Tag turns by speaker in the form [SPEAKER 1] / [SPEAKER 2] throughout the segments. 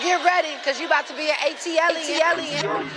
[SPEAKER 1] Get ready, because you about to be an ATLien.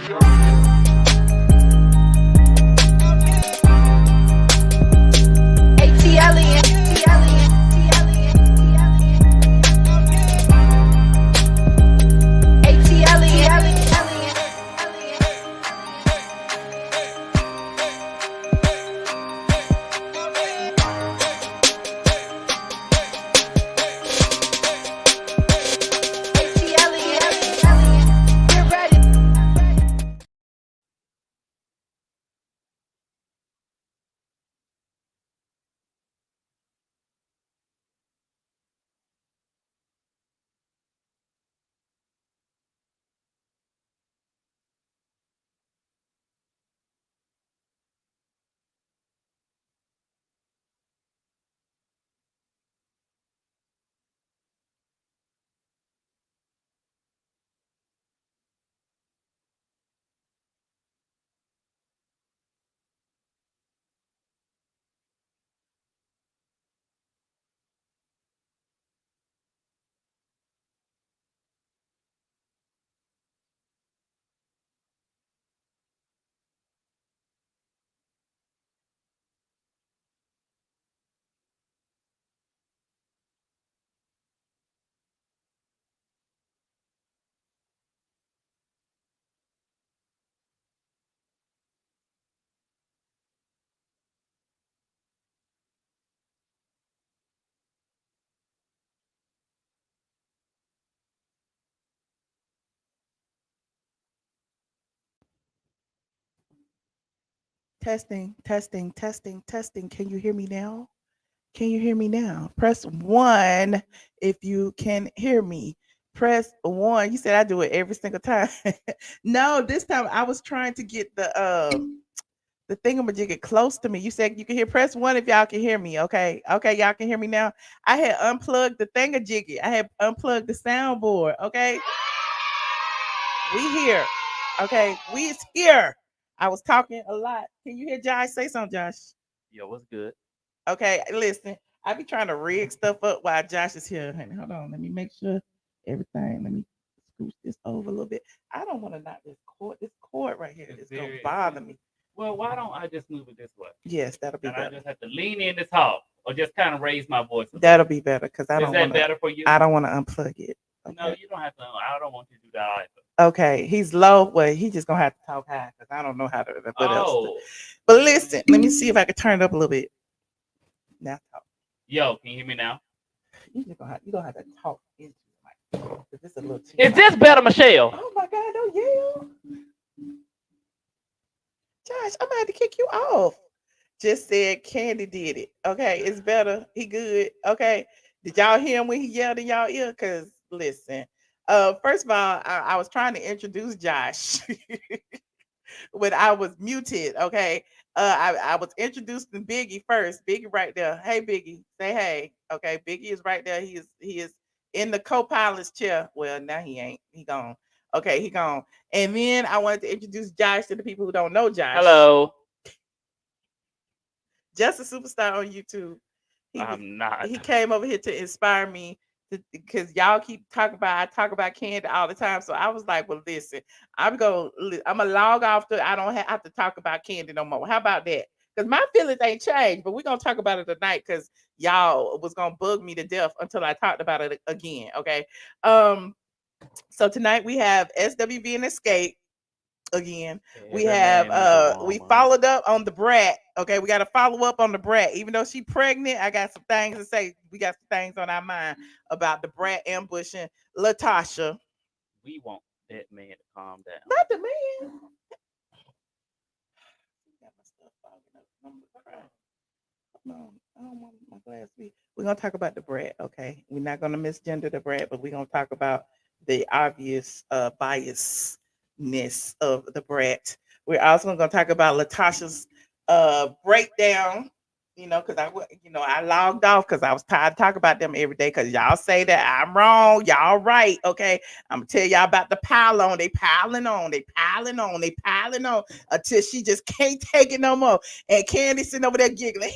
[SPEAKER 2] Testing, testing, testing, testing. Can you hear me now? Can you hear me now? Press 1 if you can hear me. Press 1. You said I do it every single time. No, this time I was trying to get the thingamajigger close to me. You said you can hear. Press 1 if y'all can hear me. Okay. Okay, y'all can hear me now. I had unplugged the thingamajigger. I had unplugged the soundboard. Okay. We here. Okay. We is here. I was talking a lot. Can you hear Josh? Say something, Josh.
[SPEAKER 3] Yo, what's good?
[SPEAKER 2] Okay, listen. I be trying to rig stuff up while Josh is here. Honey, hold on. Let me make sure everything. Let me scooch this over a little bit. I don't want to knock this cord. This cord right here is gonna bother me.
[SPEAKER 3] Well, why don't I just move it this way?
[SPEAKER 2] Yes, that'll be
[SPEAKER 3] And
[SPEAKER 2] better.
[SPEAKER 3] I just have to lean in to talk, or just kind of raise my voice.
[SPEAKER 2] That'll be better because I
[SPEAKER 3] Is
[SPEAKER 2] don't
[SPEAKER 3] that
[SPEAKER 2] want to.
[SPEAKER 3] better for you?
[SPEAKER 2] I don't want to unplug it. Okay.
[SPEAKER 3] No, you don't have to. I don't want you to do that either.
[SPEAKER 2] Okay, he's low. Well, he just gonna have to talk high because I don't know how to. What else?
[SPEAKER 3] Oh,
[SPEAKER 2] But listen, let me see if I can turn it up a little bit. Now talk.
[SPEAKER 3] yo, can you hear me now?
[SPEAKER 2] You gonna have to talk into the mic. 'Cause this a little too
[SPEAKER 3] Is
[SPEAKER 2] loud.
[SPEAKER 3] this better, Michelle?
[SPEAKER 2] Oh my God! Don't yell, Josh. I'm gonna have to kick you off. Just said Candy did it. Okay, it's better. He good. Okay. Did y'all hear him when he yelled in y'all ear? Cause listen. First of all, I was trying to introduce Josh when I was muted. Okay. I was introducing Biggie first. Biggie right there. Hey Biggie, say hey. Okay, Biggie is right there. He is in the co-pilot's chair. Well, now he ain't. He gone. Okay, he gone. And then I wanted to introduce Josh to the people who don't know Josh.
[SPEAKER 3] Hello.
[SPEAKER 2] Just a superstar on YouTube.
[SPEAKER 3] I'm not.
[SPEAKER 2] He came over here to inspire me because y'all keep talking about. I talk about Candy all the time, so I was like, "Well, listen, I'm gonna log off. I don't have to talk about Candy no more. How about that? Because my feelings ain't changed, but we're gonna talk about it tonight because y'all was gonna bug me to death until I talked about it again. Okay. So tonight we have SWV Xscape. Again, we have we followed up on DaBrat. Okay, we got to follow up on DaBrat. Even though she pregnant, I got some things to say. We got some things on our mind about DaBrat ambushing Latocha.
[SPEAKER 3] We want that man to calm down.
[SPEAKER 2] Not the man. No, I don't want my glass to be. We're gonna talk about DaBrat. Okay, we're not gonna misgender DaBrat, but we're gonna talk about the obvious biasness of DaBrat. We're also going to talk about Latocha's breakdown, because I logged off because I was tired of talking about them every day because y'all say that I'm wrong, y'all right. Okay, I'm gonna tell y'all about the pile on. They piling on, they piling on, they piling on until she just can't take it no more. And Candy sitting over there giggling.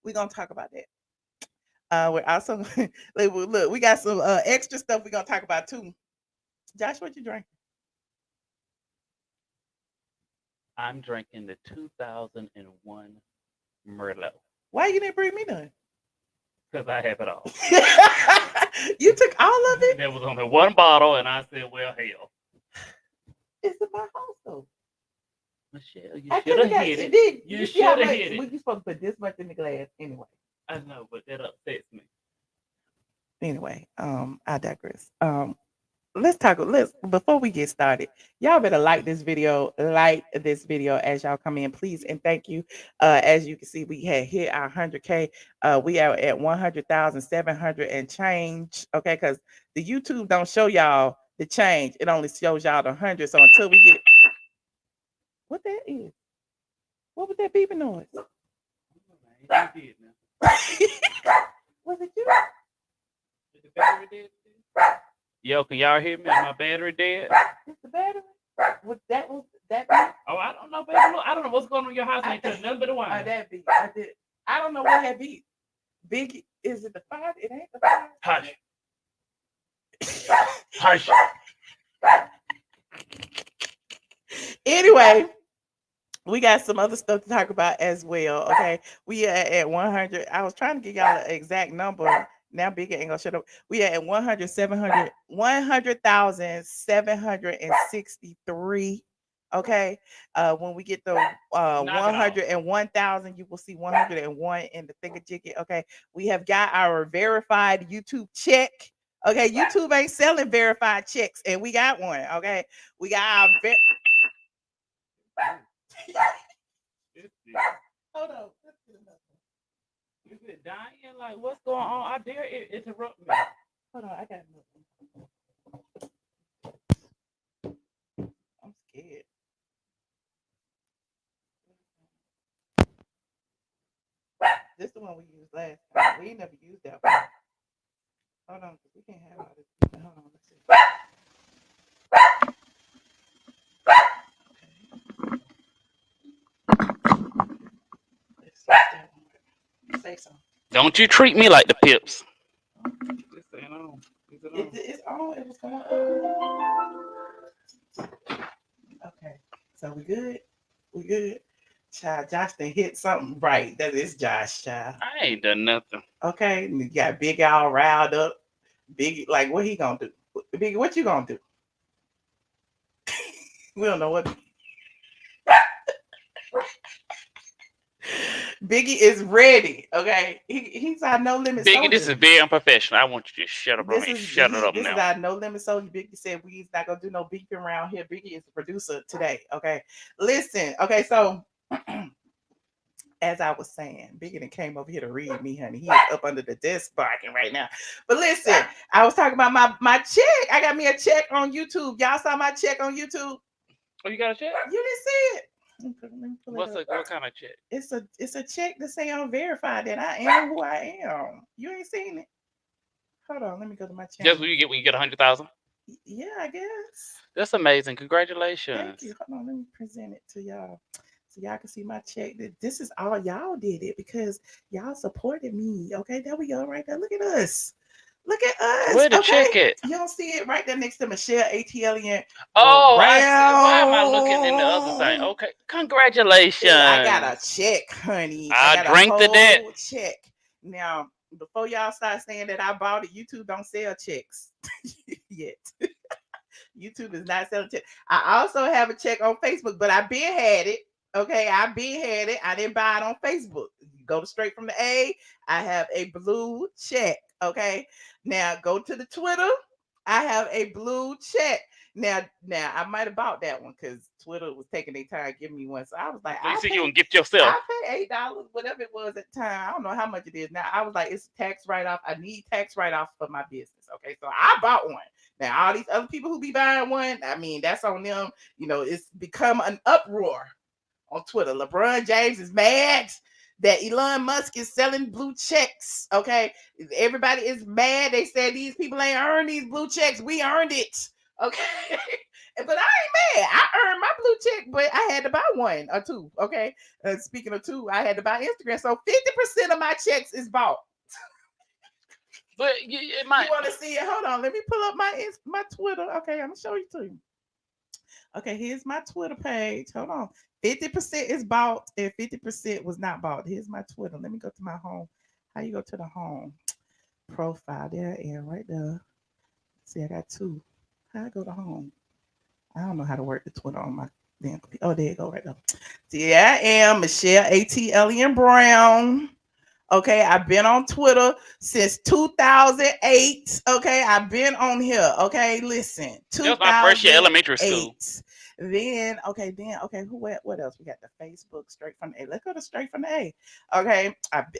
[SPEAKER 2] We're gonna talk about that. We're also look, we got some extra stuff we're gonna talk about too. Josh, what you drink?
[SPEAKER 3] I'm drinking the 2001 Merlot
[SPEAKER 2] Why you didn't bring me none?
[SPEAKER 3] because I have it all.
[SPEAKER 2] You took all of it?
[SPEAKER 3] There was only one bottle, and I said, "Well, hell,
[SPEAKER 2] It's in my house though.
[SPEAKER 3] Michelle, you
[SPEAKER 2] I
[SPEAKER 3] should
[SPEAKER 2] could
[SPEAKER 3] have
[SPEAKER 2] have got
[SPEAKER 3] hit
[SPEAKER 2] it.
[SPEAKER 3] it.
[SPEAKER 2] You
[SPEAKER 3] You
[SPEAKER 2] see how
[SPEAKER 3] should have
[SPEAKER 2] much?
[SPEAKER 3] hit
[SPEAKER 2] We
[SPEAKER 3] it."
[SPEAKER 2] you supposed to put this much in the glass anyway.
[SPEAKER 3] I know, but that upsets me.
[SPEAKER 2] Anyway, I digress. Let's talk. Let's before we get started, y'all better like this video. Like this video as y'all come in, please, and thank you. As you can see, we had hit our 100K. We are at 100,700 and change. Okay, because the YouTube don't show y'all the change; it only shows y'all the 100. So until we get what that is, what was that beeping noise?
[SPEAKER 3] You did now.
[SPEAKER 2] Was it you?
[SPEAKER 3] Is the battery dead? Yo, can y'all hear me? Is my battery dead?
[SPEAKER 2] It's the battery. Was that beat?
[SPEAKER 3] Oh, I don't know, baby. Look, I don't know what's going on in your house. I ain't touching nothing but the
[SPEAKER 2] Oh,
[SPEAKER 3] wine.
[SPEAKER 2] that beat. I did. I don't know what that beat. Big is it the 5? It ain't the 5.
[SPEAKER 3] Hush. Hush.
[SPEAKER 2] Anyway, we got some other stuff to talk about as well. Okay, we are at 100. I was trying to get y'all an exact number. Now Big ain't gonna shut up. We are at 100,763. Okay. When we get the
[SPEAKER 3] Knock it off.
[SPEAKER 2] 101,000, you will see 101 in the thingamajiggy. Okay. We have got our verified YouTube check. Okay, YouTube ain't selling verified checks, and we got one. Okay, we got our hold on.
[SPEAKER 3] Is it dying? Like, what's going on? I dare it interrupt me.
[SPEAKER 2] Hold on, I got nothing. I'm scared. This is the one we used last time. We never used that one. Hold on, we can't have all this. Hold on, let's see. Let's see if that one works. Say something.
[SPEAKER 3] Don't you treat me like the Pips. This ain't on. Is it on?
[SPEAKER 2] It's on. It was going on. Okay, so we good. We good. Child, Josh done hit something right. That is Josh, child.
[SPEAKER 3] I ain't done nothing.
[SPEAKER 2] Okay, and you got Big all riled up. Big, like, what he gonna do? Big, what you gonna do? We don't know what. Biggie is ready. Okay, he's our no limit
[SPEAKER 3] Biggie,
[SPEAKER 2] soldier.
[SPEAKER 3] this is very unprofessional. I want you to shut up on
[SPEAKER 2] This
[SPEAKER 3] me.
[SPEAKER 2] is
[SPEAKER 3] Shut it up
[SPEAKER 2] this
[SPEAKER 3] now.
[SPEAKER 2] is our no limit soldier. Biggie said we's not gonna do no beefing around here. Biggie is the producer today. Okay, listen. Okay, so as I was saying, Biggie done came over here to read me, honey. He is up under the desk barking right now. But listen, I was talking about my check. I got me a check on YouTube. Y'all saw my check on YouTube?
[SPEAKER 3] Oh, you got a check?
[SPEAKER 2] You didn't see it. Let me pull it
[SPEAKER 3] What
[SPEAKER 2] up.
[SPEAKER 3] kind of check?
[SPEAKER 2] It's a check to say I'm verified that I am who I am. You ain't seen it. Hold on, let me go to my channel.
[SPEAKER 3] Just what you get when you get 100,000?
[SPEAKER 2] Yeah, I guess.
[SPEAKER 3] That's amazing. Congratulations.
[SPEAKER 2] Thank you. Hold on, let me present it to y'all. So y'all can see my check. This is all y'all did it because y'all supported me. Okay, there we go, right there. Look at us. Look at us.
[SPEAKER 3] Where the
[SPEAKER 2] okay?
[SPEAKER 3] check at?
[SPEAKER 2] You don't see it right there next to Michelle McDonalds.
[SPEAKER 3] Oh, I see. Why am I looking in the other thing? Okay, congratulations.
[SPEAKER 2] I got a check, honey.
[SPEAKER 3] I
[SPEAKER 2] got
[SPEAKER 3] drank
[SPEAKER 2] a
[SPEAKER 3] to that.
[SPEAKER 2] whole check. Now, before y'all start saying that I bought it, YouTube don't sell checks yet. YouTube is not selling checks. I also have a check on Facebook, but I been had it. Okay, I been had it. I didn't buy it on Facebook. You go straight from the A. I have a blue check. Okay, now go to the Twitter. I have a blue check. Now I might have bought that one because Twitter was taking their time giving me one. So I was like,
[SPEAKER 3] So you
[SPEAKER 2] I
[SPEAKER 3] see you can gift yourself.
[SPEAKER 2] I pay $8, whatever it was at the time. I don't know how much it is now. I was like, it's tax write-off. I need tax write-off for my business. Okay, so I bought one. Now all these other people who be buying one, I mean, that's on them. You know, it's become an uproar on Twitter. LeBron James is mad that Elon Musk is selling blue checks. Okay, everybody is mad. They said these people ain't earned these blue checks. We earned it. Okay, but I ain't mad. I earned my blue check, but I had to buy one or two. Okay, speaking of two, I had to buy Instagram. So 50% of my checks is bought.
[SPEAKER 3] But it might.
[SPEAKER 2] You want to see it? Hold on. Let me pull up my Twitter. Okay, I'm gonna show you to you. Okay, here's my Twitter page. Hold on. 50% is bought and 50% was not bought. Here's my Twitter. Let me go to my home. How you go to the home profile? There I am, right there. See, I got two. How I go to home? I don't know how to work the Twitter on my damn computer. Oh, there you go, right there. See, I am Michelle ATLien Brown. Okay, I've been on Twitter since 2008. Okay, I've been on here. Okay, listen,
[SPEAKER 3] That was my first year elementary school.
[SPEAKER 2] Then, what else? We got the Facebook straight from the A. Let's go to straight from the A. Okay,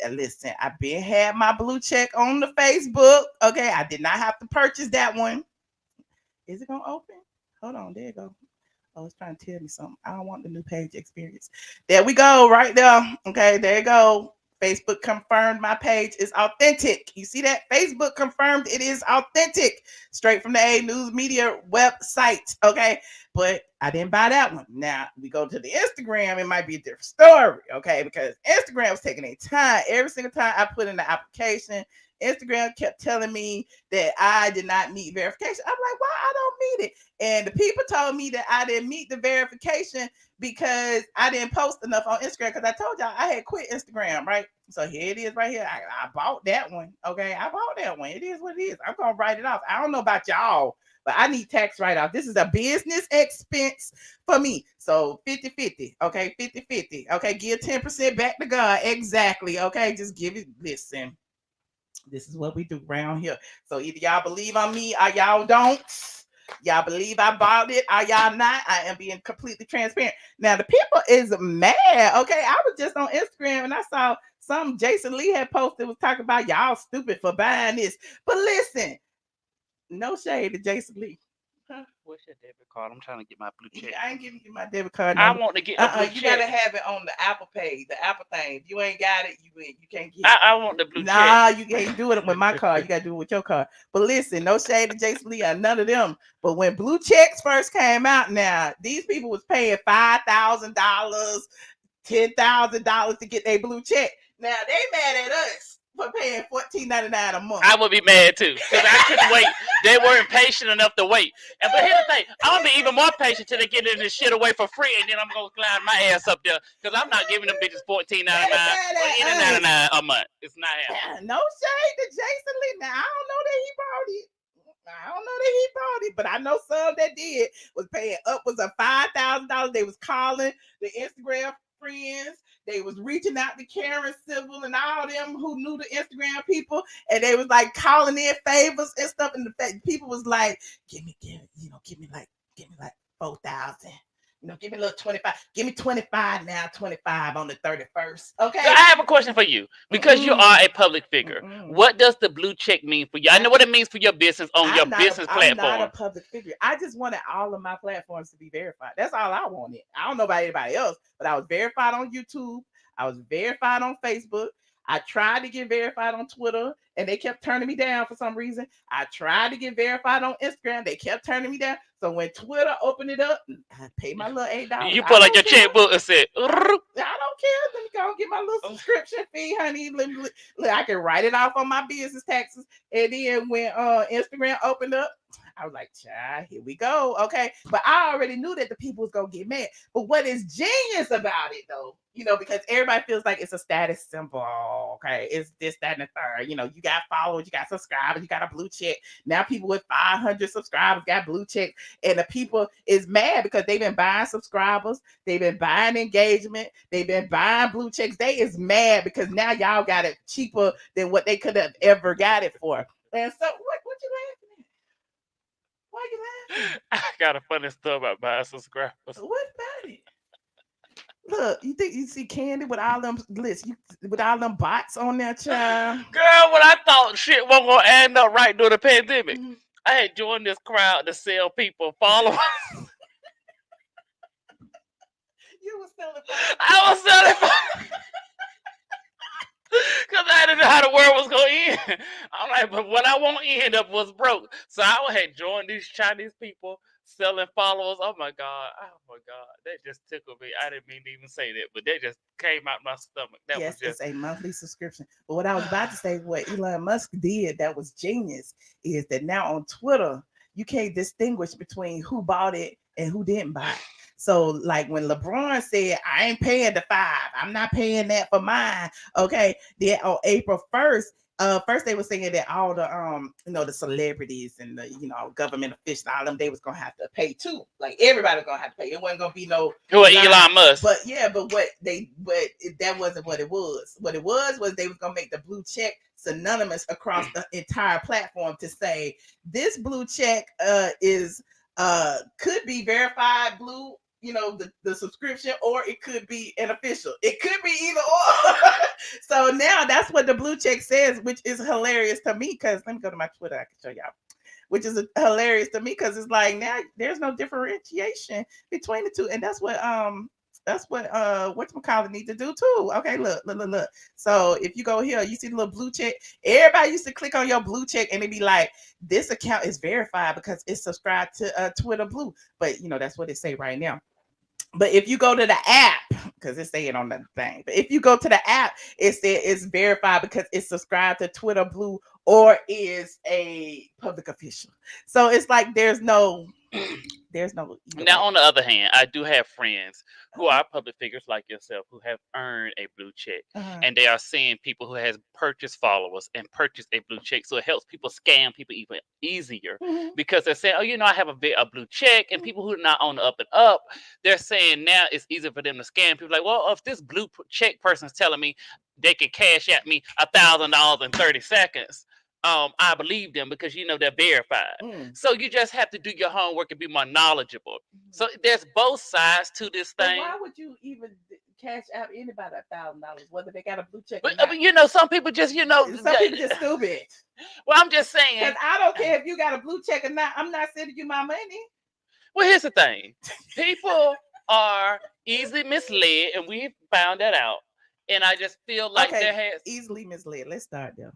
[SPEAKER 2] listen, I've been had my blue check on the Facebook. Okay, I did not have to purchase that one. Is it gonna open? Hold on, there you go. Oh, it's trying to tell me something. I don't want the new page experience. There we go, right there. Okay, there you go. Facebook confirmed my page is authentic. You see that? Facebook confirmed it is authentic. Straight from the A News Media website. Okay, but I didn't buy that one. Now we go to the Instagram. It might be a different story. Okay, because Instagram was taking a time. Every single time I put in the application, Instagram kept telling me that I did not meet verification. I'm like, why I don't meet it? And the people told me that I didn't meet the verification because I didn't post enough on Instagram. Because I told y'all I had quit Instagram, right? So here it is right here. I bought that one. Okay, I bought that one. It is what it is. I'm going to write it off. I don't know about y'all, but I need tax write-off. This is a business expense for me. So 50-50. Okay, 50-50. Okay, give 10% back to God. Exactly. Okay, just give it. Listen. This is what we do around here. So either y'all believe on me or y'all don't. Y'all believe I bought it or y'all not. I am being completely transparent. Now the people is mad. Okay, I was just on Instagram and I saw some Jason Lee had posted was talking about y'all stupid for buying this. But listen, no shade to Jason Lee.
[SPEAKER 3] Huh? What's your debit card? I'm trying to get my blue check.
[SPEAKER 2] I ain't giving you my debit card.
[SPEAKER 3] I want to get a blue check.
[SPEAKER 2] You gotta have it on the Apple Pay, the Apple thing. If you ain't got it, you can't get it.
[SPEAKER 3] I want the blue check.
[SPEAKER 2] Nah, you can't do it with my card. You gotta do it with your card. But listen, no shade to Jason Lee or none of them. But when blue checks first came out, now these people was paying $5,000, $10,000 to get their blue check. Now they mad at us for paying $14.99 a month.
[SPEAKER 3] I would be mad too because I couldn't wait. They weren't patient enough to wait. But here's the thing: I'm gonna be even more patient till they get this shit away for free, and then I'm gonna climb my ass up there because I'm not giving them bitches $14.99 or $89 a month. It's not happening.
[SPEAKER 2] No shade to Jason Lee. Now I don't know that he bought it. But I know some that did was paying upwards of $5,000. They was calling the Instagram friends. They was reaching out to Karen Civil and all them who knew the Instagram people, and they was like calling in favors and stuff. And the fact people was like, give me like 4,000. Give me a little 25. Give me 25 now, 25 on the 31st. Okay.
[SPEAKER 3] So I have a question for you because you are a public figure. What does the blue check mean for you? I know what it means for your business on your business platform.
[SPEAKER 2] I'm not a public figure. I just wanted all of my platforms to be verified. That's all I wanted. I don't know about anybody else, but I was verified on YouTube. I was verified on Facebook. I tried to get verified on Twitter and they kept turning me down for some reason. I tried to get verified on Instagram. They kept turning me down. So when Twitter opened it up, I paid my little $8.
[SPEAKER 3] You put like your checkbook and said,
[SPEAKER 2] I don't care. Let me go and get my little subscription fee, honey. Look, I can write it off on my business taxes. And then when Instagram opened up, I was like, child, here we go. Okay. But I already knew that the people was going to get mad. But what is genius about it, though, because everybody feels like it's a status symbol. Okay. It's this, that, and the third. You got followers, you got subscribers, you got a blue check. Now people with 500 subscribers got blue check. And the people is mad because they've been buying subscribers. They've been buying engagement. They've been buying blue checks. They is mad because now y'all got it cheaper than what they could have ever got it for. And so what you laughing at? Why you laughing?
[SPEAKER 3] I got a funny story about buying subscribers.
[SPEAKER 2] What about it? Look, you think you see Kandi with all them lists, with all them bots on there, child?
[SPEAKER 3] Girl, when I thought shit wasn't gonna end up right during the pandemic, I had joined this crowd to sell people followers.
[SPEAKER 2] You was selling.
[SPEAKER 3] I was selling. Because I didn't know how the world was going to end. I'm like, but what I want to end up was broke. So I had joined these Chinese people selling followers. Oh my God. That just tickled me. I didn't mean to even say that, but that just came out my stomach. That was
[SPEAKER 2] Yes,
[SPEAKER 3] just
[SPEAKER 2] it's a monthly subscription. But what I was about to say, what Elon Musk did that was genius, is that now on Twitter, you can't distinguish between who bought it and who didn't buy it. So, like when LeBron said, I ain't paying the 5, I'm not paying that for mine. Okay. Then on April 1st, first they were saying that all the the celebrities and the government officials, all them, they was gonna have to pay too. Like everybody was gonna have to pay. It wasn't gonna be no
[SPEAKER 3] who are
[SPEAKER 2] line.
[SPEAKER 3] Elon Musk.
[SPEAKER 2] But yeah, but that wasn't what it was. What it was they was gonna make the blue check synonymous across the entire platform to say this blue check is could be verified blue, the subscription, or it could be an official. It could be either or. So now that's what the blue check says, which is hilarious to me, because let me go to my Twitter, I can show y'all, which is hilarious to me, because it's like now there's no differentiation between the two. And that's what whatchamacallit need to do too. Okay, look. So if you go here, you see the little blue check. Everybody used to click on your blue check and it'd be like, this account is verified because it's subscribed to Twitter Blue. But that's what it say right now. But if you go to the app, because it's saying on the thing, but if you go to the app, it says it's verified because it's subscribed to Twitter Blue or is a public official. So it's like there's no.
[SPEAKER 3] Now, on the other hand, I do have friends who are public figures like yourself who have earned a blue check, and they are seeing people who has purchased followers and purchased a blue check. So it helps people scam people even easier because they're saying, oh, I have a blue check, and people who are not on the up and up, they're saying now it's easier for them to scam people. Like, well, if this blue check person's telling me they can cash at me $1,000 in 30 seconds. I believe them because they're verified. So you just have to do your homework and be more knowledgeable. So there's both sides to this thing.
[SPEAKER 2] But why would you even cash out anybody $1,000, whether they got a blue check?
[SPEAKER 3] But some people just
[SPEAKER 2] some people just stupid.
[SPEAKER 3] Well, I'm just saying,
[SPEAKER 2] because I don't care if you got a blue check or not. I'm not sending you my money.
[SPEAKER 3] Well, here's the thing: people are easily misled, and we've found that out. And I just feel like there has
[SPEAKER 2] easily misled. Let's start there.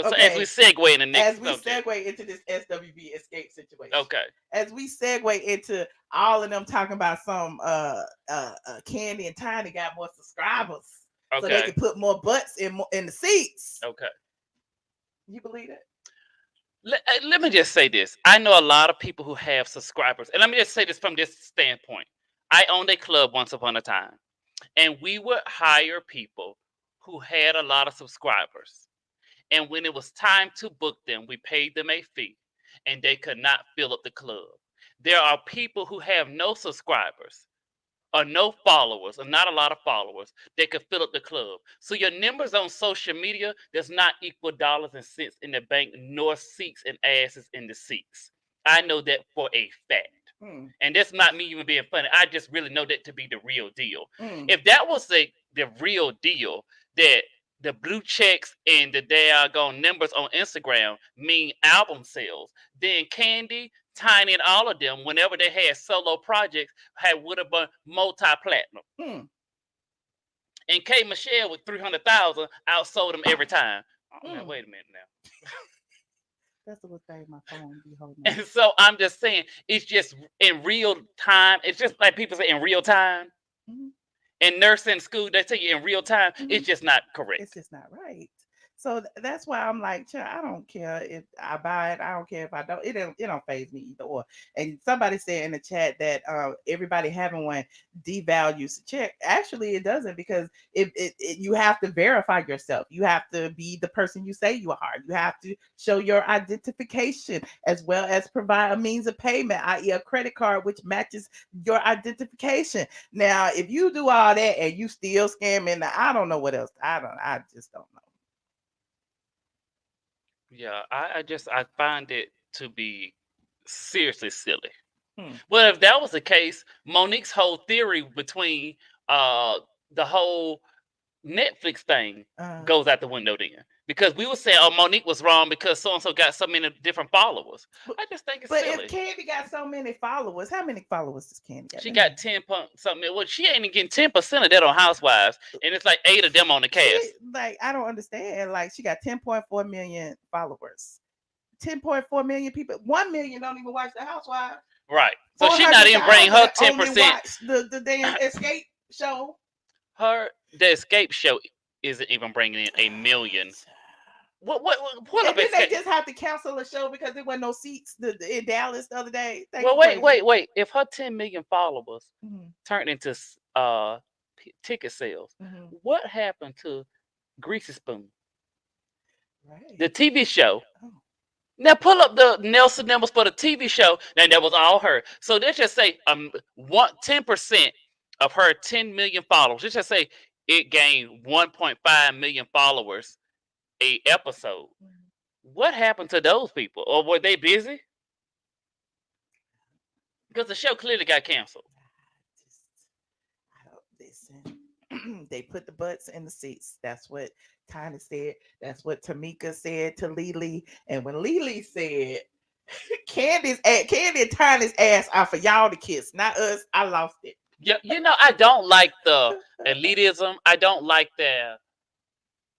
[SPEAKER 3] So as we segue in the next
[SPEAKER 2] segue into this SWV Xscape situation.
[SPEAKER 3] Okay.
[SPEAKER 2] As we segue into all of them talking about some Kandi and Tiny got more subscribers. Okay. So they can put more butts in the seats.
[SPEAKER 3] Okay.
[SPEAKER 2] You believe it?
[SPEAKER 3] Let me just say this. I know a lot of people who have subscribers. And let me just say this from this standpoint. I owned a club once upon a time. And we would hire people who had a lot of subscribers. And when it was time to book them, we paid them a fee, and they could not fill up the club. There are people who have no subscribers or no followers, or not a lot of followers, that could fill up the club. So your numbers on social media does not equal dollars and cents in the bank, nor seats and asses in the seats. I know that for a fact. And that's not me even being funny. I just really know that to be the real deal. If that was the real deal, that the blue checks and the daggone numbers on Instagram mean album sales, then Kandi, Tiny, and all of them, whenever they had solo projects, would have been multi-platinum. And K. Michelle with 300,000 outsold them every time. Now, wait a minute now.
[SPEAKER 2] That's the thing my phone be holding.
[SPEAKER 3] And so I'm just saying, it's just in real time. It's just like people say in real time. In nursing school, they tell you in real time, it's just not correct.
[SPEAKER 2] It's just not right. So that's why I'm like, I don't care if I buy it. I don't care if I don't. It don't faze me either or. And somebody said in the chat that everybody having one devalues the check. Actually, it doesn't, because you have to verify yourself. You have to be the person you say you are. You have to show your identification, as well as provide a means of payment, i.e. a credit card, which matches your identification. Now, if you do all that and you still scamming, I don't know what else. I just don't know.
[SPEAKER 3] Yeah, I find it to be seriously silly. Well, if that was the case, Monique's whole theory between the whole Netflix thing goes out the window then. Because we were saying, oh, Monique was wrong because so-and-so got so many different followers. I just think it's silly.
[SPEAKER 2] But if Kandi got so many followers, how many followers does Kandi got?
[SPEAKER 3] She got 10 something. Well, she ain't even getting 10% of that on Housewives. And it's like 8 of them on the cast.
[SPEAKER 2] I don't understand. Like, she got 10.4 million followers. 10.4 million people. 1 million don't even watch The Housewives.
[SPEAKER 3] Right. So she's not even bringing her 10%.
[SPEAKER 2] Watch the damn Xscape show.
[SPEAKER 3] The Escape show isn't even bringing in 1 million. What
[SPEAKER 2] and then they just have to cancel a show because there wasn't no seats in Dallas the other day.
[SPEAKER 3] Wait. If her 10 million followers turned into ticket sales, what happened to Greasy Spoon? Right. The TV show. Oh. Now pull up the Nelson numbers for the TV show. Now that was all her. So let's just say 10% of her 10 million followers. Let's just say it gained 1.5 million followers a episode. What happened to those people? Or were they busy? Because the show clearly got canceled.
[SPEAKER 2] I don't listen. They put the butts in the seats. That's what Tiny said. That's what Tamika said to LeLee. And when LeLee said, Kandi and Tiny's ass out for y'all to kiss, not us, I lost it.
[SPEAKER 3] Yeah, I don't like the elitism. I don't like that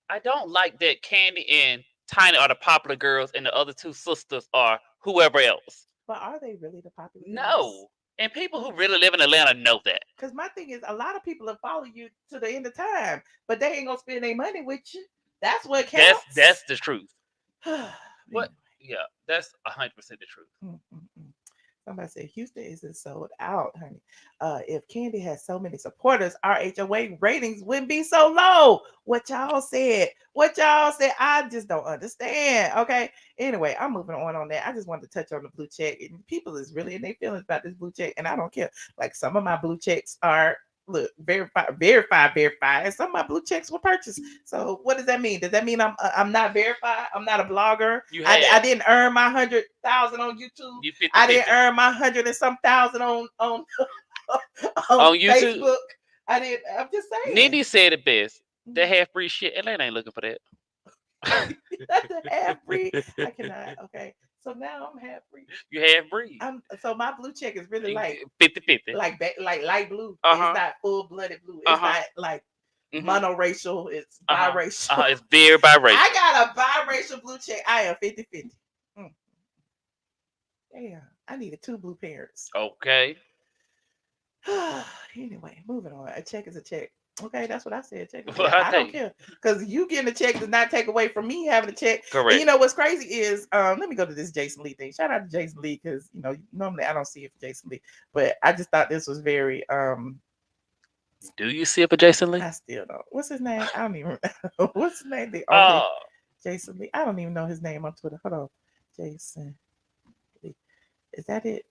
[SPEAKER 3] Kandi and Tiny are the popular girls and the other two sisters are whoever else.
[SPEAKER 2] But are they really the popular girls?
[SPEAKER 3] No. And people who really live in Atlanta know that.
[SPEAKER 2] Because my thing is, a lot of people will follow you to the end of time, but they ain't going to spend their money with you. That's what counts.
[SPEAKER 3] That's the truth. What? Yeah, that's 100% the truth.
[SPEAKER 2] Somebody said Houston isn't sold out, honey. If Kandi had so many supporters, RHOA ratings wouldn't be so low. What y'all said? I just don't understand. Okay. Anyway, I'm moving on that. I just wanted to touch on the blue check. And people is really in their feelings about this blue check, and I don't care. Like some of my blue checks are verified, and some of my blue checks were purchased. So what does that mean? Does that mean I'm not verified? I'm not a blogger? I didn't earn my 100,000 on YouTube. I didn't earn my 100 and some thousand on
[SPEAKER 3] YouTube.
[SPEAKER 2] Facebook. I'm just saying.
[SPEAKER 3] Nene said it best. The half-breed shit, Atlanta ain't looking for that.
[SPEAKER 2] The half-breed. I cannot. Okay. So now I'm half-breed.
[SPEAKER 3] You half-breed.
[SPEAKER 2] So my blue check is really like
[SPEAKER 3] 50-50.
[SPEAKER 2] Like light blue. It's not full-blooded blue. It's not like monoracial. It's biracial.
[SPEAKER 3] It's very biracial.
[SPEAKER 2] I got a biracial blue check. I am 50-50. Damn. I needed 2 blue parents.
[SPEAKER 3] Okay.
[SPEAKER 2] Anyway, moving on. A check is a check. Okay, that's what I said. Check. I don't care because you getting a check does not take away from me having a check.
[SPEAKER 3] Correct.
[SPEAKER 2] And you know what's crazy is let me go to this Jason Lee thing. Shout out to Jason Lee because normally I don't see it for Jason Lee, but I just thought this was very.
[SPEAKER 3] Do you see it for Jason Lee?
[SPEAKER 2] I still don't. What's his name? I don't even. What's his name? Jason Lee. I don't even know his name on Twitter. Hold on, Jason Lee. Is that it?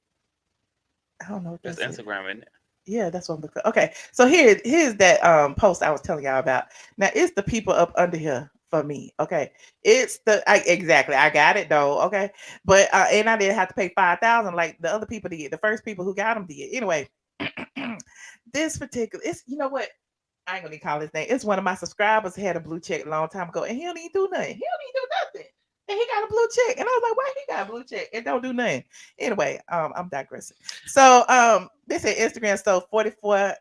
[SPEAKER 2] I don't know. If
[SPEAKER 3] that's Instagram, isn't it?
[SPEAKER 2] Yeah, that's what I'm looking for. Okay, so here's that post I was telling y'all about. Now it's the people up under here for me. Okay, it's exactly. I got it though. Okay, but and I didn't have to pay 5,000 like the other people did. The first people who got them did. Anyway, this particular, it's what. I ain't gonna even call his name. It's one of my subscribers had a blue check a long time ago, and he don't even do nothing. And he got a blue check. And I was like, why he got a blue check and don't do nothing? Anyway, I'm digressing. So they said Instagram sold 44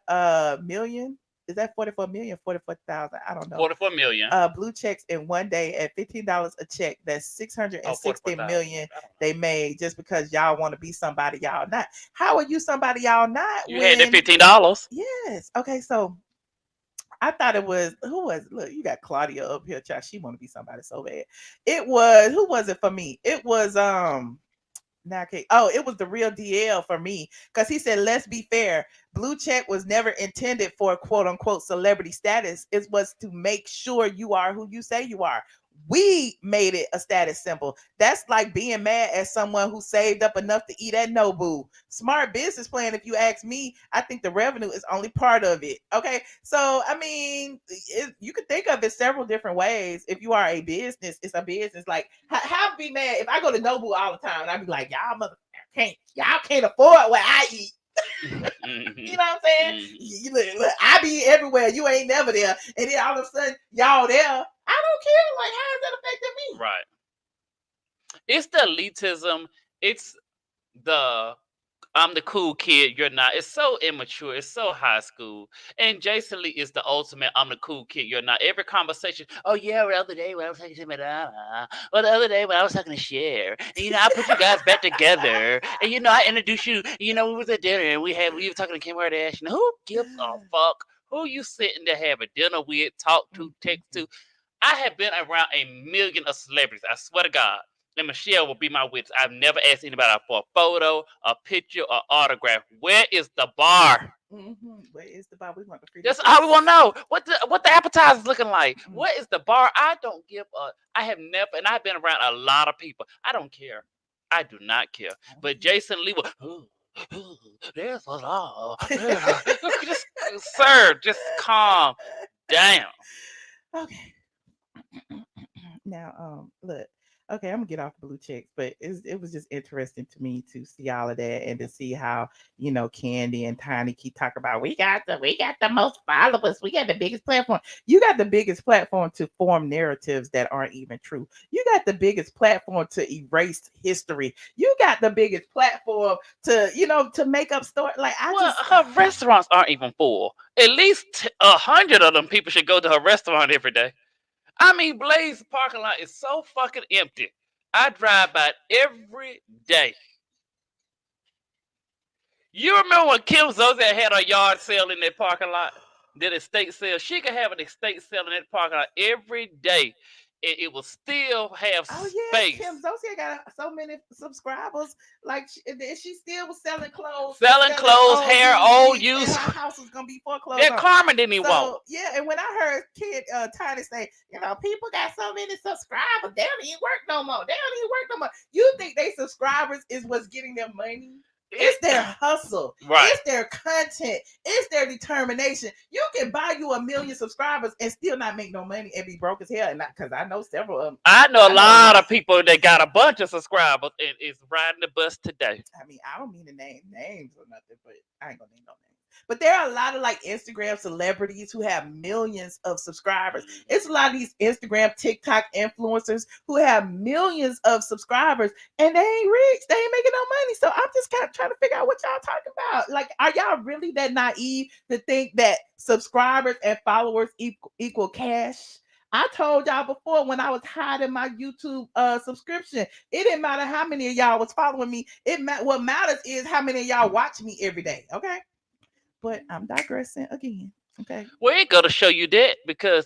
[SPEAKER 2] million. Is that 44 million? 44,000? I don't know.
[SPEAKER 3] 44 million.
[SPEAKER 2] Blue checks in one day at $15 a check. That's 660 million they made just because y'all want to be somebody y'all not. How are you somebody y'all not?
[SPEAKER 3] You had that $15.
[SPEAKER 2] Yes. Okay, so I thought it was look, you got Claudia up here, child. She want to be somebody so bad. It was who was it for me? It was it was the real DL for me because he said, let's be fair. Blue check was never intended for quote unquote celebrity status. It was to make sure you are who you say you are. We made it a status symbol. That's like being mad at someone who saved up enough to eat at Nobu. Smart business plan, if you ask me. I think the revenue is only part of it. Okay, so I mean, you could think of it several different ways. If you are a business, it's a business. Like, how be mad if I go to Nobu all the time and I be like, y'all can't afford what I eat. You know what I'm saying? Look, I be everywhere. You ain't never there, and then all of a sudden y'all there. I don't care. Like, how is that affecting me?
[SPEAKER 3] Right. It's the elitism. It's the I'm the cool kid, you're not. It's so immature. It's so high school. And Jason Lee is the ultimate. I'm the cool kid, you're not. Every conversation. Oh yeah, the other day when I was talking to Madonna, or the other day when I was talking to Cher, and I put you guys back together, and I introduced you. We was at dinner and we were talking to Kim Kardashian. Who gives a fuck? Who you sitting to have a dinner with, talk to, text to? I have been around a million of celebrities. I swear to God. And Michelle will be my witness. I've never asked anybody for a photo, a picture, or autograph. Where is the bar?
[SPEAKER 2] Where is the bar? We want to figure
[SPEAKER 3] That's
[SPEAKER 2] this
[SPEAKER 3] all we
[SPEAKER 2] out.
[SPEAKER 3] want to know. What the appetizer's looking like? What is the bar? I don't give a. I have never, and I've been around a lot of people. I don't care. I do not care. But Jason Lee was. There's a law. Just, sir, just calm down.
[SPEAKER 2] Okay. Now, look. Okay, I'm gonna get off the blue checks, but it was just interesting to me to see all of that and to see how Kandi and Tiny keep talking about we got the most followers, we got the biggest platform. You got the biggest platform to form narratives that aren't even true. You got the biggest platform to erase history. You got the biggest platform to make up story. Like
[SPEAKER 3] Her restaurants aren't even full. At least 100 of them people should go to her restaurant every day. I mean, Blaze parking lot is so fucking empty. I drive by it every day. You remember when Kim Zolciak had her yard sale in that parking lot? Did estate sale? She could have an estate sale in that parking lot every day, and it will still have space.
[SPEAKER 2] Kim Zolciak got so many subscribers. Like she still was selling clothes,
[SPEAKER 3] hair, old use.
[SPEAKER 2] And her house was gonna be foreclosed.
[SPEAKER 3] That Carmen didn't even want.
[SPEAKER 2] Yeah, and when I heard Tiny say, people got so many subscribers, they don't even work no more. You think they subscribers is what's getting them money? It's their hustle.
[SPEAKER 3] Right.
[SPEAKER 2] It's their content. It's their determination. You can buy you 1 million subscribers and still not make no money and be broke as hell. And because I know several of them.
[SPEAKER 3] I know a lot of people that got a bunch of subscribers and is riding the bus today.
[SPEAKER 2] I mean, I don't mean to name names or nothing, but I ain't gonna name no names. But there are a lot of like Instagram celebrities who have millions of subscribers. It's a lot of these Instagram, TikTok influencers who have millions of subscribers and they ain't rich. They ain't making no money. So I'm just kind of trying to figure out what y'all talking about. Like, are y'all really that naive to think that subscribers and followers equal cash? I told y'all before when I was hiding my YouTube subscription, it didn't matter how many of y'all was following me. What matters is how many of y'all watch me every day. Okay. But I'm digressing again. Okay.
[SPEAKER 3] We ain't gonna show you that because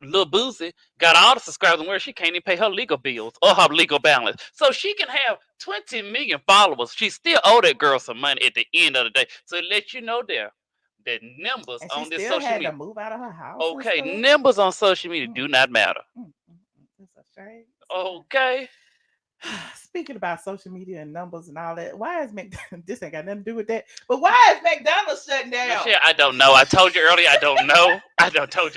[SPEAKER 3] Lil Boosie got all the subscribers and where she can't even pay her legal bills or her legal balance. So she can have 20 million followers. She still owe that girl some money at the end of the day. So it lets you know there that numbers
[SPEAKER 2] and
[SPEAKER 3] on this
[SPEAKER 2] still
[SPEAKER 3] social
[SPEAKER 2] had
[SPEAKER 3] media.
[SPEAKER 2] To move out of her house.
[SPEAKER 3] Okay, numbers on social media do not matter.
[SPEAKER 2] That's a shame.
[SPEAKER 3] Okay.
[SPEAKER 2] Speaking about social media and numbers and all that, why is this ain't got nothing to do with that? But why is McDonald's shutting down?
[SPEAKER 3] Michelle, I don't know. I told you earlier. I don't know. I don't know.
[SPEAKER 2] They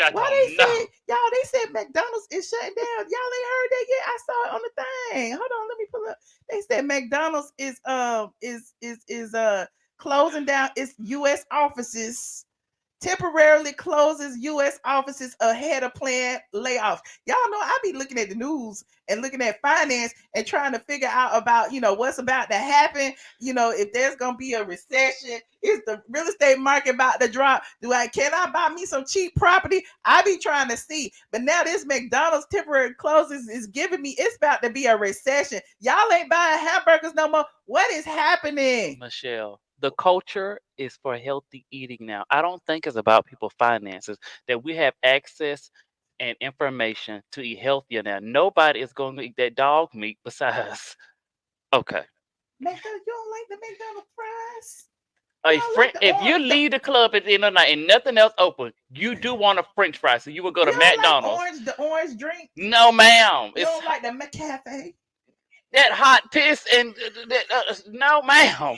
[SPEAKER 2] said McDonald's is shutting down. Y'all ain't heard that yet. I saw it on the thing. Hold on, let me pull up. They said McDonald's is closing down its U.S. offices. Temporarily closes U.S. offices ahead of planned layoffs. Y'all know I be looking at the news and looking at finance and trying to figure out about what's about to happen. If there's gonna be a recession, is the real estate market about to drop? Can I buy me some cheap property? I be trying to see. But now this McDonald's temporary closes is giving me it's about to be a recession. Y'all ain't buying hamburgers no more. What is happening,
[SPEAKER 3] Michelle? The culture is for healthy eating now. I don't think it's about people's finances, that we have access and information to eat healthier now. Nobody is going to eat that dog meat besides. Okay.
[SPEAKER 2] McDonald's, you don't like the McDonald's fries?
[SPEAKER 3] If you leave the club at the end of the night and nothing else open, you do want a French fry, so you will go to McDonald's.
[SPEAKER 2] Like the orange drink?
[SPEAKER 3] No, ma'am.
[SPEAKER 2] You don't like the McCafe?
[SPEAKER 3] That hot piss and no, ma'am.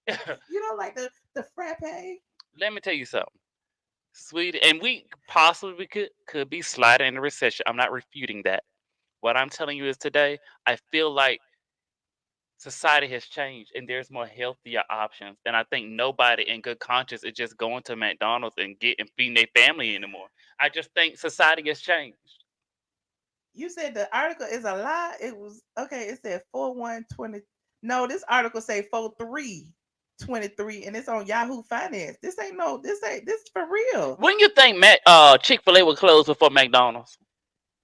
[SPEAKER 2] You don't like the frappe?
[SPEAKER 3] Let me tell you something, sweetie, and we possibly could be sliding into recession. I'm not refuting that. What I'm telling you is today, I feel like society has changed and there's more healthier options. And I think nobody in good conscience is just going to McDonald's and feeding their family anymore. I just think society has changed.
[SPEAKER 2] You said the article is a lie. It was okay. It said 4/1/20 No, this article say 4/3/23, and it's on Yahoo Finance. This is for real.
[SPEAKER 3] When you think Chick-fil-A would close before McDonald's?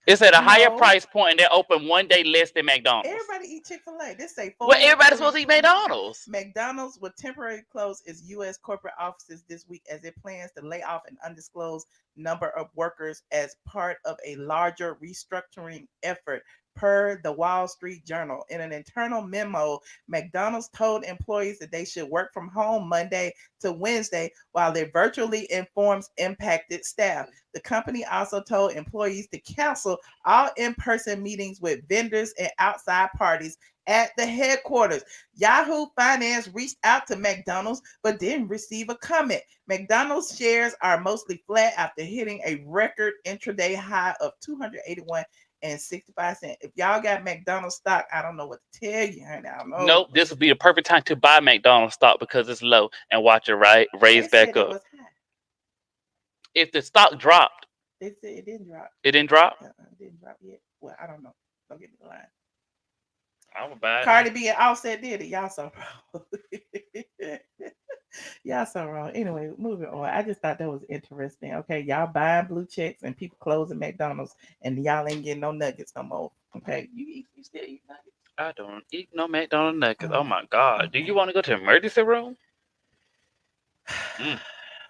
[SPEAKER 3] It's at a higher
[SPEAKER 2] No.
[SPEAKER 3] price point and they're open one day less than McDonald's.
[SPEAKER 2] Everybody eat Chick-fil-A. This say
[SPEAKER 3] Well, everybody's supposed to eat McDonald's.
[SPEAKER 2] McDonald's will temporarily close its U.S. corporate offices this week as it plans to lay off an undisclosed number of workers as part of a larger restructuring effort, per the Wall Street Journal. In an internal memo, McDonald's told employees that they should work from home Monday to Wednesday while it virtually informs impacted staff. The company also told employees to cancel all in-person meetings with vendors and outside parties at the headquarters. Yahoo Finance reached out to McDonald's but didn't receive a comment. McDonald's shares are mostly flat after hitting a record intraday high of $281.65. If y'all got McDonald's stock, I don't know what to tell you, honey. I don't know.
[SPEAKER 3] Nope, this would be the perfect time to buy McDonald's stock because it's low and watch it raise back up. If the stock dropped,
[SPEAKER 2] they said it didn't drop.
[SPEAKER 3] It didn't drop?
[SPEAKER 2] It didn't drop yet. Well, I don't know. Don't get me the line.
[SPEAKER 3] I would buy it.
[SPEAKER 2] Cardi B and Offset did it. Y'all so wrong. Y'all so wrong. Anyway, moving on. I just thought that was interesting. Okay, y'all buying blue checks and people closing McDonald's and y'all ain't getting no nuggets no more. Okay, you still eat nuggets?
[SPEAKER 3] I don't eat no McDonald's nuggets. Oh my God. Do you want to go to the emergency room?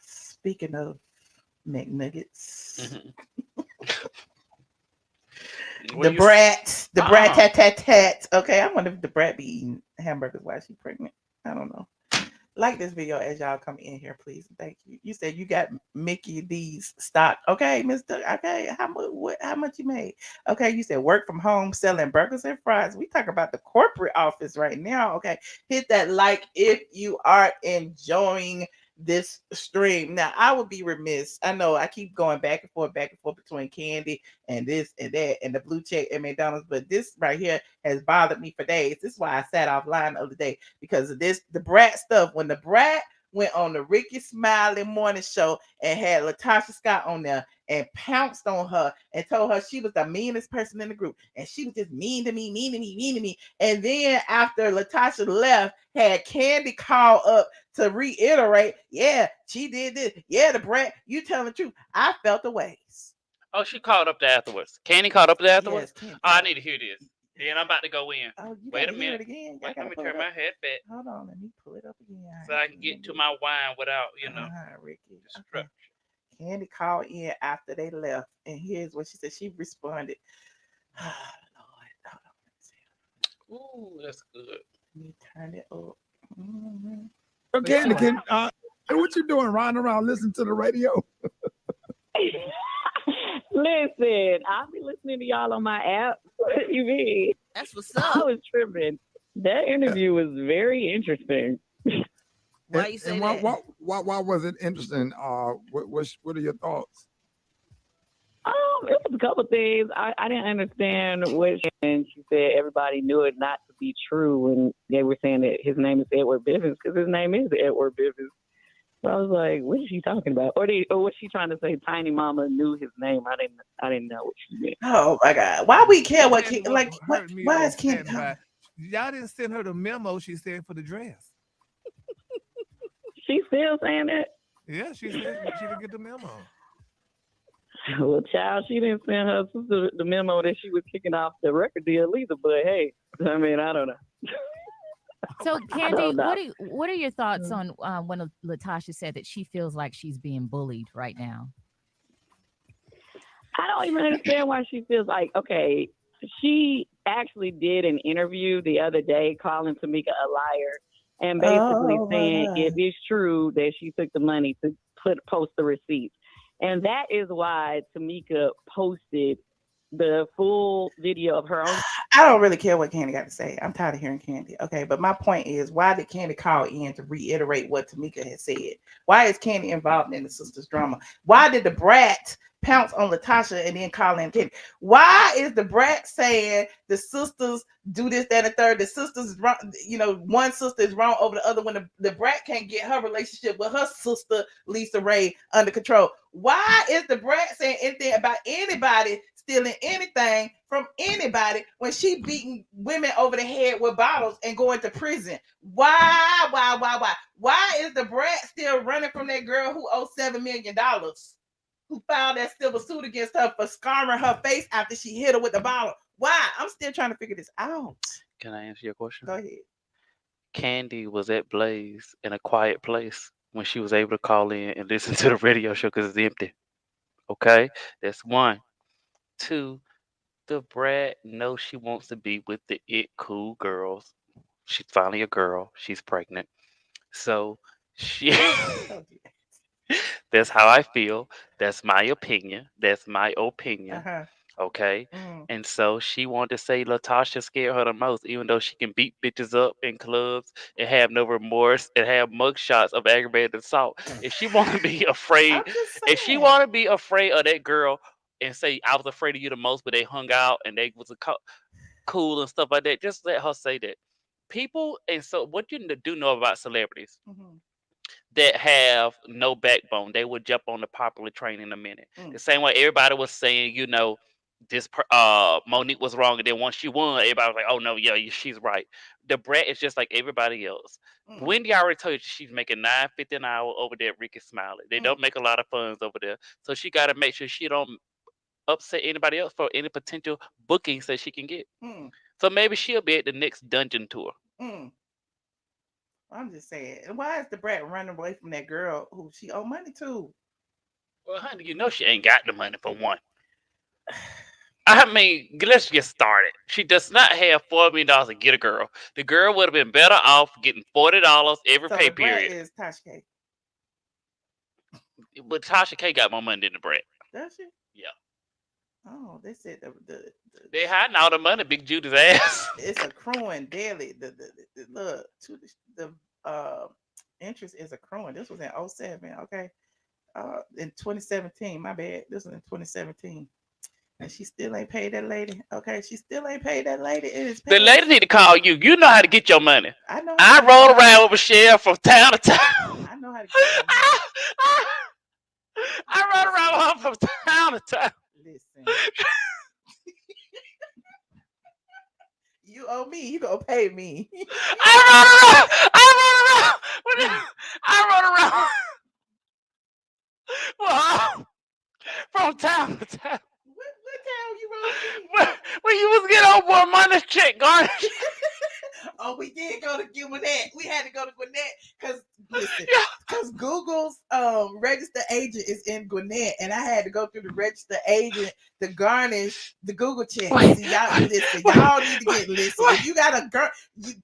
[SPEAKER 2] Speaking of McNuggets. DaBrat tat. Okay, I wonder if DaBrat be eating hamburgers while she's pregnant. I don't know. Like this video as y'all come in here, please. Thank you. You said you got Mickey D's stock. Okay, Mr. Okay, how much you made? Okay, you said work from home selling burgers and fries. We talk about the corporate office right now. Okay, hit that like if you are enjoying this stream. Now, I would be remiss. I know I keep going back and forth between Kandi and this and that and the blue check at McDonald's, but this right here has bothered me for days. This is why I sat offline the other day, because of this, the Brat stuff. When the Brat went on the Ricky Smiley morning show and had Latocha Scott on there and pounced on her and told her she was the meanest person in the group and she was just mean to me. And then after Latocha left, had Kandi call up to reiterate, yeah, she did this. Yeah, the Brat, you telling the truth. I felt the ways.
[SPEAKER 3] Oh, she called up there afterwards. Kandi called up there afterwards?
[SPEAKER 2] Yes,
[SPEAKER 3] I need to hear this. Then I'm about to go in.
[SPEAKER 2] Oh,
[SPEAKER 3] wait a minute.
[SPEAKER 2] Again.
[SPEAKER 3] Wait, let me turn my head back.
[SPEAKER 2] Hold on, let me pull it up again.
[SPEAKER 3] So I can get to my wine without,
[SPEAKER 2] Ricky. Okay. Kandi called in after they left, and here's what she said. She responded. Oh, Lord.
[SPEAKER 3] Ooh, that's good.
[SPEAKER 2] Let me turn it up.
[SPEAKER 4] Mm-hmm. Okay, what you doing? Riding around listening to the radio?
[SPEAKER 5] Listen, I'll be listening to y'all on my app. What do you mean?
[SPEAKER 1] That's what's up.
[SPEAKER 5] I was tripping. That interview was very interesting.
[SPEAKER 1] Why you say
[SPEAKER 4] that?
[SPEAKER 1] Why
[SPEAKER 4] was it interesting? What are your thoughts?
[SPEAKER 5] It was a couple things. I didn't understand what she said. Everybody knew it not to be true when they were saying that his name is Edward Bivens, because his name is Edward Bivens. So I was like, what is she talking about? Or was she trying to say Tiny Mama knew his name? I didn't know what she meant.
[SPEAKER 2] Oh my God. Why we care what why is Kim?
[SPEAKER 6] Y'all didn't send her the memo she sent for the dress.
[SPEAKER 5] She still saying that?
[SPEAKER 6] Yeah, she said she didn't get the memo.
[SPEAKER 5] Well, child, she didn't send her sister the memo that she was kicking off the record deal either. But hey, I mean, I don't know.
[SPEAKER 7] So, Kandi, what are your thoughts on when Latocha said that she feels like she's being bullied right now?
[SPEAKER 5] I don't even understand why she feels like, okay, she actually did an interview the other day calling Tamika a liar and basically saying it is true that she took the money to post the receipts. And that is why Tamika posted the full video of her own.
[SPEAKER 2] I don't really care what Kandi got to say. I'm tired of hearing Kandi. Okay, but my point is, why did Kandi call in to reiterate what Tamika had said? Why is Kandi involved in the sisters' drama? Why did the Brat pounce on Latocha and then call in Kandi? Why is the Brat saying the sisters do this, that, and third? The sisters is wrong, one sister is wrong over the other when the Brat can't get her relationship with her sister Lisa Ray under control? Why is the Brat saying anything about anybody stealing anything from anybody when she beating women over the head with bottles and going to prison. Why? Why is DaBrat still running from that girl who owes $7 million? Who filed that civil suit against her for scarring her face after she hit her with the bottle? Why? I'm still trying to figure this out.
[SPEAKER 3] Can I answer your question?
[SPEAKER 2] Go ahead.
[SPEAKER 3] Kandi was at Blaze in a quiet place when she was able to call in and listen to the radio show because it's empty. Okay, that's one. Two, DaBrat knows she wants to be with the it cool girls. She's finally a girl. She's pregnant, so she. That's how I feel. That's my opinion. That's my opinion.
[SPEAKER 2] Uh-huh.
[SPEAKER 3] Okay.
[SPEAKER 2] Mm.
[SPEAKER 3] And so she wanted to say Latocha scared her the most, even though she can beat bitches up in clubs and have no remorse and have mugshots of aggravated assault. If she want to be afraid,
[SPEAKER 2] I'm just
[SPEAKER 3] if she
[SPEAKER 2] saying.
[SPEAKER 3] want to be afraid of that girl and say I was afraid of you the most, but they hung out and they was cool and stuff like that, just let her say that. People, and so what you do know about celebrities
[SPEAKER 2] Mhm.
[SPEAKER 3] that have no backbone, they would jump on the popular train in a minute.
[SPEAKER 2] Mm.
[SPEAKER 3] The same way everybody was saying, this Monique was wrong, and then once she won, everybody was like, "Oh no, yeah, she's right." DaBrat is just like everybody else.
[SPEAKER 2] Mm.
[SPEAKER 3] Wendy already told you she's making $9.50 an hour over there at Ricky Smiley. They
[SPEAKER 2] Mm.
[SPEAKER 3] don't make a lot of funds over there, so she got to make sure she don't upset anybody else for any potential bookings that she can get.
[SPEAKER 2] Mm.
[SPEAKER 3] So maybe she'll be at the next dungeon tour.
[SPEAKER 2] Mm. I'm just saying, why is DaBrat running away from that girl who she owe money to?
[SPEAKER 3] Well, honey, you know she ain't got the money for one. I mean, let's get started. She does not have $4 million to get a girl. The girl would have been better off getting $40 every
[SPEAKER 2] So
[SPEAKER 3] pay
[SPEAKER 2] DaBrat
[SPEAKER 3] period.
[SPEAKER 2] is Tasha K.
[SPEAKER 3] But Tasha K got more money than DaBrat.
[SPEAKER 2] Does she?
[SPEAKER 3] Yeah.
[SPEAKER 2] Oh, they said
[SPEAKER 3] They hiding all the money, Big Judy's ass.
[SPEAKER 2] it's accruing daily. The interest is accruing. This was in 2007. Okay. In 2017. My bad. This was in 2017. And she still ain't paid that lady. Okay, she still ain't paid that lady. It is
[SPEAKER 3] The lady need to call you. You know how to get your money.
[SPEAKER 2] I know.
[SPEAKER 3] I roll around with Michelle from town to town.
[SPEAKER 2] I know how to get my money.
[SPEAKER 3] I run around with her from town to town.
[SPEAKER 2] Listen. You owe me. You gonna pay me.
[SPEAKER 3] I run around. Well, from town to town.
[SPEAKER 2] What town you rolling me?
[SPEAKER 3] When you was getting over a money check, garnish.
[SPEAKER 2] Oh, we did go to Gwinnett. We had to go to Gwinnett because
[SPEAKER 3] Yeah.
[SPEAKER 2] Google's registered agent is in Gwinnett, and I had to go through the registered agent to garnish the Google check. See, y'all listen. Y'all need to get listen. If you got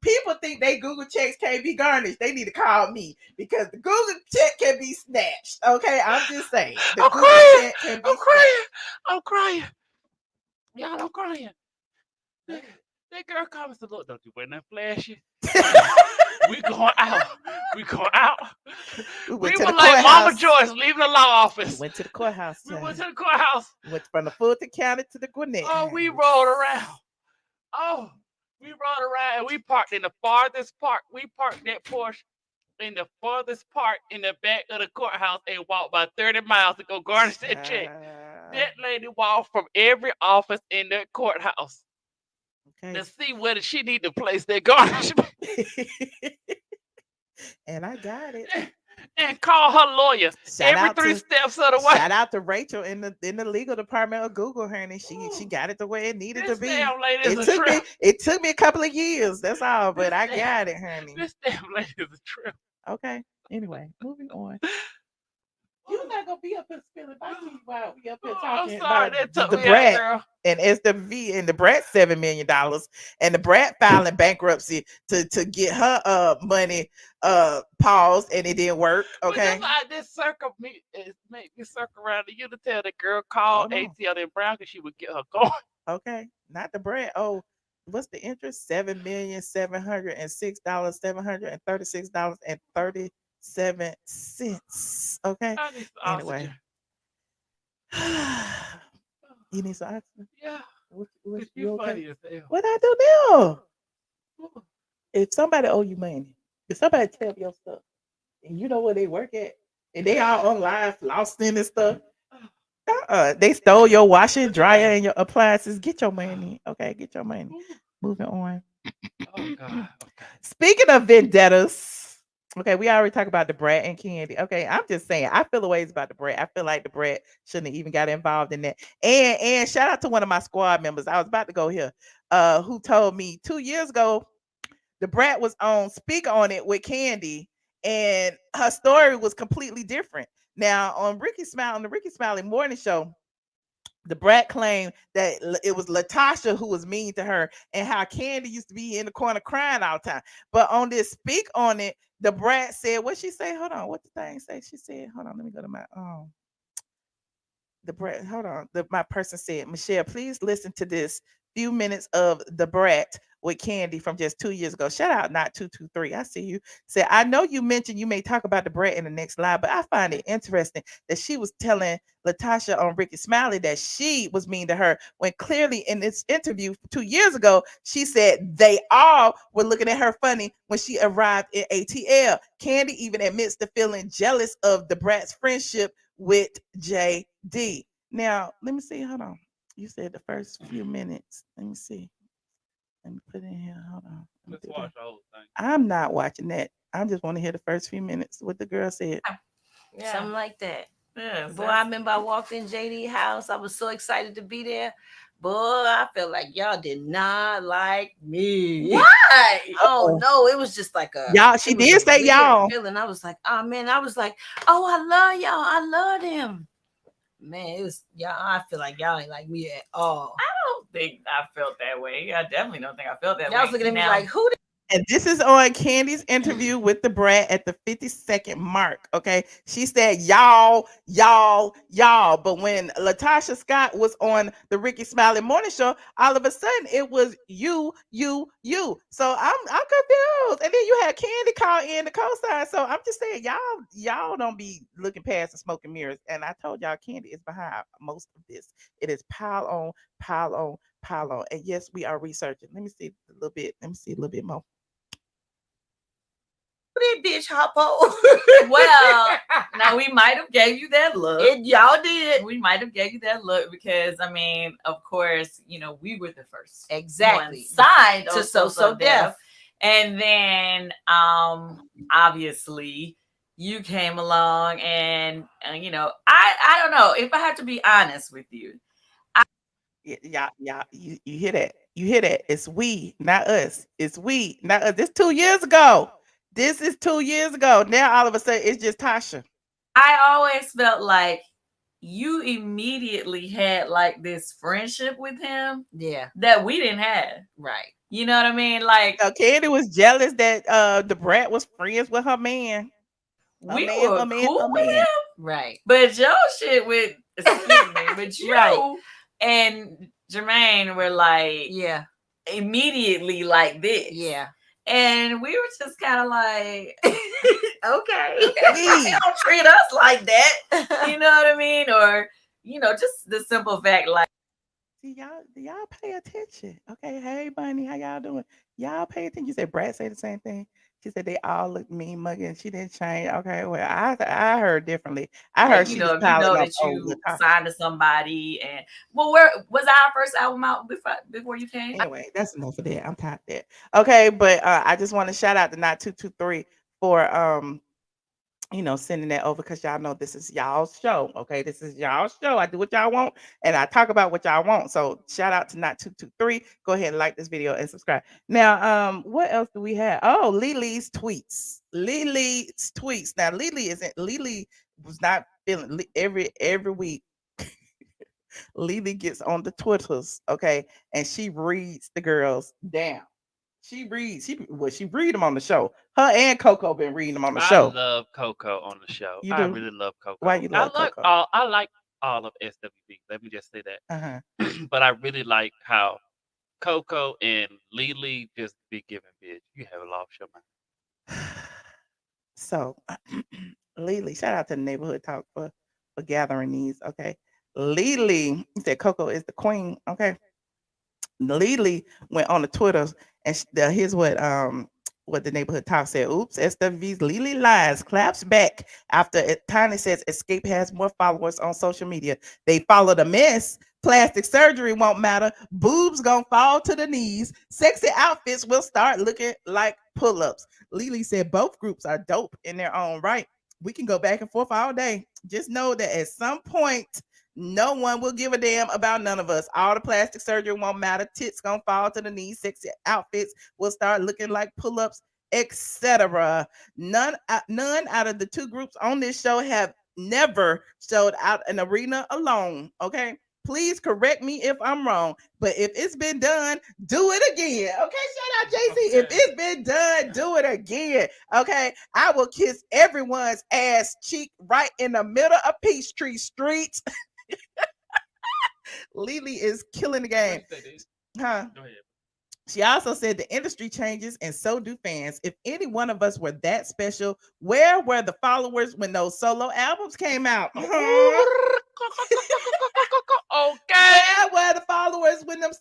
[SPEAKER 2] people think they Google checks can't be garnished. They need to call me because the Google check can be snatched. Okay, I'm just saying. The
[SPEAKER 3] I'm
[SPEAKER 2] Google
[SPEAKER 3] crying.
[SPEAKER 2] check can be
[SPEAKER 3] I'm crying. Y'all, I'm crying. That girl comes to look. Don't you wear nothing flashy? We going out. We going out. We
[SPEAKER 2] went to
[SPEAKER 3] were
[SPEAKER 2] the
[SPEAKER 3] like Mama
[SPEAKER 2] courthouse.
[SPEAKER 3] Joyce leaving the law office.
[SPEAKER 2] We went to the courthouse.
[SPEAKER 3] We went to the courthouse.
[SPEAKER 2] Went from the Fulton County to the Gwinnett.
[SPEAKER 3] Oh, we rolled around. Oh, we rolled around and we parked in the farthest part. We parked that Porsche in the farthest part in the back of the courthouse and walked by 30 miles to go garnish that check. That lady walked from every office in that courthouse to see whether she need to place that garnishment.
[SPEAKER 2] And I got it.
[SPEAKER 3] And call her lawyer every 3 steps of the way.
[SPEAKER 2] Shout out to Rachel in the legal department of Google, honey. She got it the way it needed to be.
[SPEAKER 3] Damn lady is a trip.
[SPEAKER 2] It took me a couple of years. That's all, but I got it, honey.
[SPEAKER 3] This damn lady is a trip.
[SPEAKER 2] Okay. Anyway, moving on. You're not gonna be up here spilling my tea while we up here talking about DaBrat
[SPEAKER 3] girl.
[SPEAKER 2] And SWV and DaBrat $7 million and DaBrat filing bankruptcy to get her money paused and it didn't work. Okay.
[SPEAKER 3] But this circle make me circle around to you to tell the girl call ATL and Brown because she would get her going.
[SPEAKER 2] Okay, not DaBrat. Oh, what's the interest? $7,706,736.37. Okay. Anyway. You need some oxygen?
[SPEAKER 3] Yeah.
[SPEAKER 2] You okay?
[SPEAKER 3] Funny as hell.
[SPEAKER 2] What I do now? If somebody owe you money, if somebody tell your stuff, and you know where they work at, and they all online flossing and stuff, They stole your washer, dryer, and your appliances. Get your money. Okay, get your money. Moving on.
[SPEAKER 3] Oh God. Okay.
[SPEAKER 2] Speaking of vendettas, okay, we already talked about DaBrat and Kandi. Okay, I'm just saying, I feel the ways about DaBrat. I feel like DaBrat shouldn't have even got involved in that. And shout out to one of my squad members. I was about to go here. Who told me 2 years ago, DaBrat was on Speak On It with Kandi, and her story was completely different. Now on the Ricky Smiley Morning Show, DaBrat claimed that it was Latocha who was mean to her, and how Kandi used to be in the corner crying all the time. But on this Speak On It, DaBrat said, what she say? Hold on, what the thing say? She said, hold on, let me go to my DaBrat. Hold on. My person said, Michelle, please listen to this few minutes of DaBrat with Kandi from just 2 years ago. Shout out, not 223. I see you. Said, I know you mentioned you may talk about DaBrat in the next live, but I find it interesting that she was telling Latocha on Ricky Smiley that she was mean to her, when clearly in this interview 2 years ago, she said they all were looking at her funny when she arrived in ATL. Kandi even admits to feeling jealous of DaBrat's friendship with JD. Now, let me see. Hold on. You said the first few minutes. Let me see. Let me put it in here. Hold on.
[SPEAKER 3] Let's watch the whole thing.
[SPEAKER 2] I'm not watching that. I just want to hear the first few minutes what the girl said.
[SPEAKER 1] Yeah. Something like that.
[SPEAKER 6] Yeah,
[SPEAKER 1] Boy, I remember I walked in JD house. I was so excited to be there. Boy, I felt like y'all did not like me.
[SPEAKER 2] Why?
[SPEAKER 1] Oh no, it was just like a
[SPEAKER 2] y'all. She did say y'all.
[SPEAKER 1] Feeling. I was like, oh man, I was like, oh, I love y'all. I love them. Man, it was y'all. I feel like y'all ain't like me at all.
[SPEAKER 8] I don't think I felt that way. I definitely don't think I felt that way.
[SPEAKER 1] Y'all was looking at me like, who?
[SPEAKER 2] And this is on Kandi's interview with DaBrat at the 52nd mark. Okay. She said, y'all. But when Latasha Scott was on the Ricky Smiley Morning Show, all of a sudden it was you. So I'm confused. And then you had Kandi call in the co-sign. So I'm just saying, y'all don't be looking past the smoke and mirrors. And I told y'all Kandi is behind most of this. It is pile on. And yes, we are researching. Let me see a little bit. Let me see a little bit more.
[SPEAKER 1] That bitch hop on.
[SPEAKER 8] Well, now we might have gave you that look.
[SPEAKER 1] Y'all did.
[SPEAKER 8] We might have gave you that look because I mean, of course, we were the first
[SPEAKER 1] exactly
[SPEAKER 8] signed
[SPEAKER 1] to So Deaf.
[SPEAKER 8] And then obviously you came along and I don't know if I have to be honest with you.
[SPEAKER 2] Yeah, you hear that? You hear that? It's we, not us. It's we, not us. This 2 years ago. This is 2 years ago. Now all of a sudden it's just Tasha.
[SPEAKER 8] I always felt like you immediately had like this friendship with him.
[SPEAKER 1] Yeah.
[SPEAKER 8] That we didn't have.
[SPEAKER 1] Right.
[SPEAKER 8] You know what I mean? Like
[SPEAKER 2] Kandi was jealous that DaBrat was friends with her man.
[SPEAKER 8] We were cool with him.
[SPEAKER 1] Right.
[SPEAKER 8] But your shit with but you
[SPEAKER 1] right.
[SPEAKER 8] and Jermaine were like immediately like this.
[SPEAKER 1] Yeah.
[SPEAKER 8] And we were just kind of like, okay,
[SPEAKER 1] don't treat us like that.
[SPEAKER 8] You know what I mean? Or, just the simple fact, like,
[SPEAKER 2] see, y'all pay attention. Okay, hey Bunny, how y'all doing? Y'all pay attention. You said Brad say the same thing. She said they all look mean mugging. She didn't change. Okay, well, I heard differently. I heard she was piling up
[SPEAKER 8] that you signed to somebody, and where was our first album out before you came?
[SPEAKER 2] Anyway, that's enough of that. I'm tired of that. Okay, but I just want to shout out to Not 223 for sending that over, because y'all know this is y'all's show. Okay, this is y'all's show. I do what y'all want and I talk about what y'all want. So shout out to Not 223. Go ahead and like this video and subscribe. Now, what else do we have? Oh, LeLee's tweets. LeLee's tweets. Now, LeLee was not feeling every week. LeLee gets on the Twitters, okay, and she reads the girls down. She reads. She read them on the show. Her and Coco been reading them on the show.
[SPEAKER 3] I love Coco on the show.
[SPEAKER 2] You do?
[SPEAKER 3] I really love Coco.
[SPEAKER 2] Why you love Coco?
[SPEAKER 3] I like all of SWV. Let me just say that. But I really like how Coco and LeLee just be giving bitch. You have lost your mind.
[SPEAKER 2] So, LeLee, shout out to the Neighborhood Talk for gathering these. Okay, LeLee said Coco is the queen. Okay, LeLee went on the Twitter and here's what what the neighborhood talk said. Oops, SWV's LeLee Lyons claps back after Tiny says Xscape has more followers on social media. They follow the mess. Plastic surgery won't matter. Boobs gonna fall to the knees. Sexy outfits will start looking like pull-ups. LeLee said both groups are dope in their own right. We can go back and forth all day. Just know that at some point, no one will give a damn about none of us. All the plastic surgery won't matter. Tits gonna fall to the knees. Sexy outfits will start looking like pull-ups, etc. None out of the two groups on this show have never showed out an arena alone. Okay. Please correct me if I'm wrong, but if it's been done, do it again. Okay, shout out JC. If it's been done, do it again. Okay, I will kiss everyone's ass cheek right in the middle of Peachtree Street. LeLee is killing the game. Huh? Go ahead. She also said the industry changes and so do fans. If any one of us were that special, where were the followers when those solo albums came out? Okay. Where were the followers when them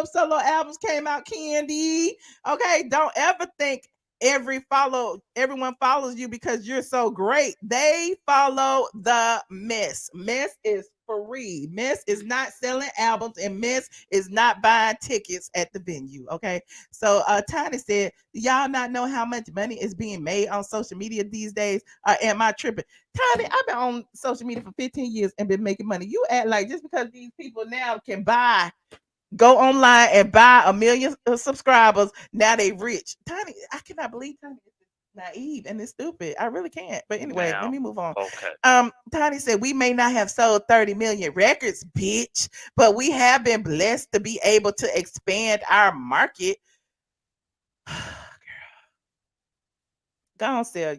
[SPEAKER 2] solo albums came out, Kandi? Okay, don't ever think everyone follows you because you're so great. They follow the mess. Mess is free. Mess is not selling albums, and Mess is not buying tickets at the venue. Okay, so Tiny said, do y'all not know how much money is being made on social media these days? Am I tripping? Tiny, I've been on social media for 15 years and been making money. You act like just because these people now can go online and buy 1 million subscribers, now they rich. Tiny, I cannot believe Tiny is naive and it's stupid. I really can't. But anyway, let me move on. Okay. Tiny said, we may not have sold 30 million records, bitch, but we have been blessed to be able to expand our market. Go on, sell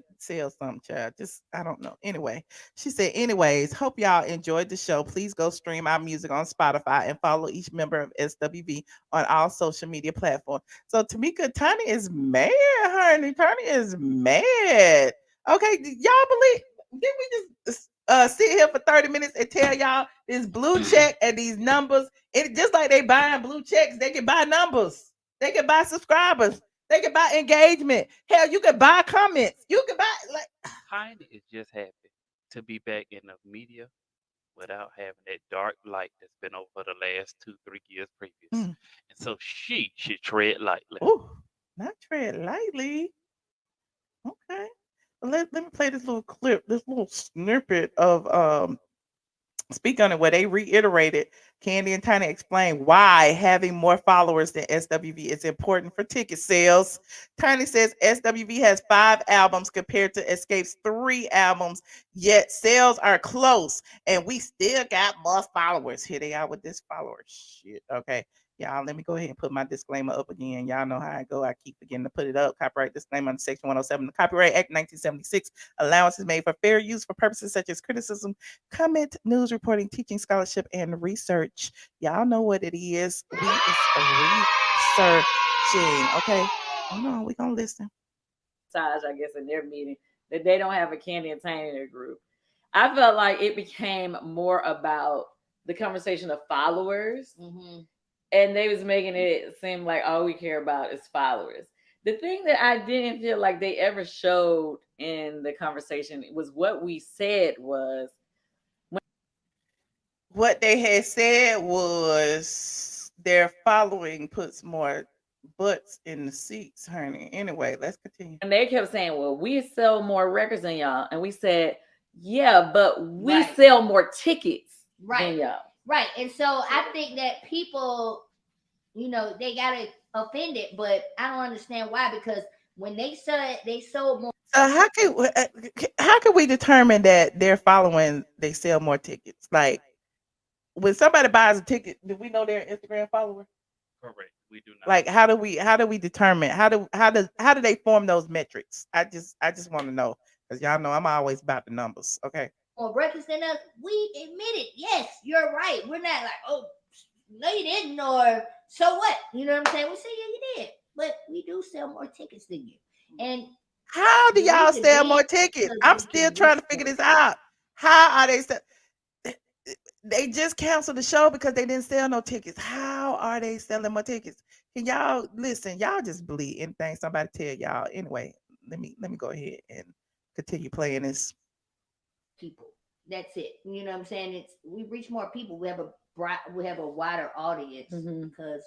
[SPEAKER 2] something, child. Just, I don't know. Anyway, she said, anyways, hope y'all enjoyed the show. Please go stream our music on Spotify and follow each member of SWV on all social media platforms. So Tamika, Tiny is mad, honey. Tiny is mad. Okay, y'all believe? Did we just sit here for 30 minutes and tell y'all this blue check and these numbers? It just like they buying blue checks, they can buy numbers. They can buy subscribers. They can buy engagement. Hell, you can buy comments. You can buy
[SPEAKER 3] Tiny is just happy to be back in the media without having that dark light that's been over the last 2-3 years previous. And so she should tread lightly.
[SPEAKER 2] Oh, not tread lightly. Okay. Well, let me play this little clip, this little snippet of Speak on it, where they reiterated, Kandi and Tiny explained why having more followers than SWV is important for ticket sales. Tiny says SWV has 5 albums compared to Xscape's 3 albums, yet sales are close, and we still got more followers. Here they are with this follower shit. Okay, y'all, let me go ahead and put my disclaimer up again. Y'all know how I go. I keep forgetting to put it up. Copyright disclaimer under Section 107 of the Copyright Act 1976. Allowance is made for fair use for purposes such as criticism, comment, news reporting, teaching, scholarship, and research. Y'all know what it is. We is researching. Okay, hold on. We gonna listen.
[SPEAKER 8] I guess in their meeting that they don't have a Kandi and Tiny in their group. I felt like it became more about the conversation of followers. And they was making it seem like all we care about is followers. The thing that I didn't feel like they ever showed in the conversation was what we said was.
[SPEAKER 2] What they had said was their following puts more butts in the seats, honey. Anyway, let's continue.
[SPEAKER 8] And they kept saying, well, we sell more records than y'all. And we said, yeah, but we sell more tickets than y'all.
[SPEAKER 9] Right. And so I think that people, they got it offended, but I don't understand why, because when they said they sold more.
[SPEAKER 2] How can we determine that they're following, they sell more tickets? Like, when somebody buys a ticket, do we know they're Instagram follower?
[SPEAKER 3] Correct. We do not.
[SPEAKER 2] Like, how do we determine, how do they form those metrics? I just want to know, because y'all know I'm always about the numbers. Okay.
[SPEAKER 9] More records than us, we admit it. Yes, you're right. We're not like, oh, no, you didn't, or so what? You know what I'm saying? We say, yeah, you did, but we do sell more tickets than you. And
[SPEAKER 2] how do y'all sell more tickets? I'm still trying to figure this out. How are they? they just canceled the show because they didn't sell no tickets. How are they selling more tickets? Can y'all listen? Y'all just believe anything somebody tell y'all. Anyway, let me go ahead and continue playing this.
[SPEAKER 9] People. That's it. You know what I'm saying? It's we reach more people. We have a wider audience because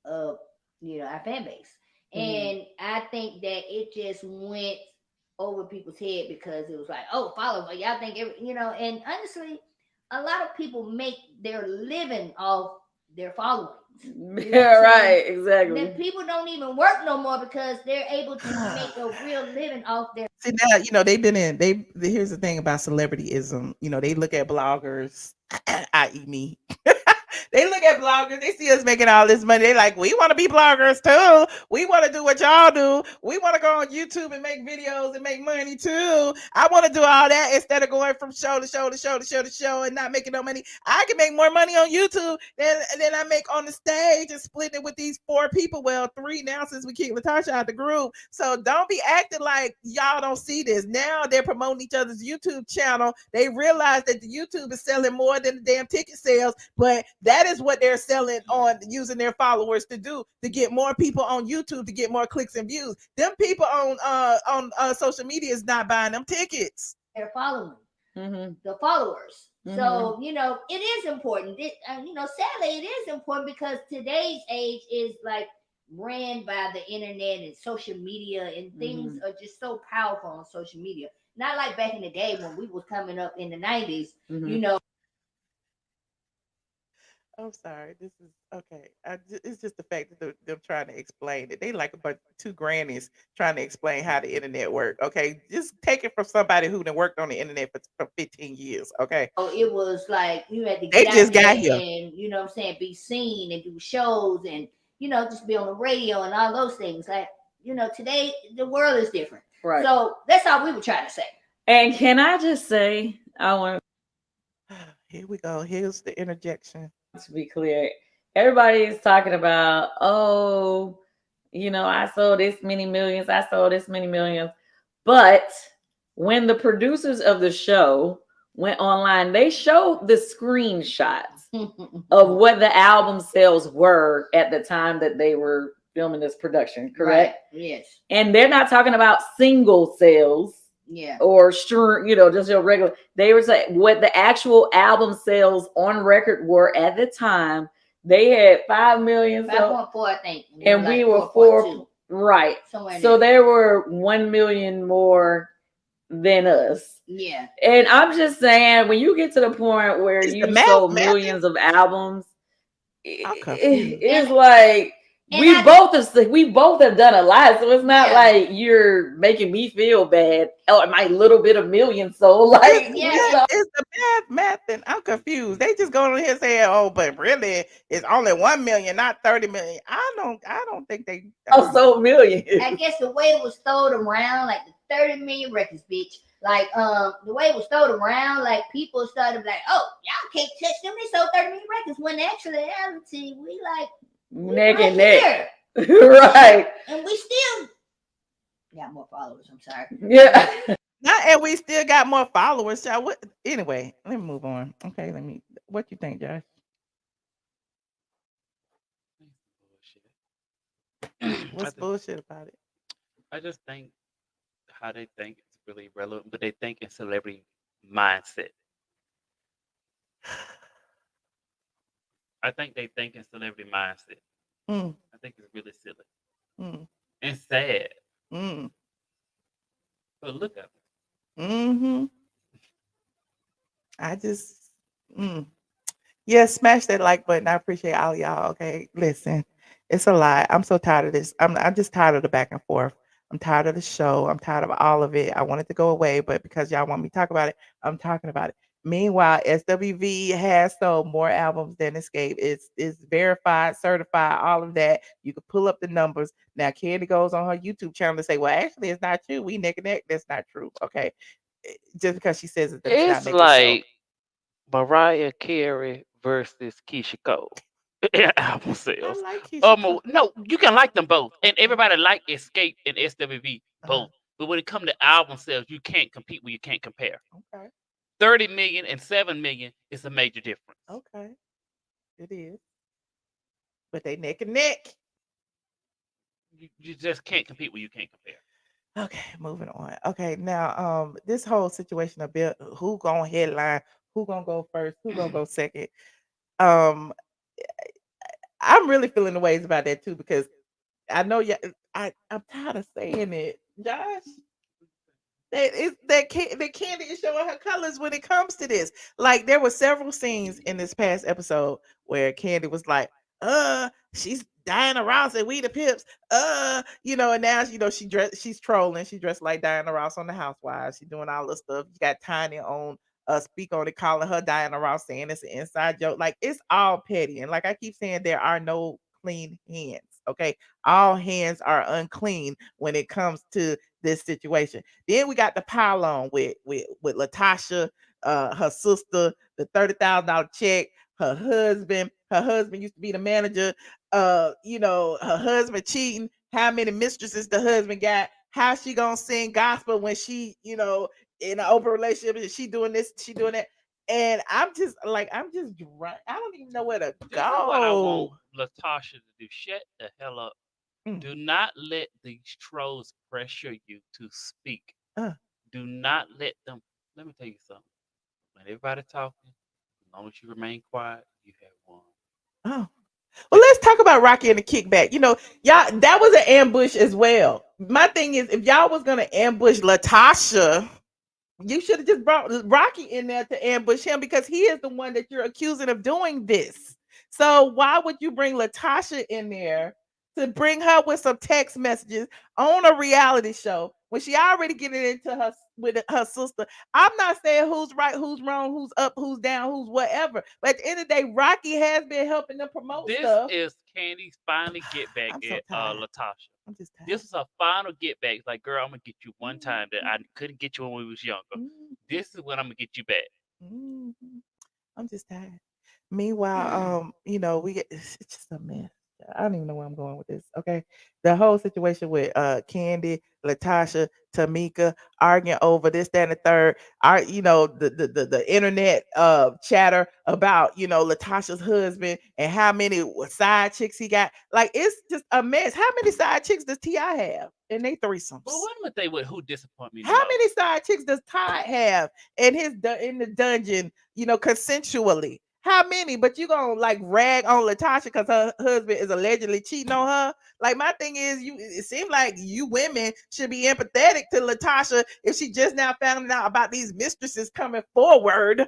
[SPEAKER 9] of our fan base. And I think that it just went over people's head because it was like, oh, follow, but y'all think and honestly, a lot of people make their living off their followings.
[SPEAKER 8] Yeah, right, exactly.
[SPEAKER 9] That people don't even work no more because they're able to make a real living off their.
[SPEAKER 2] See now, they've been in. Here's the thing about celebrityism. They look at bloggers, i.e. me. They look at bloggers, they see us making all this money. They like, we want to be bloggers too. We want to do what y'all do. We want to go on YouTube and make videos and make money too. I want to do all that instead of going from show to show to show to show to show and not making no money. I can make more money on YouTube than I make on the stage and splitting it with these 4 people. Well, 3 now since we kicked Latocha out the group. So don't be acting like y'all don't see this. Now they're promoting each other's YouTube channel. They realize that the YouTube is selling more than the damn ticket sales, but that is what they're selling on using their followers to do, to get more people on YouTube, to get more clicks and views. Them people on social media is not buying them tickets.
[SPEAKER 9] They're following the followers. So, it is important. Sadly, it is important because today's age is like ran by the internet and social media, and things are just so powerful on social media. Not like back in the day when we was coming up in the 90s,
[SPEAKER 2] I'm sorry. This is okay. It's just the fact that them trying to explain it. They like about 2 grannies trying to explain how the internet worked. Okay, just take it from somebody who done worked on the internet for 15 years. Okay.
[SPEAKER 9] Oh, it was like you had to
[SPEAKER 2] They
[SPEAKER 9] get
[SPEAKER 2] just
[SPEAKER 9] out
[SPEAKER 2] got
[SPEAKER 9] there
[SPEAKER 2] here.
[SPEAKER 9] and be seen and do shows and just be on the radio and all those things. Like today the world is different.
[SPEAKER 8] Right.
[SPEAKER 9] So that's all we were trying to say.
[SPEAKER 8] And can I just say, I want
[SPEAKER 2] Here we go. Here's the interjection.
[SPEAKER 8] to be clear. Everybody is talking about, I sold this many millions. I sold this many millions. But when the producers of the show went online, they showed the screenshots of what the album sales were at the time that they were filming this production, correct?
[SPEAKER 9] Right. Yes.
[SPEAKER 8] And they're not talking about single sales.
[SPEAKER 9] Yeah.
[SPEAKER 8] Or just your regular. They were saying what the actual album sales on record were at the time. They had 5 million.
[SPEAKER 9] 5.4, I think.
[SPEAKER 8] And we were 4. Right. So there were 1 million more than us.
[SPEAKER 9] Yeah.
[SPEAKER 8] And I'm just saying, when you get to the point where you sold millions of albums, it's like we both have done a lot, so it's not like you're making me feel bad. Oh, my little bit of million sold, like
[SPEAKER 2] it's the math, and I'm confused. They just go on here saying, "Oh, but really, it's only 1 million, not 30 million." I don't think they
[SPEAKER 8] sold million.
[SPEAKER 9] I guess the way it was thrown around, like the 30 million records, bitch. Like the way it was thrown around, like people started like, "Oh, y'all can't touch them. They sold 30 million records." When actually, reality, we like.
[SPEAKER 8] Neck and neck.
[SPEAKER 2] Right.
[SPEAKER 9] And we still got more followers. I'm sorry.
[SPEAKER 8] Yeah.
[SPEAKER 2] And we still got more followers. Anyway, let me move on. Okay, what you think, Josh? What's bullshit about it?
[SPEAKER 3] I just think how they think is really relevant, but they think in celebrity mindset. I think they think in celebrity mindset. I think it's really silly and sad. But look at it.
[SPEAKER 2] I just, smash that like button. I appreciate all y'all. Okay, listen, it's a lot. I'm so tired of this. I'm just tired of the back and forth. I'm tired of the show. I'm tired of all of it. I want it to go away, but because y'all want me to talk about it, I'm talking about it. Meanwhile, SWV has sold more albums than Xscape. It's verified, certified, all of that. You can pull up the numbers. Now, Kandi goes on her YouTube channel and say, "Well, actually, it's not true. We neck and neck." That's not true. Okay, just because she says it,
[SPEAKER 3] it's not like Mariah Carey versus Keisha Cole. Album sales.
[SPEAKER 2] I like Keisha.
[SPEAKER 3] No, you can like them both, and everybody like Xscape and SWV both. But when it comes to album sales, you can't compete when you can't compare.
[SPEAKER 2] Okay.
[SPEAKER 3] 30 million and 7 million is a major difference.
[SPEAKER 2] Okay, it is. But they neck and neck.
[SPEAKER 3] You just can't compete when you can't compare.
[SPEAKER 2] Okay, moving on. Okay, now this whole situation about who gonna headline, who gonna go first, who gonna go second. Um, I'm really feeling the ways about that too because I know I'm tired of saying it, Josh. That Kandi is showing her colors when it comes to this. Like there were several scenes in this past episode where Kandi was like, she's Diana Ross and we the Pips, and now she's trolling. She dressed like Diana Ross on the Housewives. She's doing all this stuff. You got Tiny on speak on it, calling her Diana Ross, saying it's an inside joke. Like it's all petty. And like I keep saying, there are no clean hands. Okay. All hands are unclean when it comes to this situation. Then we got the pile on with Latocha, her sister, the $30,000 check, her husband. Her husband used to be the manager. Her husband cheating. How many mistresses the husband got? How she gonna sing gospel when she, in an open relationship? Is she doing this? She doing that? And I'm just dry. I don't even know where to
[SPEAKER 3] This is what I want
[SPEAKER 2] go.
[SPEAKER 3] Latasha to do. Shut the hell up.
[SPEAKER 2] Mm.
[SPEAKER 3] Do not let these trolls pressure you to speak. Do not let them. Let me tell you something. When everybody talking, as long as you remain quiet, you have won.
[SPEAKER 2] Oh. Well, let's talk about Rocky and the kickback. Y'all, that was an ambush as well. My thing is, if y'all was gonna ambush Latasha, you should have just brought Rocky in there to ambush him because he is the one that you're accusing of doing this. So why would you bring Latasha in there to bring her with some text messages on a reality show when she already getting into her with her sister? I'm not saying who's right, who's wrong, who's up, who's down, who's whatever. But at the end of the day, Rocky has been helping them promote
[SPEAKER 3] This
[SPEAKER 2] stuff.
[SPEAKER 3] is Candy's finally get back
[SPEAKER 2] I'm so
[SPEAKER 3] at
[SPEAKER 2] tired.
[SPEAKER 3] Latasha.
[SPEAKER 2] I'm just tired.
[SPEAKER 3] This is a final get back. It's like, girl, I'm gonna get you one time that I couldn't get you when we was younger. This is when I'm gonna get you back.
[SPEAKER 2] I'm just tired. Meanwhile, it's just a mess. I don't even know where I'm going with this. Okay. The whole situation with Kandi, Latasha, Tamika arguing over this, that, and the third. The internet chatter about Latasha's husband and how many side chicks he got. Like it's just a mess. How many side chicks does T.I. have in they threesomes?
[SPEAKER 3] But what am I say with who disappoint me?
[SPEAKER 2] How many side chicks does Todd have in in the dungeon, consensually? How many? But you gonna like rag on Latasha because her husband is allegedly cheating on her? Like my thing is, it seems like you women should be empathetic to Latasha if she just now found out about these mistresses coming forward.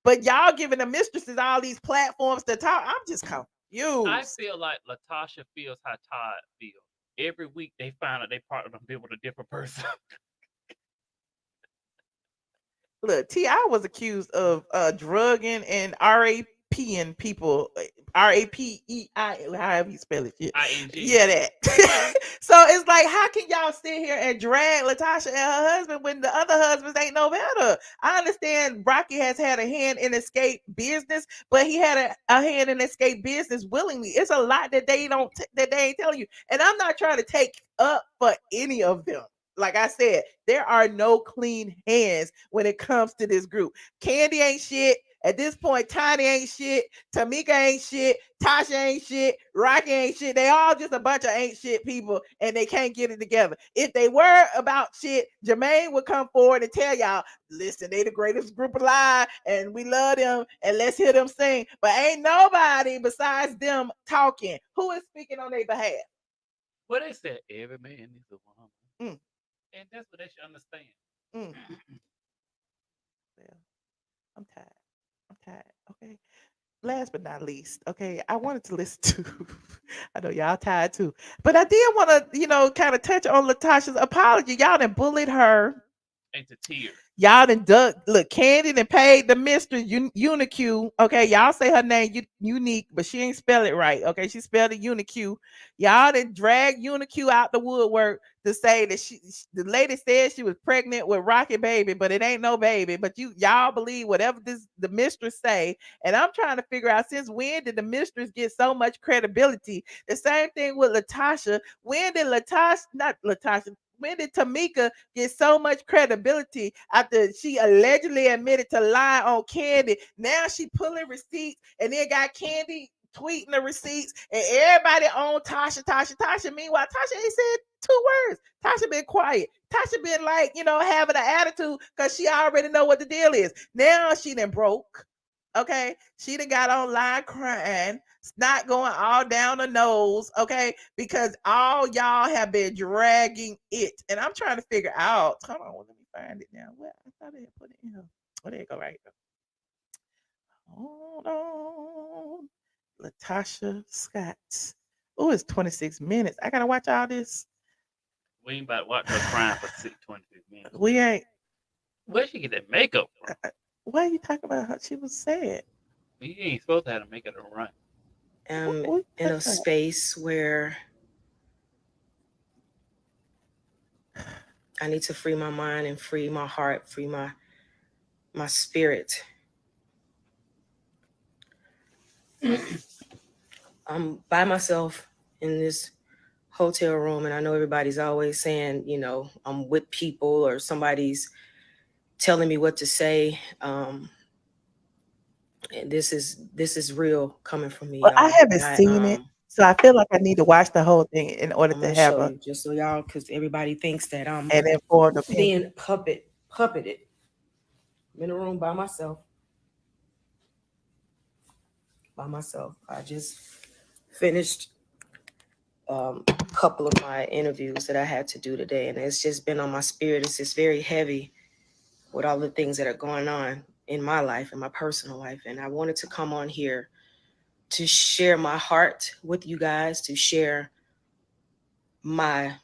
[SPEAKER 2] But y'all giving the mistresses all these platforms to talk. I'm just confused.
[SPEAKER 3] I feel like Latasha feels how Todd feels. Every week they find out they partner to be with a different person.
[SPEAKER 2] Look, T.I. was accused of drugging and RAPing people. RAPEI, however you spell it. Yeah, that. So it's like, how can y'all sit here and drag Latasha and her husband when the other husbands ain't no better? I understand Rocky has had a hand in Xscape business, but he had a hand in Xscape business willingly. It's a lot that they ain't telling you. And I'm not trying to take up for any of them. Like I said, there are no clean hands when it comes to this group. Kandi ain't shit. At this point, Tiny ain't shit. Tamika ain't shit. Tasha ain't shit. Rocky ain't shit. They all just a bunch of ain't shit people, and they can't get it together. If they were about shit, Jermaine would come forward and tell y'all, listen, they the greatest group alive, and we love them, and let's hear them sing. But ain't nobody besides them talking. Who is speaking on their behalf?
[SPEAKER 3] Well, they said every man needs a woman. And that's what they should understand.
[SPEAKER 2] Well, I'm tired. Okay. Last but not least, okay, I wanted to listen to, I know y'all tired too, but I did want to, kind of touch on Latasha's apology. Y'all done bullied her.
[SPEAKER 3] Into tears.
[SPEAKER 2] Y'all done look, Kandi done paid the mistress Unique. Okay, y'all say her name Unique, but she ain't spell it right. Okay, she spelled it Unique. Y'all done drag Unique out the woodwork to say that the lady said she was pregnant with Rocky baby, but it ain't no baby. But y'all believe whatever the mistress say. And I'm trying to figure out, since when did the mistress get so much credibility? The same thing with Latasha. When did when did Tamika get so much credibility after she allegedly admitted to lying on Kandi? Now she pulling receipts and then got Kandi tweeting the receipts and everybody on Tasha. Meanwhile, Tasha ain't said 2 words. Tasha been quiet. Tasha been like, having an attitude because she already know what the deal is. Now she done broke. Okay, she done got online crying, not going all down the nose. Okay, because all y'all have been dragging it, and I'm trying to figure out. Hold on, let me find it now. What I thought I had put it in here. Oh, there you go, right here. Hold on, Latocha Scott. Oh, it's 26 minutes. I gotta watch all this.
[SPEAKER 3] We ain't about to watch her crying for 26 minutes.
[SPEAKER 2] We ain't.
[SPEAKER 3] Where'd she get that makeup from?
[SPEAKER 2] Why are you talking about her? She was sad.
[SPEAKER 3] You ain't supposed to have to make it a run.
[SPEAKER 1] In a space where I need to free my mind and free my heart, free my spirit. I'm by myself in this hotel room, and I know everybody's always saying, I'm with people or somebody's telling me what to say. And this is real coming from me.
[SPEAKER 2] Well, I
[SPEAKER 1] y'all.
[SPEAKER 2] haven't seen it, so I feel like I need to watch the whole thing in order
[SPEAKER 1] I'm
[SPEAKER 2] to
[SPEAKER 1] gonna
[SPEAKER 2] have
[SPEAKER 1] show
[SPEAKER 2] a
[SPEAKER 1] you, just so y'all, because everybody thinks that I'm
[SPEAKER 2] an informed opinion.
[SPEAKER 1] being puppeted. I'm in a room by myself. I just finished a couple of my interviews that I had to do today, and it's just been on my spirit. It's just very heavy with all the things that are going on in my life, in my personal life. And I wanted to come on here to share my heart with you guys, to share my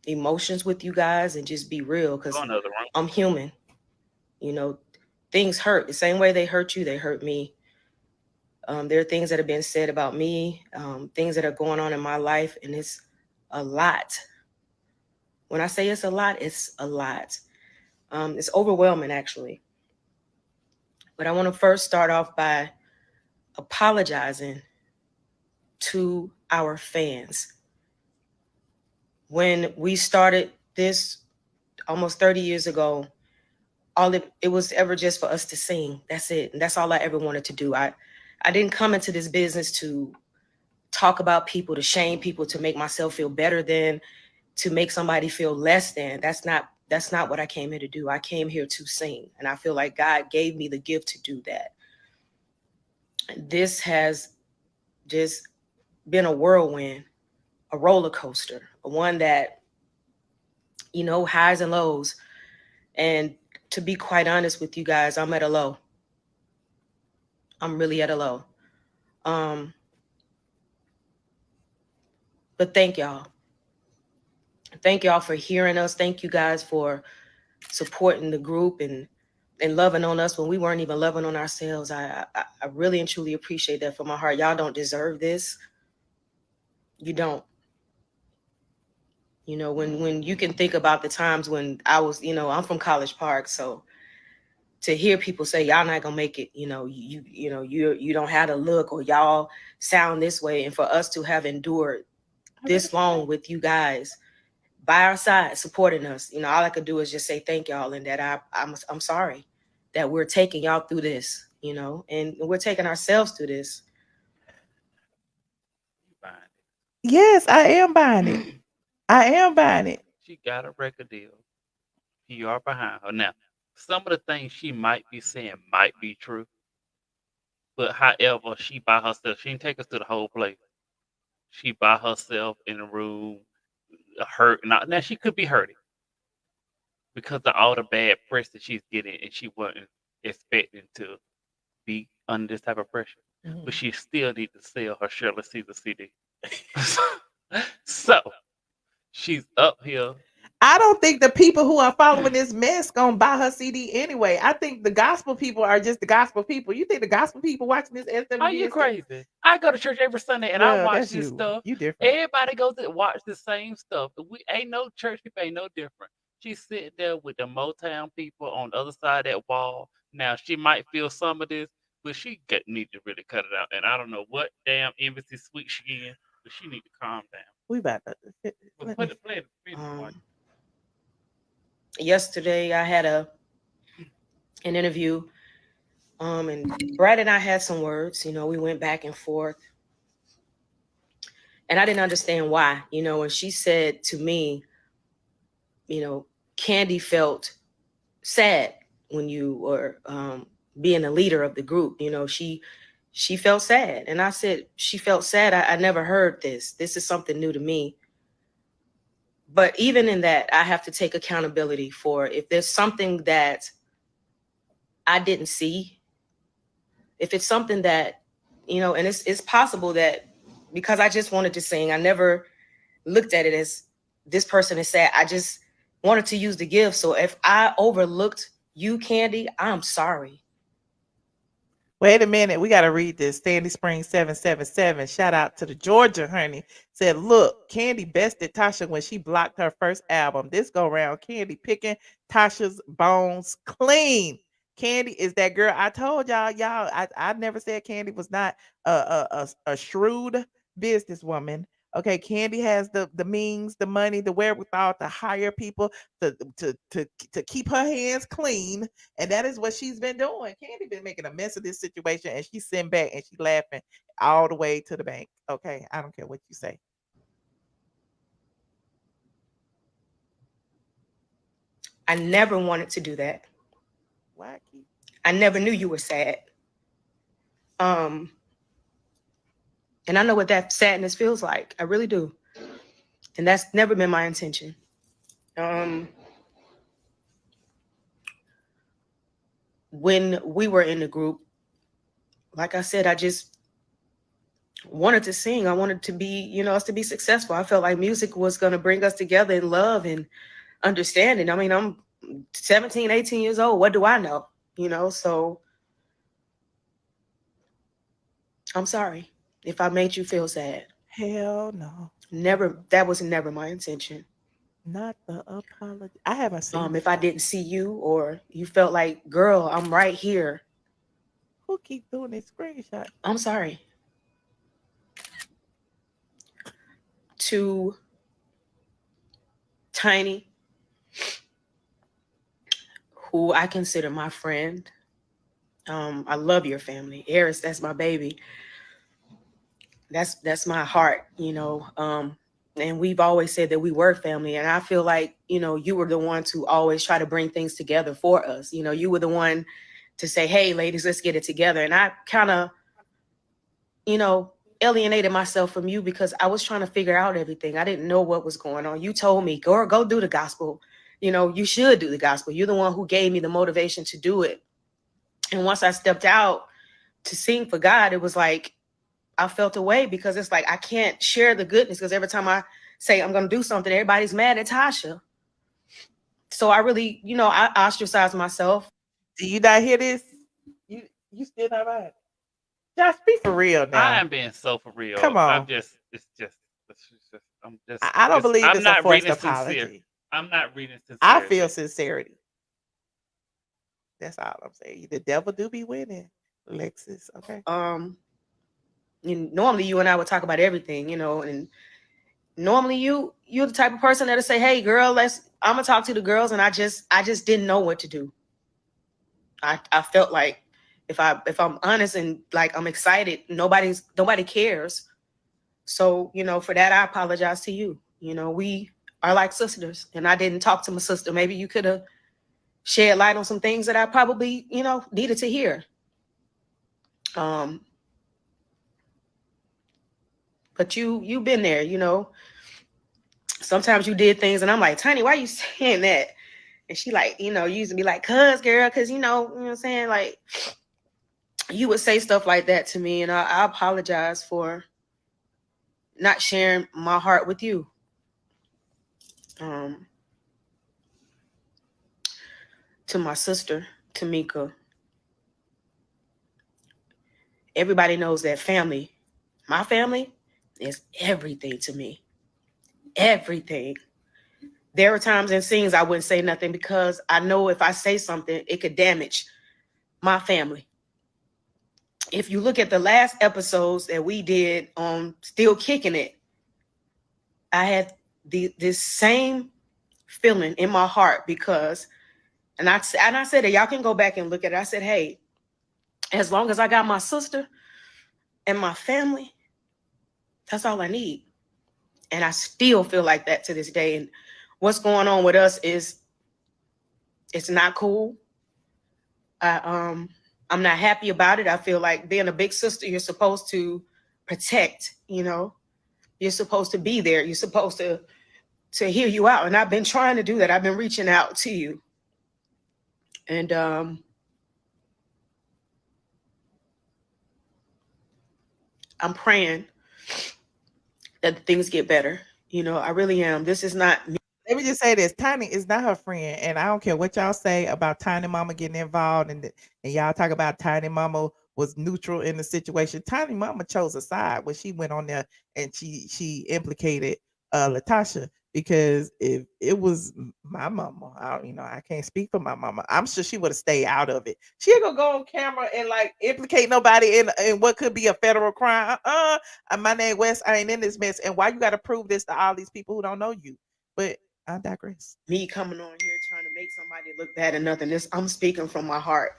[SPEAKER 1] emotions with you guys, and just be real, because I'm human. Things hurt. The same way they hurt you, they hurt me. There are things that have been said about me, things that are going on in my life, and it's a lot. When I say it's a lot, it's a lot. It's overwhelming, actually. But I want to first start off by apologizing to our fans. When we started this almost 30 years ago, all it was ever just for us to sing. That's it. And that's all I ever wanted to do. I didn't come into this business to talk about people, to shame people, to make myself feel better than, to make somebody feel less than. That's not what I came here to do. I came here to sing. And I feel like God gave me the gift to do that. This has just been a whirlwind, a roller coaster, one that, highs and lows. And to be quite honest with you guys, I'm at a low. I'm really at a low. But thank y'all. Thank y'all for hearing us. Thank you guys for supporting the group and loving on us when we weren't even loving on ourselves. I really and truly appreciate that from my heart. Y'all don't deserve this. You don't. When you can think about the times when I was, I'm from College Park, so to hear people say y'all not gonna make it, you don't have the look, or y'all sound this way, and for us to have endured this long with you guys by our side, supporting us, all I could do is just say thank y'all, and that I'm sorry that we're taking y'all through this, and we're taking ourselves through this.
[SPEAKER 2] Yes, I am buying it. I am buying it.
[SPEAKER 3] She got a record deal. You are behind her. Now, some of the things she might be saying might be true. But however, she by herself. She didn't take us to the whole place. She by herself in a room, hurt. Now she could be hurting because of all the bad press that she's getting, and she wasn't expecting to be under this type of pressure.
[SPEAKER 2] Mhm.
[SPEAKER 3] But she still need to sell her Shirley Caesar CD. So she's up here.
[SPEAKER 2] I don't think the people who are following this mess gonna buy her CD anyway. I think the gospel people are just the gospel people. You think the gospel people watching this SWV?
[SPEAKER 3] Are you crazy? I go to church every Sunday and I watch this stuff.
[SPEAKER 2] You different.
[SPEAKER 3] Everybody goes to watch the same stuff. We ain't no church people ain't no different. She's sitting there with the Motown people on the other side of that wall. Now she might feel some of this, but she need to really cut it out. And I don't know what damn embassy suite she in, but she need to calm down.
[SPEAKER 2] We about to
[SPEAKER 3] Put it, play the video.
[SPEAKER 1] Yesterday I had an interview. And Brad and I had some words, you know, we went back and forth. And I didn't understand why, you know, when she said to me, you know, Kandi felt sad when you were being a leader of the group. You know, she felt sad. And I said, she felt sad. I never heard this. This is something new to me. But even in that, I have to take accountability for if there's something that I didn't see. If it's something that, you know, and it's possible that because I just wanted to sing, I never looked at it as this person is sad. I just wanted to use the gift. So if I overlooked you, Kandi, I'm sorry.
[SPEAKER 2] Wait a minute. We got to read this. Sandy Springs 777. Shout out to the Georgia honey. Said, look, Kandi bested Tasha when she blocked her first album. This go round, Kandi picking Tasha's bones clean. Kandi is that girl. I told y'all, I never said Kandi was not a shrewd businesswoman. Okay, Kandi has the means, the money, the wherewithal to hire people to keep her hands clean, and that is what she's been doing. Kandi been making a mess of this situation, and she's sitting back and she's laughing all the way to the bank. Okay, I don't care what you say.
[SPEAKER 1] I never wanted to do that.
[SPEAKER 2] Why?
[SPEAKER 1] I never knew you were sad. And I know what that sadness feels like. I really do. And that's never been my intention. When we were in the group, like I said, I just wanted to sing. I wanted to be, you know, us to be successful. I felt like music was going to bring us together in love and understanding. I mean, I'm 17, 18 years old. What do I know? You know, so I'm sorry if I made you feel sad.
[SPEAKER 2] Hell no.
[SPEAKER 1] Never. That was never my intention.
[SPEAKER 2] Not the apology. I haven't seen.
[SPEAKER 1] If I didn't see you or you felt like, girl, I'm right here.
[SPEAKER 2] Who keep doing this screenshot?
[SPEAKER 1] I'm sorry. To Tiny, who I consider my friend. I love your family. Eris, that's my baby. That's my heart, you know. And we've always said that we were family. And I feel like, you know, you were the one to always try to bring things together for us. You know, you were the one to say, hey, ladies, let's get it together. And I kind of, you know, alienated myself from you because I was trying to figure out everything. I didn't know what was going on. You told me, go do the gospel. You know, you should do the gospel. You're the one who gave me the motivation to do it. And once I stepped out to sing for God, it was like, I felt away because it's like, I can't share the goodness because every time I say I'm going to do something, everybody's mad at Tasha. So I really, you know, I ostracized myself.
[SPEAKER 2] Do you not hear this? You still not right. Just be for real now.
[SPEAKER 3] I am being so for real.
[SPEAKER 2] Come on.
[SPEAKER 3] I
[SPEAKER 2] don't believe
[SPEAKER 3] I'm
[SPEAKER 2] it's
[SPEAKER 3] not
[SPEAKER 2] a forced
[SPEAKER 3] reading
[SPEAKER 2] apology.
[SPEAKER 3] sincere. I'm not reading sincerity.
[SPEAKER 2] I feel sincerity. That's all I'm saying. The devil do be winning, Alexis. Okay.
[SPEAKER 1] Normally you and I would talk about everything, you know, and normally you're the type of person that'll say, hey girl, I'm gonna talk to the girls. And I just didn't know what to do. I felt like if I'm honest and like I'm excited, nobody cares. So, you know, for that I apologize to you. You know, we are like sisters, and I didn't talk to my sister. Maybe you could have shed light on some things that I probably, you know, needed to hear. But you've been there, you know. Sometimes you did things and I'm like, Tiny, why are you saying that? And she like, you know, used to be like, cuz girl, cuz you know what I'm saying? Like, you would say stuff like that to me, and I apologize for not sharing my heart with you. To my sister, Tamika, everybody knows that family, my family, is everything to me. Everything. There were times in scenes I wouldn't say nothing because I know if I say something, it could damage my family. If you look at the last episodes that we did on Still Kicking It, I had this same feeling in my heart because, and I said that y'all can go back and look at it. I said, hey, as long as I got my sister and my family, that's all I need. And I still feel like that to this day. And what's going on with us is it's not cool. I'm not happy about it. I feel like being a big sister, you're supposed to protect, you know, you're supposed to be there. You're supposed to hear you out. And I've been trying to do that. I've been reaching out to you. And I'm praying that things get better. You know, I really am. This is not me.
[SPEAKER 2] Let me just say this: Tiny is not her friend, and I don't care what y'all say about Tiny Mama getting involved, and y'all talk about Tiny Mama was neutral in the situation. Tiny Mama chose a side when she went on there and she implicated Latocha, because if it was my mama, I can't speak for my mama. I'm sure she would have stayed out of it. She ain't gonna go on camera and like implicate nobody in what could be a federal crime. My name West. I ain't in this mess. And why you got to prove this to all these people who don't know you? But I digress.
[SPEAKER 1] Me coming on here trying to make somebody look bad and nothing. I'm speaking from my heart.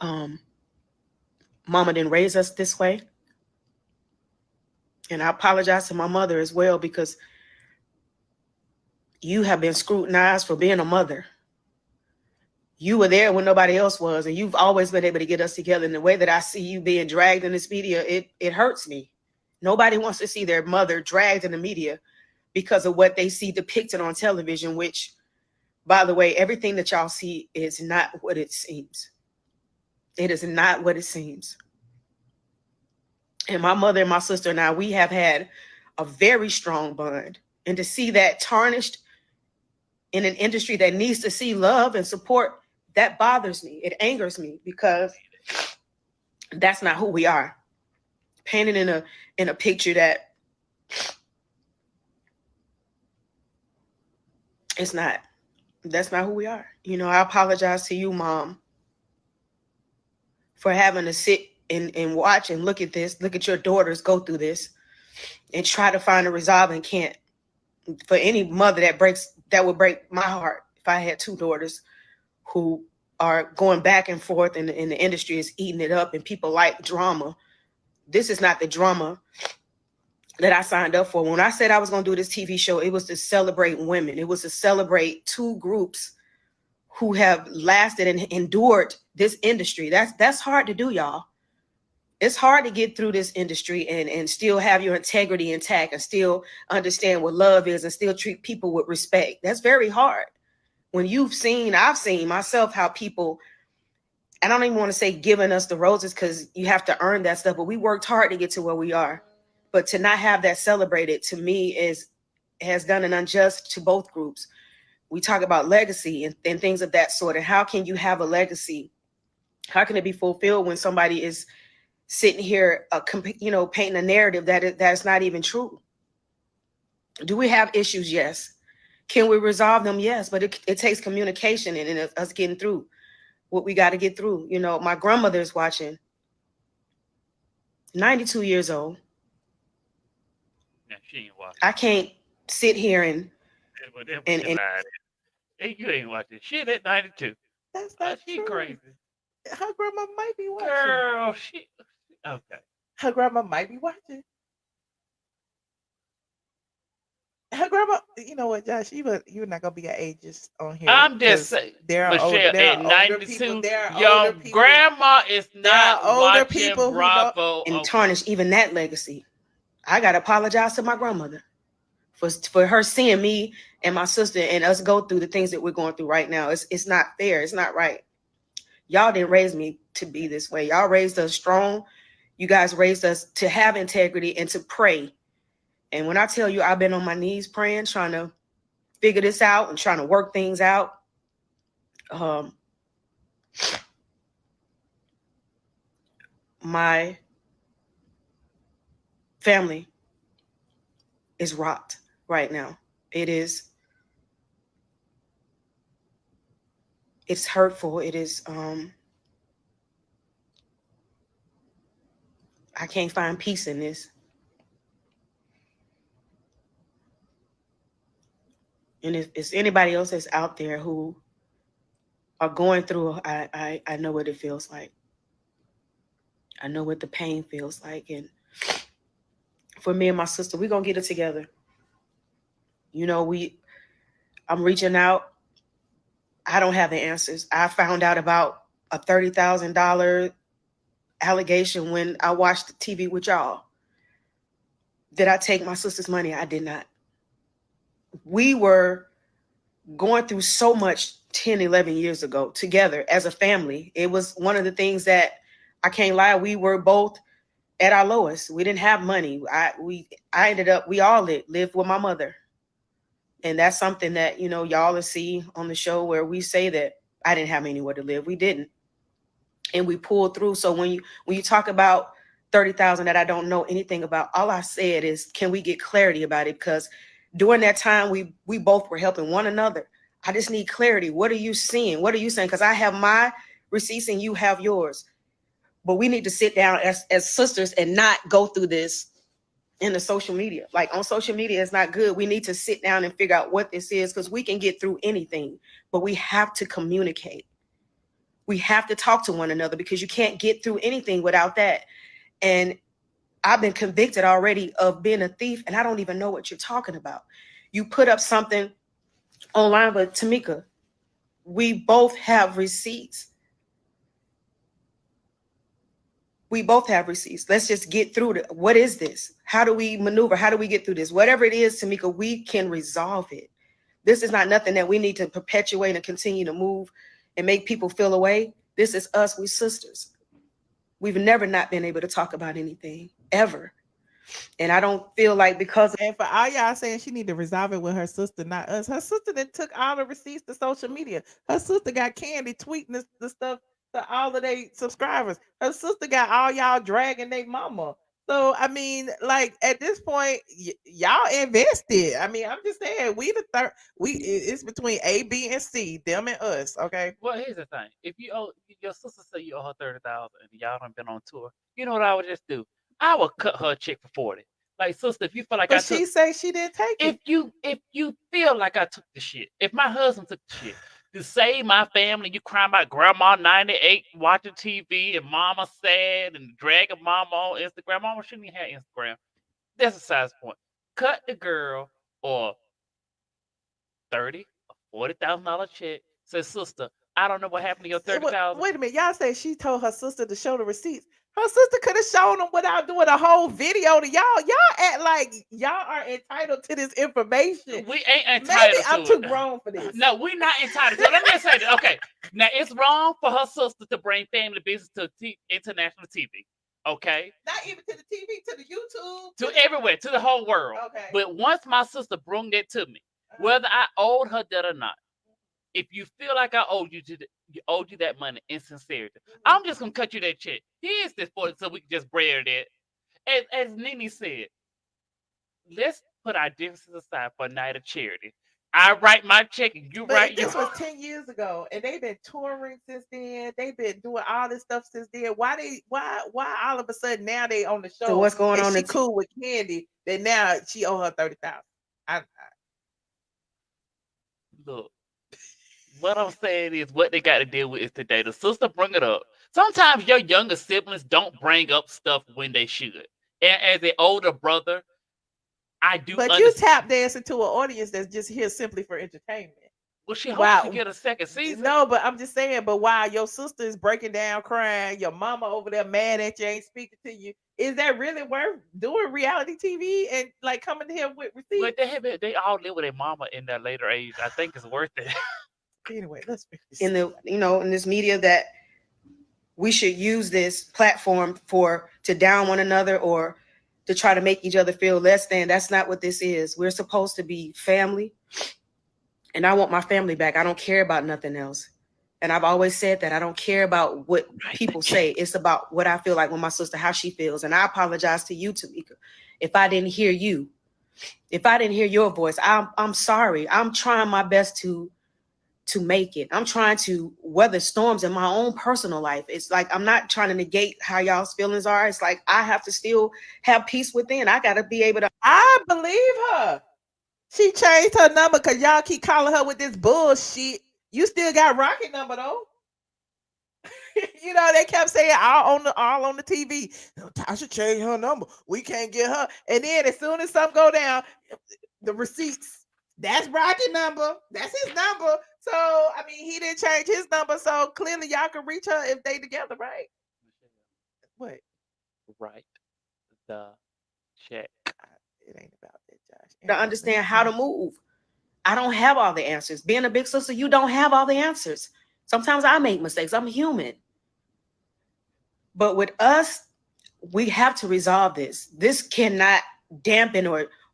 [SPEAKER 1] Mama didn't raise us this way. And I apologize to my mother as well, because you have been scrutinized for being a mother. You were there when nobody else was, and you've always been able to get us together. In the way that I see you being dragged in this media, it hurts me. Nobody wants to see their mother dragged in the media because of what they see depicted on television, which, by the way, everything that y'all see is not what it seems. It is not what it seems. And my mother and my sister and I, we have had a very strong bond. And to see that tarnished in an industry that needs to see love and support, that bothers me. It angers me, because that's not who we are. Painted in a picture that it's not. That's not who we are. You know, I apologize to you, Mom, for having to sit and watch and look at this, look at your daughters go through this and try to find a resolve and can't. For any mother that would break my heart if I had two daughters who are going back and forth and the industry is eating it up and people like drama. This is not the drama that I signed up for. When I said I was going to do this TV show, it was to celebrate women. It was to celebrate two groups who have lasted and endured this industry. That's hard to do, y'all. It's hard to get through this industry and still have your integrity intact and still understand what love is and still treat people with respect. That's very hard. When I've seen myself how people, I don't even want to say giving us the roses, because you have to earn that stuff, but we worked hard to get to where we are. But to not have that celebrated, to me, has done an unjust to both groups. We talk about legacy and things of that sort. And how can you have a legacy? How can it be fulfilled when somebody is sitting here, painting a narrative that's not even true? Do we have issues? Yes. Can we resolve them? Yes. But it takes communication and us getting through what we got to get through. You know, my grandmother is watching, 92 years old.
[SPEAKER 3] Yeah, she ain't watching.
[SPEAKER 1] I can't sit here and
[SPEAKER 3] Hey, you ain't watching shit at 92.
[SPEAKER 2] That's not
[SPEAKER 3] she
[SPEAKER 2] true.
[SPEAKER 3] crazy.
[SPEAKER 2] Her grandma might be watching.
[SPEAKER 3] Girl, okay.
[SPEAKER 2] Her grandma might be watching. Her grandma, you know what, Josh? You're not gonna be an ageist on here.
[SPEAKER 3] I'm just saying, Michelle, at 92, your grandma is not watching Bravo.
[SPEAKER 1] And tarnish even that legacy. I gotta apologize to my grandmother for her seeing me and my sister and us go through the things that we're going through right now. It's not fair. It's not right. Y'all didn't raise me to be this way. Y'all raised us strong. You guys raised us to have integrity and to pray. And when I tell you I've been on my knees praying, trying to figure this out and trying to work things out, my family is rocked right now. It's hurtful. It is, I can't find peace in this. And if it's anybody else that's out there who are going through, I know what it feels like. I know what the pain feels like. And for me and my sister, we're going to get it together. You know, I'm reaching out. I don't have the answers. I found out about a $30,000 allegation when I watched the TV with y'all. Did I take my sister's money? I did not. We were going through so much 10, 11 years ago together as a family. It was one of the things that, I can't lie, we were both at our lowest. We didn't have money. We all lived with my mother. And that's something that, you know, y'all will see on the show where we say that I didn't have anywhere to live. We didn't. And we pulled through. So when you talk about 30,000 that I don't know anything about, all I said is, can we get clarity about it? Because during that time, we both were helping one another. I just need clarity. What are you seeing? What are you saying? Because I have my receipts and you have yours. But we need to sit down as sisters and not go through this in the social media. Like on social media, it's not good. We need to sit down and figure out what this is, because we can get through anything, but we have to communicate. We have to talk to one another, because you can't get through anything without that. And I've been convicted already of being a thief, and I don't even know what you're talking about. You put up something online, but Tamika, we both have receipts. We both have receipts. Let's just get through it. What is this? How do we maneuver? How do we get through this? Whatever it is, Tamika, we can resolve it. This is not nothing that we need to perpetuate and continue to move and make people feel away. This is us. We sisters. We've never not been able to talk about anything, ever. And I don't feel like because
[SPEAKER 2] And for all y'all saying she need to resolve it with her sister, not us. Her sister that took all the receipts to social media. Her sister got Kandi tweeting the stuff to all of their subscribers. Her sister got all y'all dragging their mama. So I mean, like at this point, y'all invested. I mean, I'm just saying we the third. It's between A, B, and C, them and us. Okay.
[SPEAKER 3] Well, here's the thing: if you owe your sister, say you owe her 30,000, and y'all done been on tour, you know what I would just do? I would cut her a check for 40. Like, sister, if you feel like
[SPEAKER 2] But she say she didn't take it.
[SPEAKER 3] if you feel like I took the shit, if my husband took the shit to save my family, you crying about grandma 98 watching TV and mama sad and dragging mama on Instagram. Mama shouldn't even have Instagram. That's a size point. Cut the girl or $30,000 or $40,000 check. Say, sister, I don't know what happened to your 30,000.
[SPEAKER 2] Wait a minute. Y'all say she told her sister to show the receipts. Her sister could have shown them without doing a whole video to y'all. Y'all act like y'all are entitled to this information.
[SPEAKER 3] We ain't entitled
[SPEAKER 2] Maybe
[SPEAKER 3] to
[SPEAKER 2] I'm
[SPEAKER 3] it.
[SPEAKER 2] too grown for this.
[SPEAKER 3] No, we're not entitled to it. Let me just say this. Okay. Now, it's wrong for her sister to bring family business to international TV. Okay?
[SPEAKER 2] Not even to the TV, to the YouTube.
[SPEAKER 3] To everywhere, to the whole world.
[SPEAKER 2] Okay.
[SPEAKER 3] But once my sister brought that to me, whether I owed her that or not, if you feel like I owed you that money in sincerity, I'm just gonna cut you that check. Here's this for it so we can just bear that. As Nene said, let's put our differences aside for a night of charity. I write my check and you write yours.
[SPEAKER 2] This was 10 years ago, and they've been touring since then. They've been doing all this stuff since then. Why all of a sudden now they on the show?
[SPEAKER 1] So what's going on?
[SPEAKER 2] She cool with Kandi that now she owe her 30,000.
[SPEAKER 3] Look, what I'm saying is what they got to deal with is today. The sister bring it up. Sometimes your younger siblings don't bring up stuff when they should. And as an older brother, I do.
[SPEAKER 2] But you tap dance into an audience that's just here simply for entertainment.
[SPEAKER 3] Well, she hopes to get a second season.
[SPEAKER 2] No, but I'm just saying. But while your sister is breaking down, crying, your mama over there mad at you, ain't speaking to you. Is that really worth doing reality TV and like coming to him with receipts?
[SPEAKER 3] But they all live with their mama in their later age. I think it's worth it.
[SPEAKER 2] Anyway, let's
[SPEAKER 1] in this media that we should use this platform to down one another or to try to make each other feel less than. That's not what this is. We're supposed to be family, and I want my family back. I don't care about nothing else. And I've always said that I don't care about what people say. It's about what I feel like with my sister, how she feels. And I apologize to you, Tamika, if I didn't hear you, if I didn't hear your voice. I'm sorry. I'm trying my best to make it. I'm trying to weather storms in my own personal life. It's like I'm not trying to negate how y'all's feelings are. It's like I have to still have peace within. I got to be able to.
[SPEAKER 2] I believe her. She changed her number because y'all keep calling her with this bullshit. You still got Rocket number though. You know, they kept saying all on the TV. Tasha changed her number. We can't get her. And then as soon as something go down, the receipts. That's Rocket number. That's his number. So I mean, he didn't change his number. So clearly, y'all can reach her if they together, right? What?
[SPEAKER 3] Right. The check.
[SPEAKER 2] It ain't about that, Josh.
[SPEAKER 1] To understand how to move. I don't have all the answers. Being a big sister, you don't have all the answers. Sometimes I make mistakes. I'm human. But with us, we have to resolve this. This cannot dampen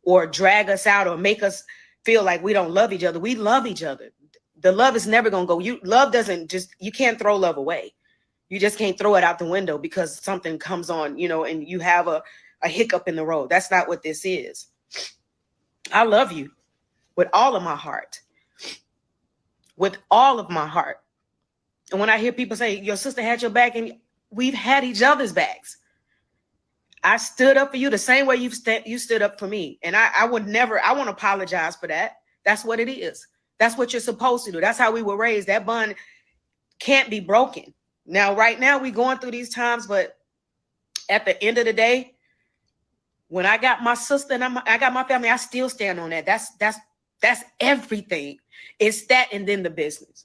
[SPEAKER 1] or drag us out or make us feel like we don't love each other. We love each other. The love is never going to go. Love doesn't just, you can't throw love away. You just can't throw it out the window because something comes on, you know, and you have a hiccup in the road. That's not what this is. I love you with all of my heart. With all of my heart. And when I hear people say, your sister had your back, and we've had each other's backs. I stood up for you the same way you stood up for me. And I would never, I won't apologize for that. That's what it is. That's what you're supposed to do. That's how we were raised. That bond can't be broken. Now, right now, we're going through these times, but at the end of the day, when I got my sister and I got my family, I still stand on that. That's everything. It's that and then the business.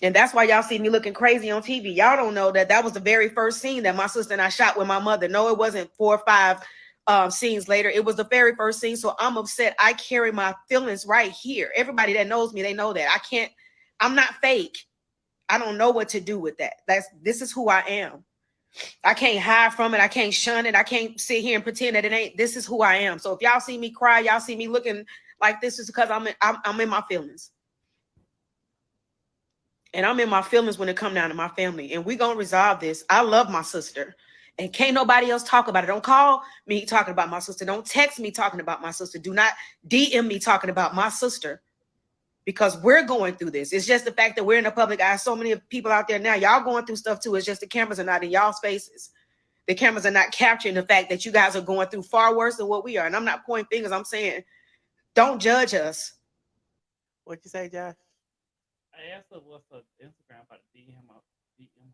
[SPEAKER 1] And that's why y'all see me looking crazy on TV. Y'all don't know that was the very first scene that my sister and I shot with my mother. No, it wasn't 4 or 5 scenes later. It was the very first scene. So I'm upset. I carry my feelings right here. Everybody that knows me, they know that. I'm not fake. I don't know what to do with that. This is who I am. I can't hide from it. I can't shun it. I can't sit here and pretend that it ain't. This is who I am. So if y'all see me cry, y'all see me looking like this, is because I'm in my feelings. And I'm in my feelings when it come down to my family. And we're going to resolve this. I love my sister. And can't nobody else talk about it. Don't call me talking about my sister. Don't text me talking about my sister. Do not DM me talking about my sister. Because we're going through this. It's just the fact that we're in the public eye. So many people out there now, y'all going through stuff too. It's just the cameras are not in y'all's faces. The cameras are not capturing the fact that you guys are going through far worse than what we are. And I'm not pointing fingers. I'm saying, don't judge us.
[SPEAKER 2] What'd you say, Josh?
[SPEAKER 3] I asked her what's her Instagram about to DM her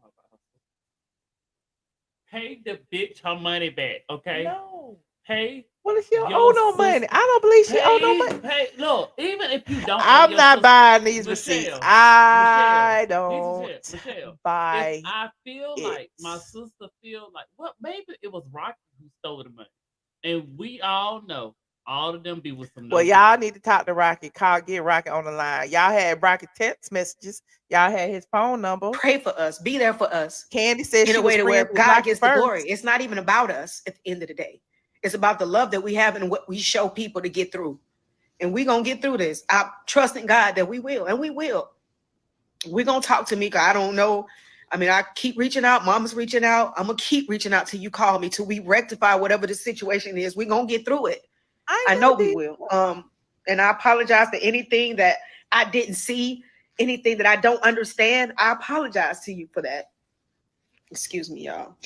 [SPEAKER 3] about her sister. Pay the bitch her money back, okay?
[SPEAKER 2] No.
[SPEAKER 3] Pay.
[SPEAKER 2] What if she don't owe no money? I don't believe she owe no money.
[SPEAKER 3] Look, even if you don't,
[SPEAKER 2] I'm not buying these
[SPEAKER 3] Michelle,
[SPEAKER 2] receipts. I don't
[SPEAKER 3] Michelle,
[SPEAKER 2] buy.
[SPEAKER 3] if I feel
[SPEAKER 2] it.
[SPEAKER 3] like my sister feel like, well, maybe it was Rocky who stole the money, and we all know all of them be with some.
[SPEAKER 2] Well, y'all need to talk to Rocky. Get Rocky on the line. Y'all had Rocky text messages. Y'all had his phone number.
[SPEAKER 1] Pray for us. Be there for us.
[SPEAKER 2] Candy said
[SPEAKER 1] in
[SPEAKER 2] she
[SPEAKER 1] a way
[SPEAKER 2] was
[SPEAKER 1] to where
[SPEAKER 2] friends with
[SPEAKER 1] God
[SPEAKER 2] Rocky
[SPEAKER 1] gets the
[SPEAKER 2] first.
[SPEAKER 1] glory. It's not even about us at the end of the day. It's about the love that we have and what we show people to get through. And we're going to get through this. I trust in God that we will. And we will. We're going to talk to Mika. I don't know. I mean, I keep reaching out. Mama's reaching out. I'm going to keep reaching out till you call me, till we rectify whatever the situation is. We're going to get through it. I know we will. And I apologize for anything that I didn't see, anything that I don't understand. I apologize to you for that. Excuse me, y'all.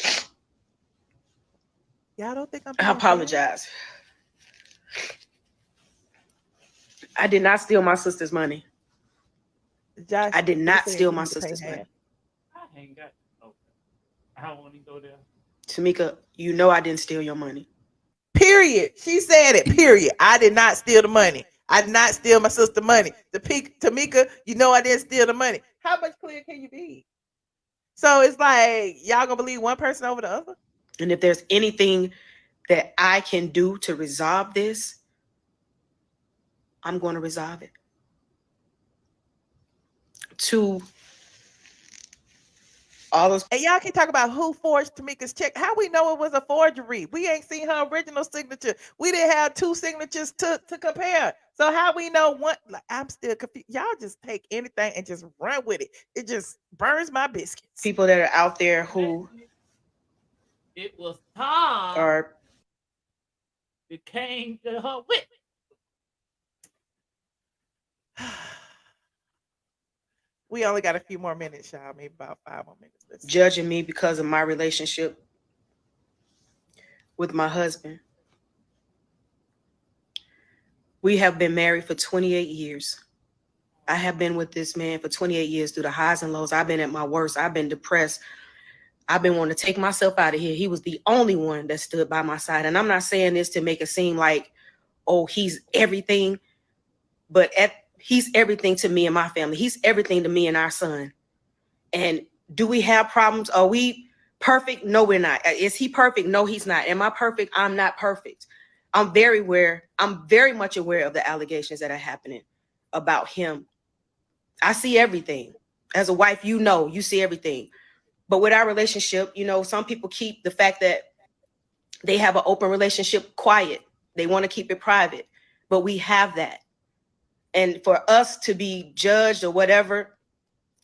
[SPEAKER 2] Y'all don't think
[SPEAKER 1] I apologize. I did not steal my sister's money.
[SPEAKER 2] Josh,
[SPEAKER 1] I did not steal my sister's money.
[SPEAKER 3] I ain't got. Okay. I don't want to go there.
[SPEAKER 1] Tamika, you know I didn't steal your money.
[SPEAKER 2] Period. She said it. Period. I did not steal the money. I did not steal my sister's money. Tamika, you know I didn't steal the money. How much clearer can you be? So it's like y'all gonna believe one person over the other?
[SPEAKER 1] And if there's anything that I can do to resolve this, I'm going to resolve it. To all those.
[SPEAKER 2] And y'all can talk about who forged Tamika's check. How we know it was a forgery? We ain't seen her original signature. We didn't have two signatures to compare. So how we know one? Like, I'm still confused. Y'all just take anything and just run with it. It just burns my biscuits.
[SPEAKER 1] People that are out there who
[SPEAKER 3] it was Tom
[SPEAKER 1] or
[SPEAKER 3] it came to her with.
[SPEAKER 2] We only got a few more minutes, y'all. Maybe about 5 more minutes.
[SPEAKER 1] Judging me because of my relationship with my husband. We have been married for 28 years. I have been with this man for 28 years through the highs and lows. I've been at my worst. I've been depressed. I've been wanting to take myself out of here. He was the only one that stood by my side. And I'm not saying this to make it seem like, oh, he's everything, but he's everything to me and my family. He's everything to me and our son. And do we have problems? Are we perfect? No, we're not. Is he perfect? No, he's not. Am I perfect? I'm not perfect. I'm very much aware of the allegations that are happening about him. I see everything. As a wife, you see everything. But with our relationship, some people keep the fact that they have an open relationship quiet. They want to keep it private, but we have that. And for us to be judged or whatever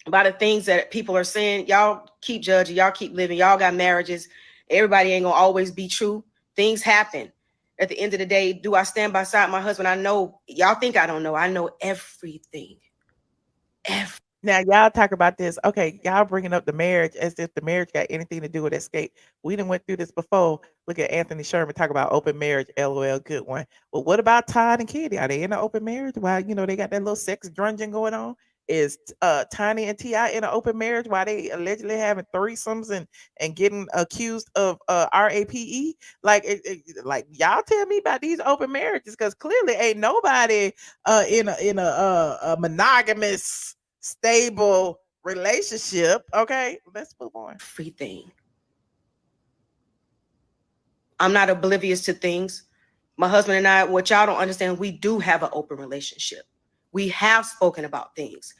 [SPEAKER 1] by the things that people are saying, y'all keep judging, y'all keep living, y'all got marriages. Everybody ain't gonna always be true. Things happen. At the end of the day, do I stand beside my husband? I know, y'all think I don't know. I know everything.
[SPEAKER 2] Now y'all talk about this. Okay, y'all bringing up the marriage as if the marriage got anything to do with Xscape. We done went through this before. Look at Anthony Sherman talk about open marriage. LOL, good one. But what about Todd and Kitty? Are they in an open marriage? While they got that little sex dungeon going on. Is Tiny and T.I. in an open marriage while they allegedly having threesomes and getting accused of RAPE? Like y'all tell me about these open marriages, because clearly ain't nobody in a monogamous stable relationship. Okay, let's move on.
[SPEAKER 1] Everything. I'm not oblivious to things. My husband and I, what y'all don't understand, we do have an open relationship. We have spoken about things.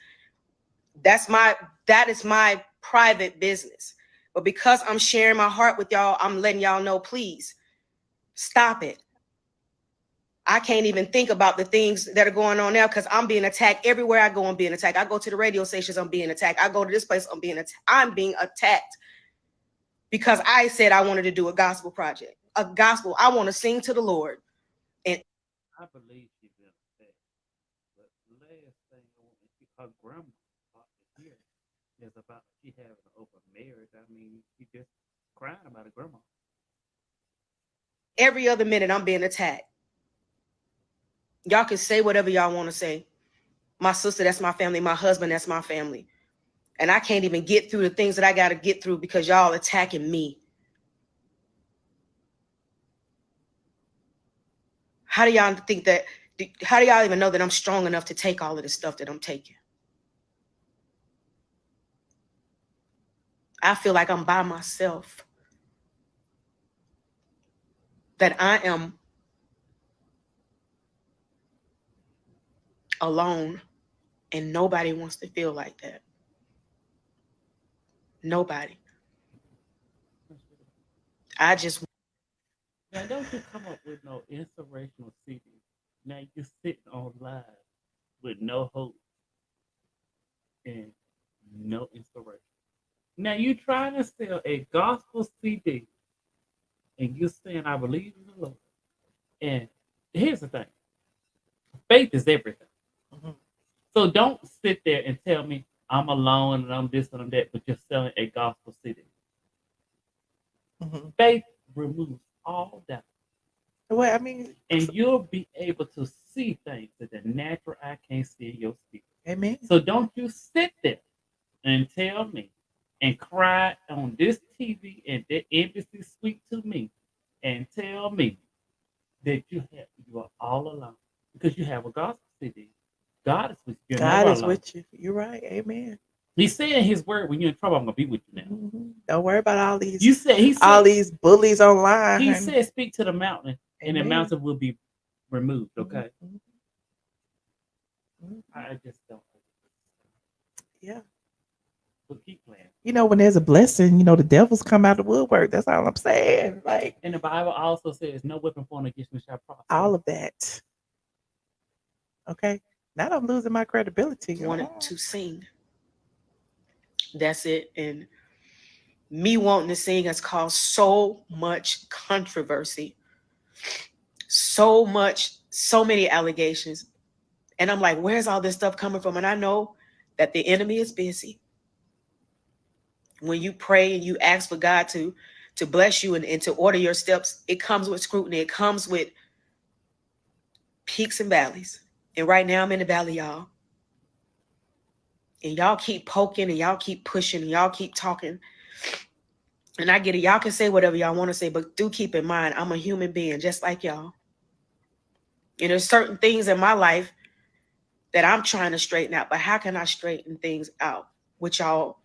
[SPEAKER 1] That is my private business. But because I'm sharing my heart with y'all, I'm letting y'all know, please stop it. I can't even think about the things that are going on now because I'm being attacked everywhere I go. I'm being attacked. I go to the radio stations, I'm being attacked. I go to this place, I'm being attacked because I said I wanted to do a gospel project, a gospel. I want to sing to the Lord. And
[SPEAKER 10] I believe she's been attacked. But the last thing I want to see her grandma here is about she having an open marriage. I mean, she just crying about her grandma.
[SPEAKER 1] Every other minute I'm being attacked. Y'all can say whatever y'all want to say. My sister, that's my family. My husband, that's my family. And I can't even get through the things that I got to get through because y'all attacking me. How do y'all even know that I'm strong enough to take all of the stuff that I'm taking? I feel like I'm by myself. That I am alone, and nobody wants to feel like that. Nobody. I just.
[SPEAKER 10] Now, don't you come up with no inspirational CD. Now you're sitting on live with no hope and no inspiration. Now you trying to sell a gospel CD, and you're saying I believe in the Lord. And here's the thing: faith is everything. Mm-hmm. So don't sit there and tell me I'm alone and I'm this and I'm that, but you're selling a gospel CD. Mm-hmm. Faith removes all doubt.
[SPEAKER 2] Well, I mean,
[SPEAKER 10] and you'll be able to see things that the natural eye can't see in your spirit.
[SPEAKER 2] Amen.
[SPEAKER 10] So don't you sit there and tell me and cry on this TV and that embassy speak to me and tell me that you are all alone because you have a gospel CD. God is with you.
[SPEAKER 2] God is with you. You're right. Amen.
[SPEAKER 10] He said in his word, when you're in trouble, I'm gonna be with you now.
[SPEAKER 2] Mm-hmm. Don't worry about all these.
[SPEAKER 10] He said
[SPEAKER 2] all these bullies online.
[SPEAKER 10] He said, speak to the mountain, and
[SPEAKER 2] Amen.
[SPEAKER 10] the mountain will be removed. Okay.
[SPEAKER 2] Mm-hmm.
[SPEAKER 10] I just don't.
[SPEAKER 2] Yeah.
[SPEAKER 10] But keep playing.
[SPEAKER 2] When there's a blessing, the devils come out of the woodwork. That's all I'm saying. Like,
[SPEAKER 10] and the Bible also says, "No weapon formed against me shall prosper."
[SPEAKER 2] All of that. Okay. Now I'm losing my credibility.
[SPEAKER 1] Wanted to sing. That's it. And me wanting to sing has caused so much controversy, so many allegations. And I'm like, where's all this stuff coming from? And I know that the enemy is busy. When you pray and you ask for God to bless you and to order your steps, it comes with scrutiny. It comes with peaks and valleys. And right now I'm in the valley, y'all. And y'all keep poking and y'all keep pushing and y'all keep talking. And I get it. Y'all can say whatever y'all want to say, but do keep in mind, I'm a human being just like y'all. And there's certain things in my life that I'm trying to straighten out. But how can I straighten things out with y'all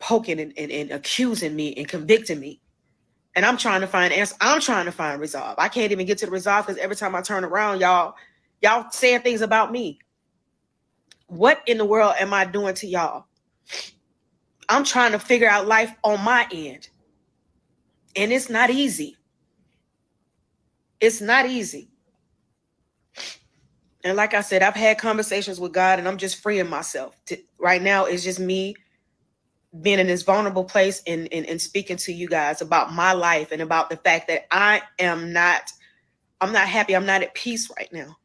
[SPEAKER 1] poking and accusing me and convicting me? And I'm trying to find answers. I'm trying to find resolve. I can't even get to the resolve because every time I turn around, y'all saying things about me. What in the world am I doing to y'all? I'm trying to figure out life on my end. And it's not easy. It's not easy. And like I said, I've had conversations with God and I'm just freeing myself. Right now, it's just me being in this vulnerable place and speaking to you guys about my life and about the fact that I'm not happy. I'm not at peace right now.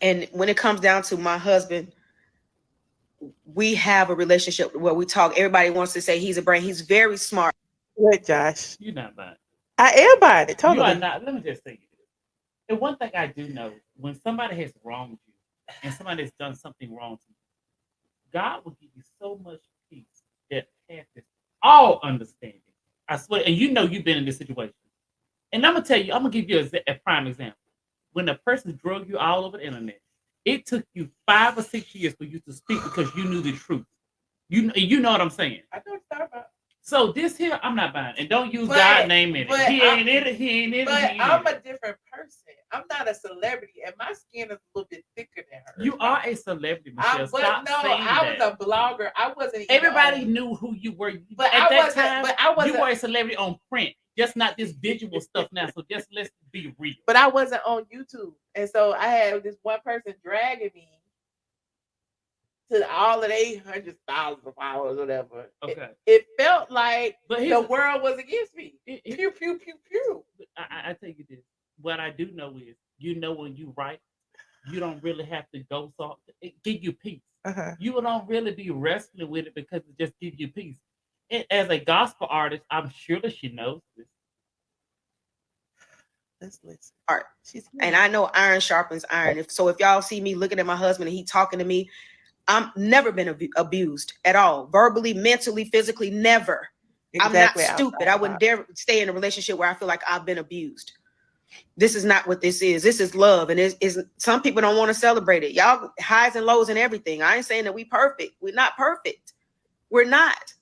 [SPEAKER 1] And when it comes down to my husband, we have a relationship where we talk. Everybody wants to say he's a brain. He's very smart.
[SPEAKER 2] What, Josh?
[SPEAKER 10] You're not buying it.
[SPEAKER 2] I am buying it. Totally.
[SPEAKER 10] You are not. Let me just say this. And one thing I do know, when somebody has wronged you and somebody has done something wrong to you, God will give you so much peace that passes all understanding. I swear. And you know you've been in this situation. And I'm going to tell you, I'm going to give you a prime example. When a person drug you all over the internet, it took you 5 or 6 years for you to speak because you knew the truth. You know what I'm saying?
[SPEAKER 2] I know what you're talking about.
[SPEAKER 10] So this here, I'm not buying. And don't use God's name in it. He ain't in it. He ain't in it.
[SPEAKER 2] But I'm a different person. I'm not a celebrity, and my skin is a little bit thicker than her.
[SPEAKER 10] You are a celebrity, Michelle. Stop saying
[SPEAKER 2] I was a blogger. I wasn't.
[SPEAKER 10] Everybody knew who you were.
[SPEAKER 2] But
[SPEAKER 10] at
[SPEAKER 2] I
[SPEAKER 10] that
[SPEAKER 2] wasn't.
[SPEAKER 10] time,
[SPEAKER 2] But I wasn't.
[SPEAKER 10] You were a celebrity on print, just not this visual stuff now. So just let's be real.
[SPEAKER 2] But I wasn't on YouTube, and so I had this one person dragging me to all of 800,000 followers, whatever.
[SPEAKER 10] Okay.
[SPEAKER 2] It felt like the world was against me. Pew pew pew pew.
[SPEAKER 10] I tell you this. What I do know is, when you write, you don't really have to go soft. It give you peace. You don't really be wrestling with it because it just gives you peace. And as a gospel artist, I'm sure that she knows this.
[SPEAKER 2] Let's listen.
[SPEAKER 1] Art. And I know iron sharpens iron. If y'all see me looking at my husband and he talking to me, I'm never been abused at all. Verbally, mentally, physically, never. Exactly. I'm not stupid. I wouldn't dare stay in a relationship where I feel like I've been abused. This is not what this is. This is love. And some people don't want to celebrate it. Y'all highs and lows and everything. I ain't saying that we perfect. We're not perfect. We're not.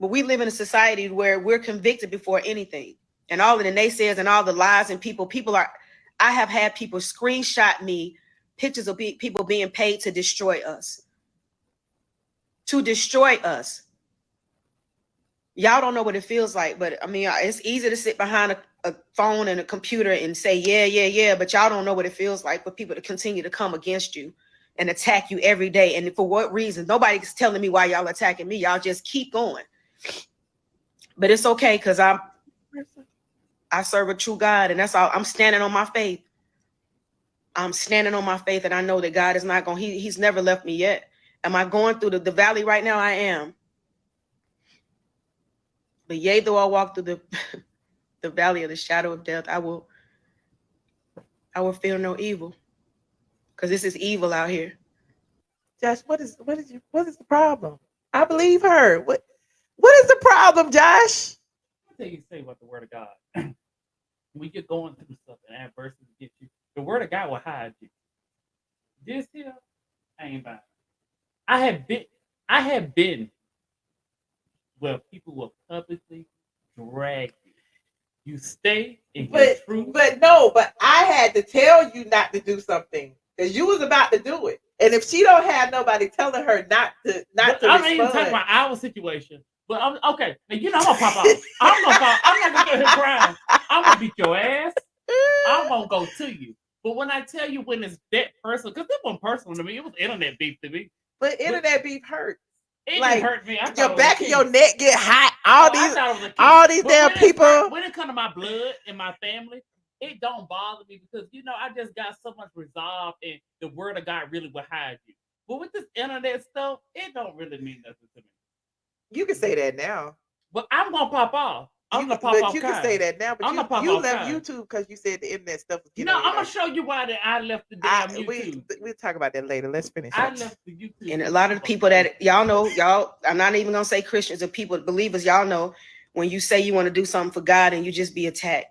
[SPEAKER 1] But we live in a society where we're convicted before anything. And all of the naysayers and all the lies and I have had people screenshot me pictures of people being paid to destroy us. To destroy us. Y'all don't know what it feels like, but I mean, it's easy to sit behind a phone and a computer and say, yeah, but y'all don't know what it feels like for people to continue to come against you and attack you every day. And for what reason? Nobody's telling me why y'all attacking me. Y'all just keep going. But it's okay because I serve a true God, and that's all. I'm standing on my faith. I'm standing on my faith, and I know that God is not going. He's never left me yet. Am I going through the valley right now? I am. But yea, though I walk through the valley of the shadow of death, I will fear no evil, because this is evil out here.
[SPEAKER 2] Josh, what is the problem? I believe her. What is the problem, Josh?
[SPEAKER 10] I'll tell you say about the word of God. When you're going through stuff and adversity gets you, the word of God will hide you. This here, I ain't buying. I have been where people will publicly drag you. You stay in your truth.
[SPEAKER 2] But I had to tell you not to do something because you was about to do it. And if she don't have nobody telling her not to
[SPEAKER 10] I'm not even talking about our situation. But okay, now I'm gonna pop off. I'm not gonna go here crying. I'm gonna beat your ass. I'm gonna go to you. But when I tell you when it's that personal, because it wasn't personal to me, it was internet beef to me.
[SPEAKER 2] But internet beef hurts.
[SPEAKER 10] It like, hurt me.
[SPEAKER 2] Your back of your neck get hot. All these damn people.
[SPEAKER 10] When it comes to my blood and my family, it don't bother me because I just got so much resolve, and the word of God really will hide you. But with this internet stuff, it don't really mean nothing to me.
[SPEAKER 2] You can say that now.
[SPEAKER 10] But I'm gonna pop off. I'm the
[SPEAKER 2] but
[SPEAKER 10] pop
[SPEAKER 2] you can say that now. But
[SPEAKER 10] I'm the pop
[SPEAKER 2] you
[SPEAKER 10] off
[SPEAKER 2] left
[SPEAKER 10] kind.
[SPEAKER 2] YouTube because you said the internet stuff was getting
[SPEAKER 10] No,
[SPEAKER 2] on your
[SPEAKER 10] I'm gonna
[SPEAKER 2] nerves.
[SPEAKER 10] show you why that I left the damn YouTube.
[SPEAKER 2] We'll talk about that later. Let's finish.
[SPEAKER 10] I
[SPEAKER 2] up.
[SPEAKER 10] left the YouTube.
[SPEAKER 1] And a lot of the people that y'all know, I'm not even gonna say Christians or people, believers, y'all know when you say you want to do something for God and you just be attacked.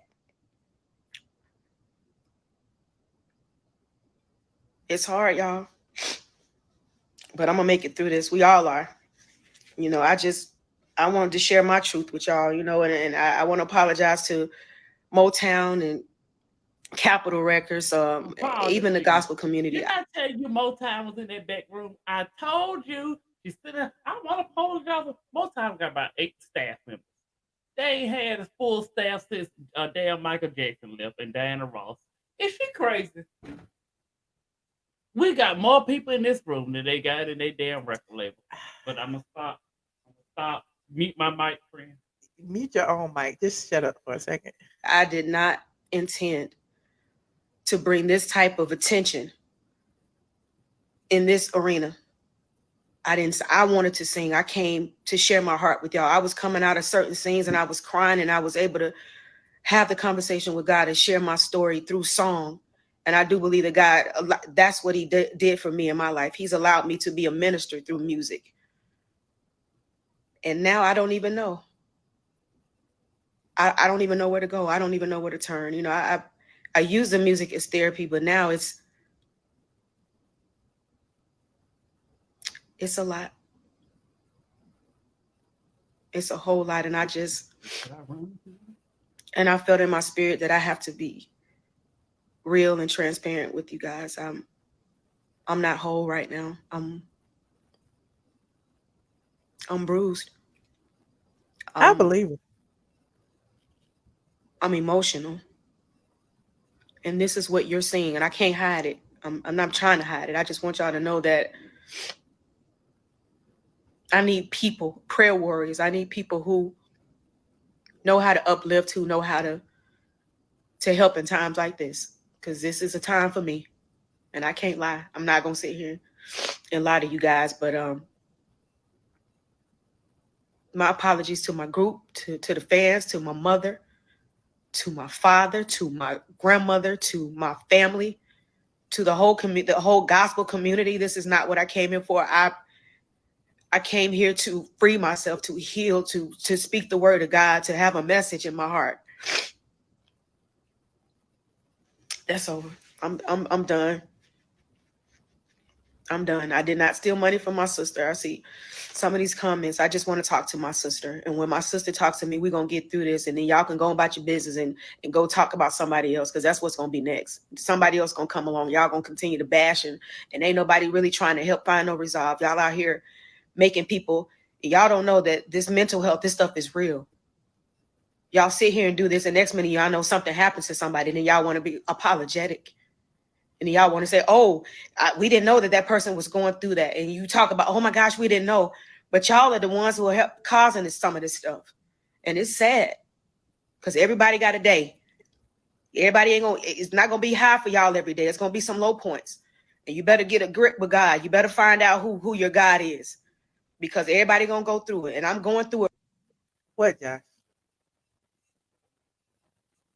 [SPEAKER 1] It's hard, y'all. But I'm gonna make it through this. We all are. You know, I wanted to share my truth with y'all, you know, and I want to apologize to Motown and Capitol Records, even the gospel community.
[SPEAKER 10] Didn't I tell you Motown was in that back room? I told you. She said, I want to apologize. Motown got about 8 staff members. They ain't had a full staff since damn Michael Jackson left and Diana Ross. Is she crazy? We got more people in this room than they got in their damn record label. But I'm going to stop. Mute my mic, friend.
[SPEAKER 2] Mute your own mic. Just shut up for a second.
[SPEAKER 1] I did not intend to bring this type of attention in this arena. I wanted to sing. I came to share my heart with y'all. I was coming out of certain scenes and I was crying, and I was able to have the conversation with God and share my story through song. And I do believe that God, that's what he did for me in my life. He's allowed me to be a minister through music. And now I don't even know. I don't even know where to go. I don't even know where to turn. You know, I use the music as therapy, but now it's a lot. It's a whole lot. And I felt in my spirit that I have to be real and transparent with you guys. I'm not whole right now. I'm bruised.
[SPEAKER 2] I believe it.
[SPEAKER 1] I'm emotional. And this is what you're seeing, and I can't hide it. I'm not trying to hide it. I just want y'all to know that I need people, prayer warriors. I need people who know how to uplift, who know how to help in times like this. Because this is a time for me. And I can't lie. I'm not going to sit here and lie to you guys. But my apologies to my group, to the fans, to my mother, to my father, to my grandmother, to my family, to the whole gospel community. This is not what I came in for. I came here to free myself, to heal, to speak the word of God, to have a message in my heart. That's over. I'm done. I'm done. I did not steal money from my sister. I see some of these comments. I just want to talk to my sister. And when my sister talks to me, we're going to get through this. And then y'all can go about your business and go talk about somebody else, because that's what's going to be next. Somebody else going to come along. Y'all going to continue to bash, and ain't nobody really trying to help find no resolve. Y'all out here making people, y'all don't know that this mental health, this stuff is real. Y'all sit here and do this, and next minute y'all know something happens to somebody, and then y'all want to be apologetic. And y'all want to say, oh, we didn't know that person was going through that. And you talk about, oh my gosh, we didn't know. But y'all are the ones who are causing some of this stuff. And it's sad, because everybody got a day. Everybody it's not going to be high for y'all every day. It's going to be some low points. And you better get a grip with God. You better find out who your God is, because everybody going to go through it. And I'm going through it.
[SPEAKER 2] What, Josh?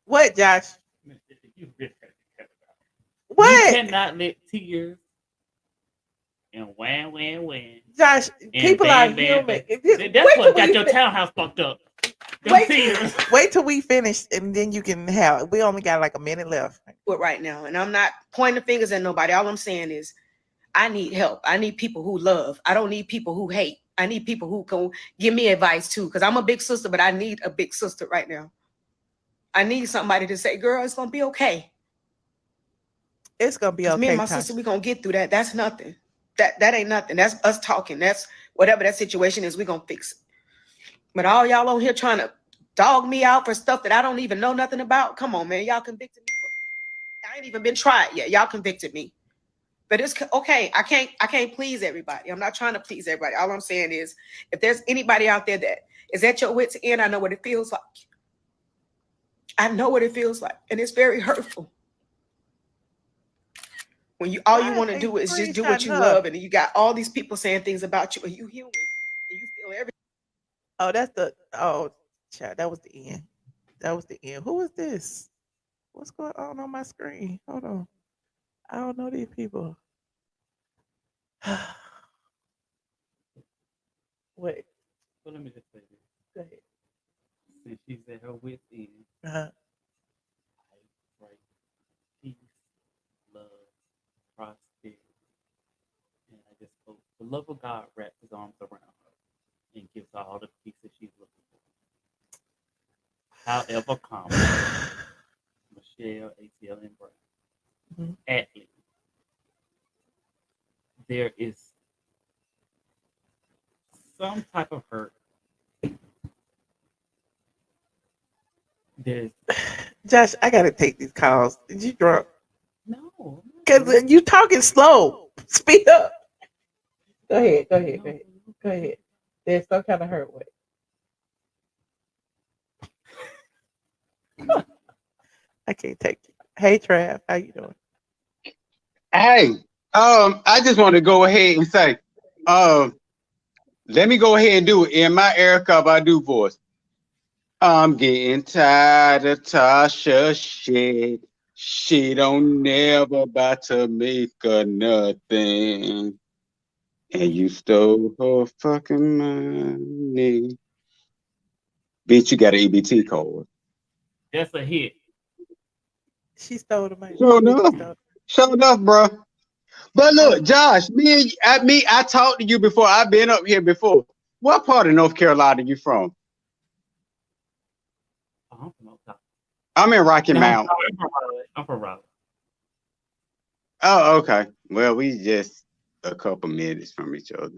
[SPEAKER 2] What, Josh? What?
[SPEAKER 10] You cannot let tears and wham.
[SPEAKER 2] Josh, people are human.
[SPEAKER 10] That's what got your townhouse fucked up.
[SPEAKER 2] Wait till we finish, and then you can have. We only got like a minute left.
[SPEAKER 1] But right now, and I'm not pointing fingers at nobody. All I'm saying is, I need help. I need people who love. I don't need people who hate. I need people who can give me advice too, because I'm a big sister, but I need a big sister right now. I need somebody to say, girl, it's gonna be okay.
[SPEAKER 2] It's gonna be okay.
[SPEAKER 1] Me and my sister, we're gonna get through that. That's nothing. That ain't nothing. That's us talking. That's whatever that situation is, we're gonna fix it. But all y'all on here trying to dog me out for stuff that I don't even know nothing about. Come on, man. Y'all convicted me I ain't even been tried yet. Y'all convicted me. But it's okay. I can't please everybody. I'm not trying to please everybody. All I'm saying is, if there's anybody out there that is at your wit's end, I know what it feels like. I know what it feels like. And it's very hurtful. When you all you want to do is just do what you love, and you got all these people saying things about you, and you human, and you feel everything.
[SPEAKER 2] Oh, that's the Child, that was the end. That was the end. Who is this? What's going on my screen? Hold on. I don't know these people. Wait.
[SPEAKER 10] So let me just say this.
[SPEAKER 2] Go ahead.
[SPEAKER 10] Since she's at her wit's end,
[SPEAKER 2] Uh-huh.
[SPEAKER 10] I pray peace, love, prosperity. And I just hope the love of God wraps his arms around her and gives her all the peace that she's looking for. However, common, Michelle, ATLien Brown, Atlien, there is some type of hurt. There's
[SPEAKER 2] Josh, I gotta take these calls. Did you drunk?
[SPEAKER 10] no.
[SPEAKER 2] Because you talking slow. Speed up. Go ahead. Go ahead. Go ahead. Go ahead. There's some kind of hurt way. I can't take it. Hey, Trav, how you doing?
[SPEAKER 11] Hey, I just want to go ahead and say, let me go ahead and do it in my Erica Badu voice. I'm getting tired of Tasha shit. She don't never about to make her nothing. And you stole her fucking money. Bitch, you got an EBT card.
[SPEAKER 10] That's a hit.
[SPEAKER 2] She stole the money.
[SPEAKER 11] Sure enough. Sure enough, bro. But look, Josh, I talked to you before. I've been up here before. What part of North Carolina you from? I'm in Rocky Mount.
[SPEAKER 10] I'm from Raleigh.
[SPEAKER 11] Oh, okay. Well, we just a couple minutes from each other.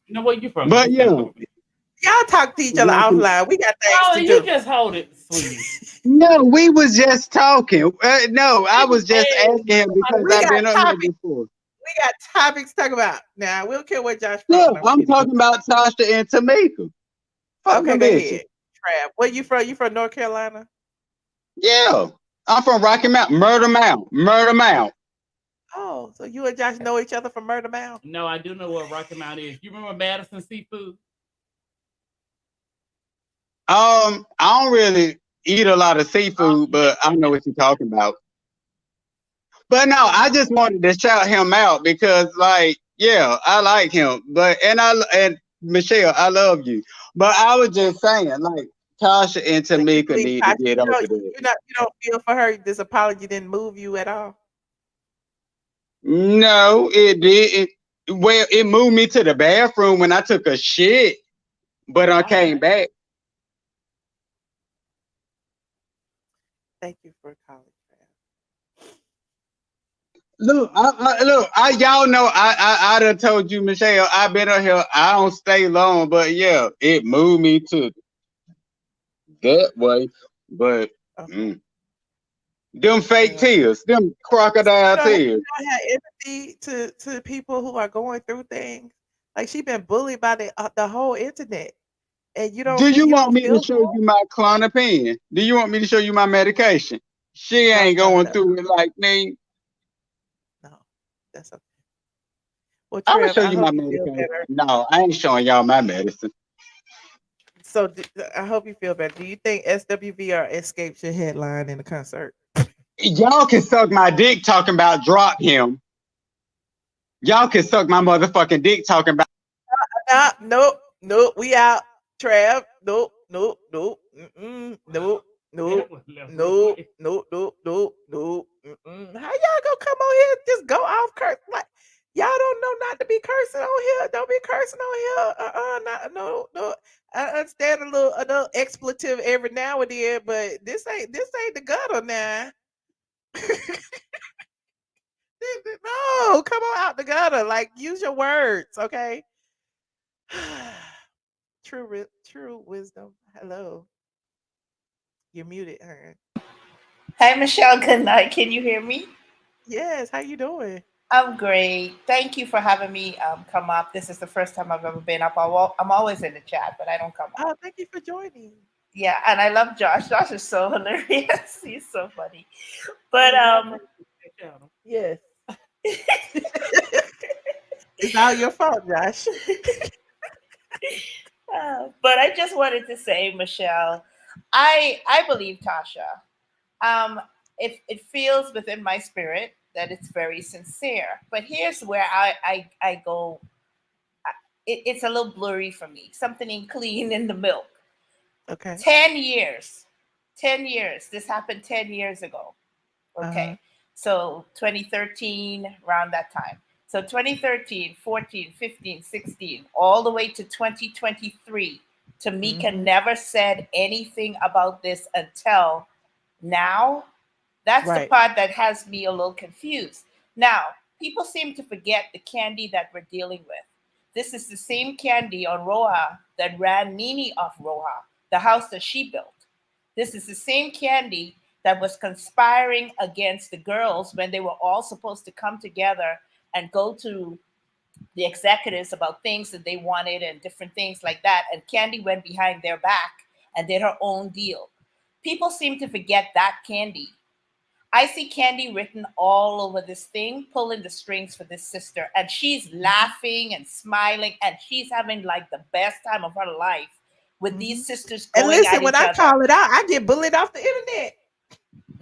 [SPEAKER 10] You know where you from?
[SPEAKER 11] But yeah.
[SPEAKER 2] Y'all talk to each other offline. We got things to do.
[SPEAKER 10] You just hold it, sweetie.
[SPEAKER 11] No, we was just talking. No, I was just asking him because I've been up here before.
[SPEAKER 2] We got topics to talk about. Now, we don't care what Josh
[SPEAKER 11] Yeah,
[SPEAKER 2] from.
[SPEAKER 11] I'm talking about Tasha and Tamika. Fuck
[SPEAKER 2] Okay,
[SPEAKER 11] them
[SPEAKER 2] go
[SPEAKER 11] bitches.
[SPEAKER 2] ahead. Trav, where you from? You from North Carolina?
[SPEAKER 11] Yeah, I'm from Rocky Mount, Murder Mount.
[SPEAKER 2] Oh, so you and Josh know each other from Murder Mount?
[SPEAKER 10] No, I do know what Rocky Mount is. You remember Madison Seafood?
[SPEAKER 11] I don't really eat a lot of seafood, but I know what you're talking about. But no, I just wanted to shout him out because, like, yeah, I like him. And Michelle, I love you. But I was just saying, like, Tasha and Tamika need to get over there.
[SPEAKER 2] You don't feel for her. This apology didn't move you at all.
[SPEAKER 11] No, it didn't. Well, it moved me to the bathroom when I took a shit, but I came back.
[SPEAKER 2] Thank you for calling.
[SPEAKER 11] Look, y'all know I done told you, Michelle, I've been up here. I don't stay long, but yeah, it moved me to that way. But them fake tears, them crocodile tears.
[SPEAKER 2] You don't have empathy to people who are going through things. Like she been bullied by the whole internet, and you don't.
[SPEAKER 11] Do you want me to show you my Clonopin? Do you want me to show you my medication? She ain't going through it like me.
[SPEAKER 2] No, that's okay. Well,
[SPEAKER 11] I'm gonna
[SPEAKER 2] Trev,
[SPEAKER 11] show
[SPEAKER 2] I
[SPEAKER 11] you my
[SPEAKER 2] hope you feel
[SPEAKER 11] medication.
[SPEAKER 2] better.
[SPEAKER 11] No, I ain't showing y'all my medicine.
[SPEAKER 2] So I hope you feel better. Do you think SWV or Xscape should headline in the concert?
[SPEAKER 11] Y'all can suck my dick talking about drop him. Y'all can suck my motherfucking dick talking about.
[SPEAKER 2] Nope. We out. Trav. Nope. Nope. Nope. How y'all gonna come on here and just go off curse? Like y'all don't know not to be cursing on here. Don't be cursing on here. No. I understand a little expletive every now and then, but this ain't the gutter now. No, come on out the gutter. Like use your words, okay? True wisdom. Hello. You're muted, Hearn.
[SPEAKER 12] Hey, Michelle. Good night. Can you hear me?
[SPEAKER 2] Yes. How you doing?
[SPEAKER 12] I'm great. Thank you for having me come up. This is the first time I've ever been up. I'm always in the chat, but I don't come up.
[SPEAKER 2] Oh, thank you for joining.
[SPEAKER 12] Yeah, and I love Josh. Josh is so hilarious. He's so funny. But
[SPEAKER 2] yes. It's all your fault, Josh.
[SPEAKER 12] But I just wanted to say, Michelle, I believe Tasha. It feels within my spirit that it's very sincere. But here's where I go. It's a little blurry for me. Something clean in the milk.
[SPEAKER 2] Okay.
[SPEAKER 12] 10 years. 10 years. This happened 10 years ago. Okay. So 2013, around that time. So 2013, 14, 15, 16, all the way to 2023. Tamika never said anything about this until now. That's the
[SPEAKER 2] Right.
[SPEAKER 12] part that has me a little confused. Now, people seem to forget the Kandi that we're dealing with. This is the same Kandi on RHOA that ran Nene off RHOA, the house that she built. This is the same Kandi that was conspiring against the girls when they were all supposed to come together and go to the executives about things that they wanted and different things like that. And Kandi went behind their back and did her own deal. People seem to forget that Kandi. I see Kandi written all over this thing, pulling the strings for this sister. And she's laughing and smiling, and she's having like the best time of her life with these sisters going
[SPEAKER 2] And listen,
[SPEAKER 12] at
[SPEAKER 2] when
[SPEAKER 12] each
[SPEAKER 2] I
[SPEAKER 12] other.
[SPEAKER 2] call it out, I get bullied off the internet.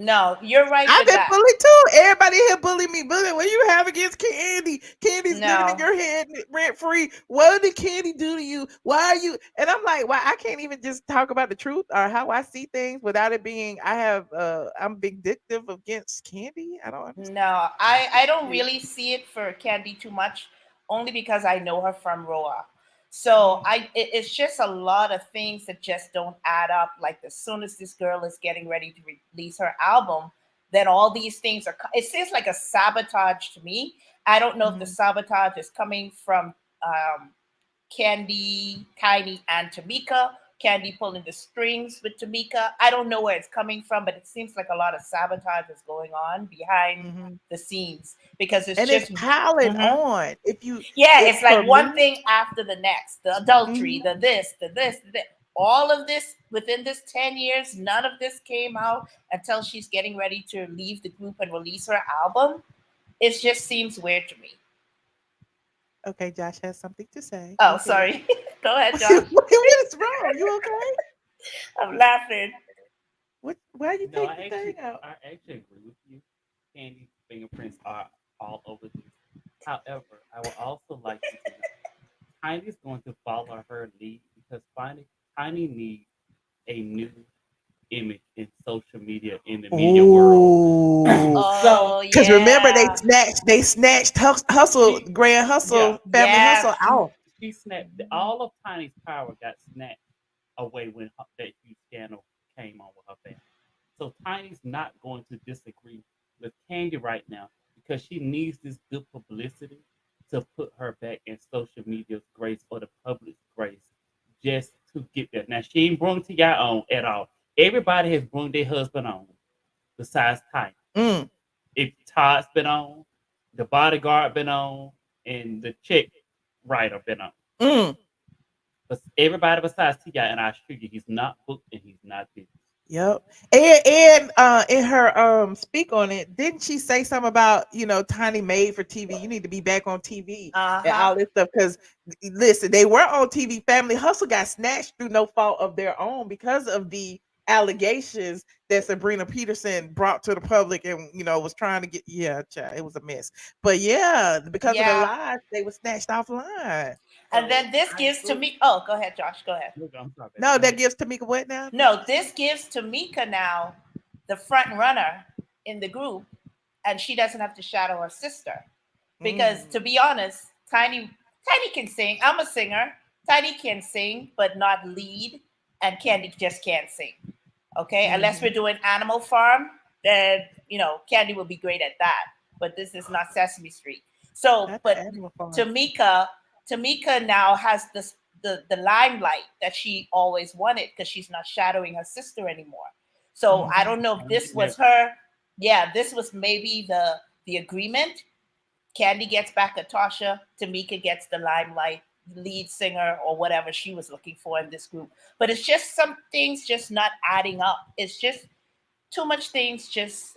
[SPEAKER 12] No, you're right
[SPEAKER 2] I've
[SPEAKER 12] with
[SPEAKER 2] been
[SPEAKER 12] that.
[SPEAKER 2] bullied too. Everybody here bully me. Bully. What you have against Kandi? Candy's living
[SPEAKER 12] No.
[SPEAKER 2] in your head rent free. What did Kandi do to you? Why are you? And I'm like, why I can't even just talk about the truth or how I see things without it being. I'm vindictive against Kandi. I don't understand.
[SPEAKER 12] No, I don't really see it for Kandi too much, only because I know her from RHOA. So it's just a lot of things that just don't add up. Like as soon as this girl is getting ready to release her album, then all these things are. It seems like a sabotage to me. I don't know if the sabotage is coming from Kandi, Tiny, and Tamika. Kandi pulling the strings with Tamika. I don't know where it's coming from, but it seems like a lot of sabotage is going on behind the scenes because it's
[SPEAKER 2] And
[SPEAKER 12] just
[SPEAKER 2] it's piling on. If you,
[SPEAKER 12] it's like
[SPEAKER 2] for
[SPEAKER 12] one
[SPEAKER 2] me-
[SPEAKER 12] thing after the next. The adultery, the this, the this, the this. All of this within this 10 years, none of this came out until she's getting ready to leave the group and release her album. It just seems weird to me.
[SPEAKER 2] Okay, Josh has something to say.
[SPEAKER 12] Oh,
[SPEAKER 2] Go ahead.
[SPEAKER 12] sorry. Go ahead, Josh.
[SPEAKER 2] What is wrong? You okay?
[SPEAKER 12] I'm laughing.
[SPEAKER 2] Why you
[SPEAKER 10] No,
[SPEAKER 2] take the thing out?
[SPEAKER 10] I actually agree with you. Candy's fingerprints are all over this. However, I would also like you to know Tiny's going to follow her lead because Tiny needs a new image in social media, in the media world.
[SPEAKER 12] Oh,
[SPEAKER 2] Because remember, they snatched Hustle, Grand Hustle, Family Hustle out.
[SPEAKER 10] She snapped all of Tiny's power got snatched away when that huge scandal came on with her family. So Tiny's not going to disagree with Kandi right now because she needs this good publicity to put her back in social media's grace or the public's grace just to get there. Now she ain't brung to y'all on at all. Everybody has brung their husband on besides Tiny. If Todd's been on, the bodyguard been on, and the chick writer been on. But everybody besides T.I., and I assure you, he's not booked and he's not busy.
[SPEAKER 2] Yep. And in her speak on it, didn't she say something about, Tiny made for TV? You need to be back on TV and all this stuff. Because listen, they were on TV. Family Hustle got snatched through no fault of their own because of the allegations that Sabrina Peterson brought to the public and was trying to get it was a mess. But because of the lies, they were snatched offline.
[SPEAKER 12] And then this gives to me. Oh, go ahead, Josh. Go ahead.
[SPEAKER 2] No, that gives Tamika what now?
[SPEAKER 12] No, this gives Tamika now the front runner in the group, and she doesn't have to shadow her sister. Because to be honest, Tiny can sing. I'm a singer. Tiny can sing, but not lead, and Kandi just can't sing. Okay, unless we're doing Animal Farm, then Kandi will be great at that. But this is not Sesame Street. So, but Tamika now has the limelight that she always wanted because she's not shadowing her sister anymore. So I don't know if this was her. Yeah, this was maybe the agreement. Kandi gets back at Tasha. Tamika gets the limelight, lead singer or whatever she was looking for in this group. But it's just some things just not adding up. It's just too much things just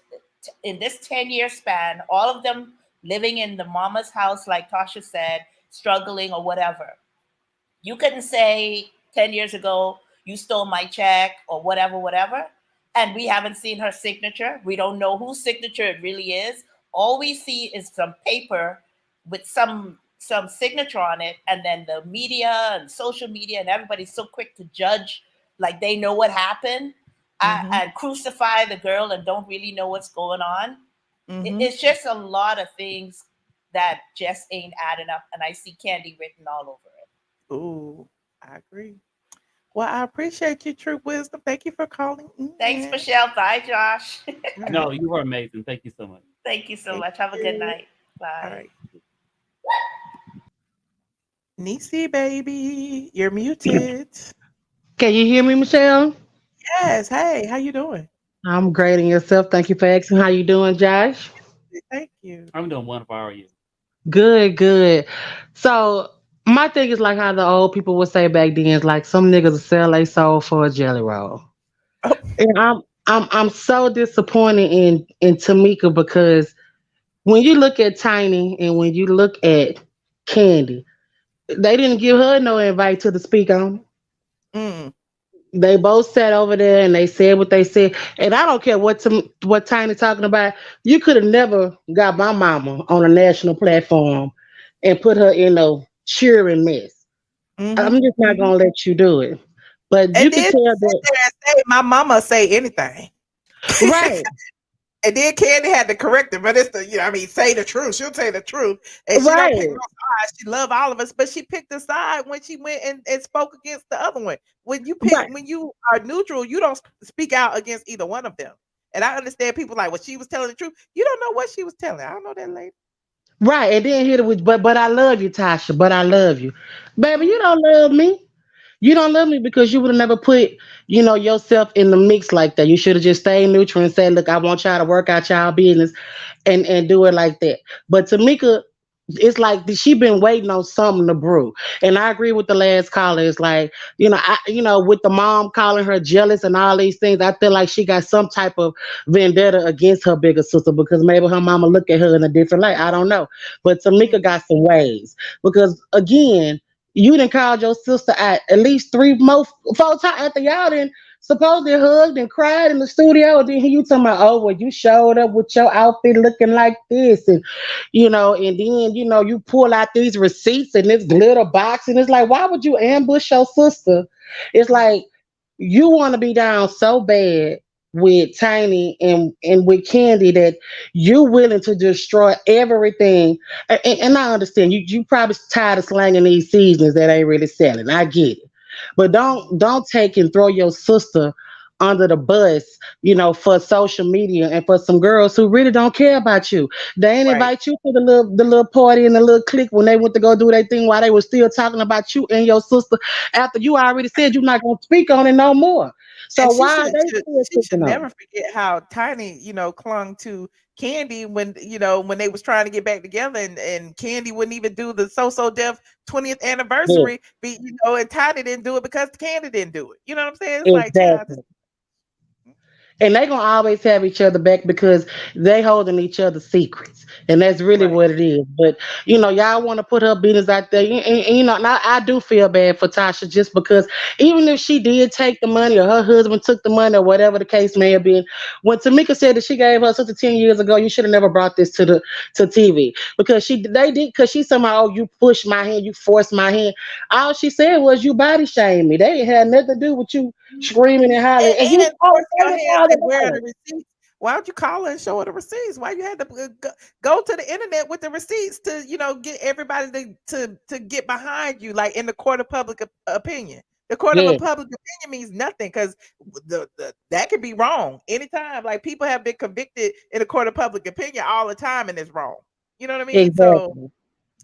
[SPEAKER 12] in this 10-year span, all of them living in the mama's house, like Tasha said, struggling or whatever. You couldn't say 10 years ago, you stole my check or whatever. And we haven't seen her signature. We don't know whose signature it really is. All we see is some paper with some signature on it, and then the media and social media and everybody's so quick to judge, like they know what happened, and crucify the girl and don't really know what's going on. It's just a lot of things that just ain't adding up, and I see Kandi written all over it.
[SPEAKER 2] Ooh, I agree. Well, I appreciate you, True Wisdom. Thank you for calling.
[SPEAKER 12] Thanks, Michelle. Bye, Josh.
[SPEAKER 10] No, you are amazing. Thank you so much.
[SPEAKER 12] Thank you so much. Have a good night. Bye.
[SPEAKER 2] All right. Nisi, baby, you're muted.
[SPEAKER 13] Can you hear me, Michelle?
[SPEAKER 2] Yes. Hey, how you doing?
[SPEAKER 13] I'm great, and yourself? Thank you for asking. How you doing, Josh?
[SPEAKER 2] Thank you.
[SPEAKER 10] I'm doing wonderful. How are you?
[SPEAKER 13] Good. So my thing is like how the old people would say back then, is like some niggas will sell their soul for a jelly roll. And I'm so disappointed in Tamika, because when you look at Tiny and when you look at Kandi, they didn't give her no invite to the speak on. They both sat over there and they said what they said. And I don't care what Tiny talking about. You could have never got my mama on a national platform and put her in a cheering mess. I'm just not gonna let you do it. But you can tell that
[SPEAKER 2] say, my mama say anything.
[SPEAKER 13] Right.
[SPEAKER 2] And then Kandi had to correct it, but it's say the truth. She'll say the truth. And she don't pick no sides. She love all of us, but she picked a side when she went and spoke against the other one. When you when you are neutral, you don't speak out against either one of them. And I understand people like, well, she was telling the truth. You don't know what she was telling. I don't know that lady.
[SPEAKER 13] Right. And then hit it with, but I love you, Tasha. But I love you. Baby, you don't love me. You don't love me because you would have never put, yourself in the mix like that. You should have just stayed neutral and said, look, I want y'all to work out y'all business and do it like that. But Tamika, it's like she been waiting on something to brew. And I agree with the last caller. It's like, with the mom calling her jealous and all these things, I feel like she got some type of vendetta against her bigger sister because maybe her mama look at her in a different light. I don't know. But Tamika got some ways because, again, you done called your sister out at least 4 times after y'all done supposedly hugged and cried in the studio. And then you talking about, oh, well, you showed up with your outfit looking like this. And, and then, you pull out these receipts and this glitter box. And it's like, why would you ambush your sister? It's like, you want to be down so bad with Tiny and with Kandi that you're willing to destroy everything. And I understand you probably tired of slanging these seasons that ain't really selling. I get it. But don't take and throw your sister under the bus, for social media and for some girls who really don't care about you. They ain't invite you to the little party and the little clique when they went to go do their thing while they were still talking about you and your sister after you already said you're not gonna speak on it no more. So why
[SPEAKER 2] she should never forget how Tiny, clung to Kandi when they was trying to get back together, and Kandi wouldn't even do the So Def 20th anniversary, and Tiny didn't do it because Kandi didn't do it. You know what I'm saying? It's like,
[SPEAKER 13] and they gonna always have each other back because they holding each other's secrets, and that's really what it is. But y'all want to put her business out there, and now I do feel bad for Tasha just because even if she did take the money or her husband took the money or whatever the case may have been, when Tamika said that she gave her sister 10 years ago, you should have never brought this to TV because she somehow, oh, you pushed my hand, you forced my hand. All she said was you body shamed me. They had nothing to do with you screaming and hollering. And you
[SPEAKER 2] where are the receipts? Why don't you call her and show her the receipts? Why you had to go to the internet with the receipts to get everybody to get behind you, like in the court of public opinion? The court of public opinion means nothing because that could be wrong anytime. Like people have been convicted in the court of public opinion all the time, and it's wrong. You know what I mean?
[SPEAKER 13] Exactly.
[SPEAKER 2] So.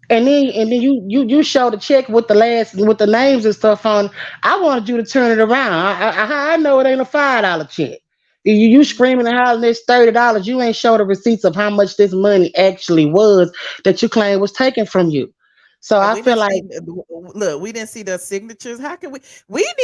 [SPEAKER 13] And then you show the check with the names and stuff on. I wanted you to turn it around. I know it ain't a $5 check. You screaming and hollering this $30. You ain't show the receipts of how much this money actually was that you claim was taken from you. So
[SPEAKER 2] And
[SPEAKER 13] I
[SPEAKER 2] we
[SPEAKER 13] feel
[SPEAKER 2] didn't
[SPEAKER 13] like
[SPEAKER 2] see look, we didn't see the signatures. How can we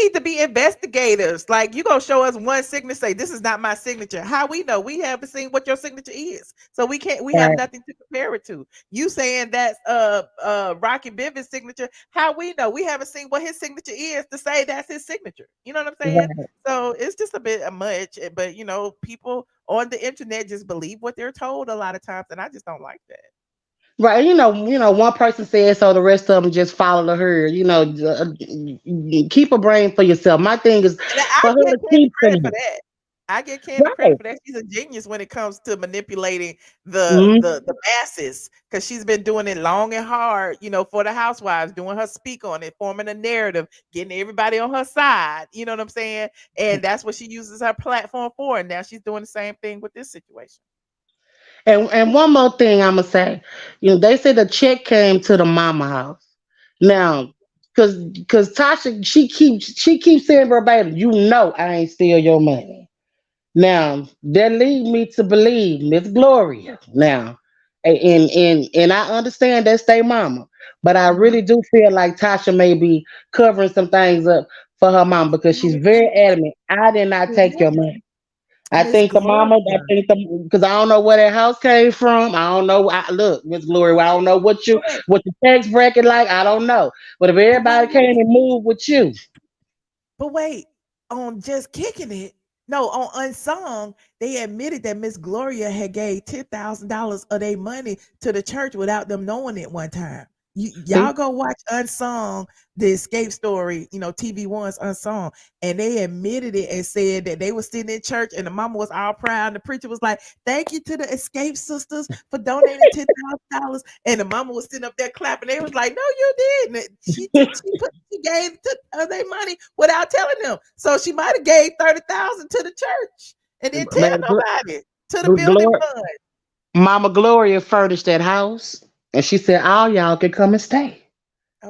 [SPEAKER 2] need to be investigators. Like you gonna show us one signature, say this is not my signature. How we know? We haven't seen what your signature is. So we have
[SPEAKER 13] right,
[SPEAKER 2] nothing to compare it to. You saying that's Rocky Bivens' signature. How we know? We haven't seen what his signature is to say that's his signature. You know what I'm saying?
[SPEAKER 13] right.
[SPEAKER 2] So it's just a bit much, but people on the internet just believe what they're told a lot of times, and I just don't like that.
[SPEAKER 13] Right, one person said so, the rest of them just follow the herd. Keep a brain for yourself. My thing is
[SPEAKER 2] And I
[SPEAKER 13] for her
[SPEAKER 2] give
[SPEAKER 13] to
[SPEAKER 2] Candy
[SPEAKER 13] keep
[SPEAKER 2] credit for
[SPEAKER 13] saying,
[SPEAKER 2] that. I give Candy
[SPEAKER 13] right,
[SPEAKER 2] credit for that. She's a genius when it comes to manipulating the
[SPEAKER 13] mhm,
[SPEAKER 2] the masses because she's been doing it long and hard, for the housewives, doing her speak on it, forming a narrative, getting everybody on her side. You know what I'm saying? And that's what she uses her platform for. And now she's doing the same thing with this situation.
[SPEAKER 13] and one more thing I'm gonna say. They said the check came to the mama house.
[SPEAKER 2] Mhm.
[SPEAKER 13] Now, cause Tasha, she keeps saying verbatim, I ain't steal your money. Now that lead me to believe Miss Gloria. Now, and I understand that's their mama, but I
[SPEAKER 2] Mhm.
[SPEAKER 13] really do feel like Tasha may be covering some things up for her mom because she's
[SPEAKER 2] Gloria
[SPEAKER 13] very
[SPEAKER 2] Kandi.
[SPEAKER 13] adamant. I did not take your
[SPEAKER 2] Gloria.
[SPEAKER 13] money. I
[SPEAKER 2] Miss
[SPEAKER 13] think the mama. I
[SPEAKER 2] Gloria.
[SPEAKER 13] think because I don't know where that house came from. I don't know. Look, Miss Gloria. I don't know
[SPEAKER 2] But wait,
[SPEAKER 13] what your tax bracket like. I don't know. But if
[SPEAKER 2] but
[SPEAKER 13] everybody came
[SPEAKER 2] wait.
[SPEAKER 13] and moved with you,
[SPEAKER 2] But wait, on just kicking it, no, on Unsung, they admitted that Miss Gloria had gave $10,000 of their money to the church without them knowing it one time.
[SPEAKER 13] see,
[SPEAKER 2] Y'all go watch Unsung, the escape story, TV1's Unsung, and they admitted it and said that they were sitting in church and the mama was all proud. And the preacher was like, "Thank you to the escape sisters for donating $10,000." And the mama was sitting up there clapping. They was like, "No, you didn't." She gave their money without telling them. So she might have gave 30,000 to the church and didn't tell
[SPEAKER 13] man,
[SPEAKER 2] nobody to the building
[SPEAKER 13] Gloria,
[SPEAKER 2] fund.
[SPEAKER 13] Mama Gloria furnished that house, and she said all y'all can come and stay.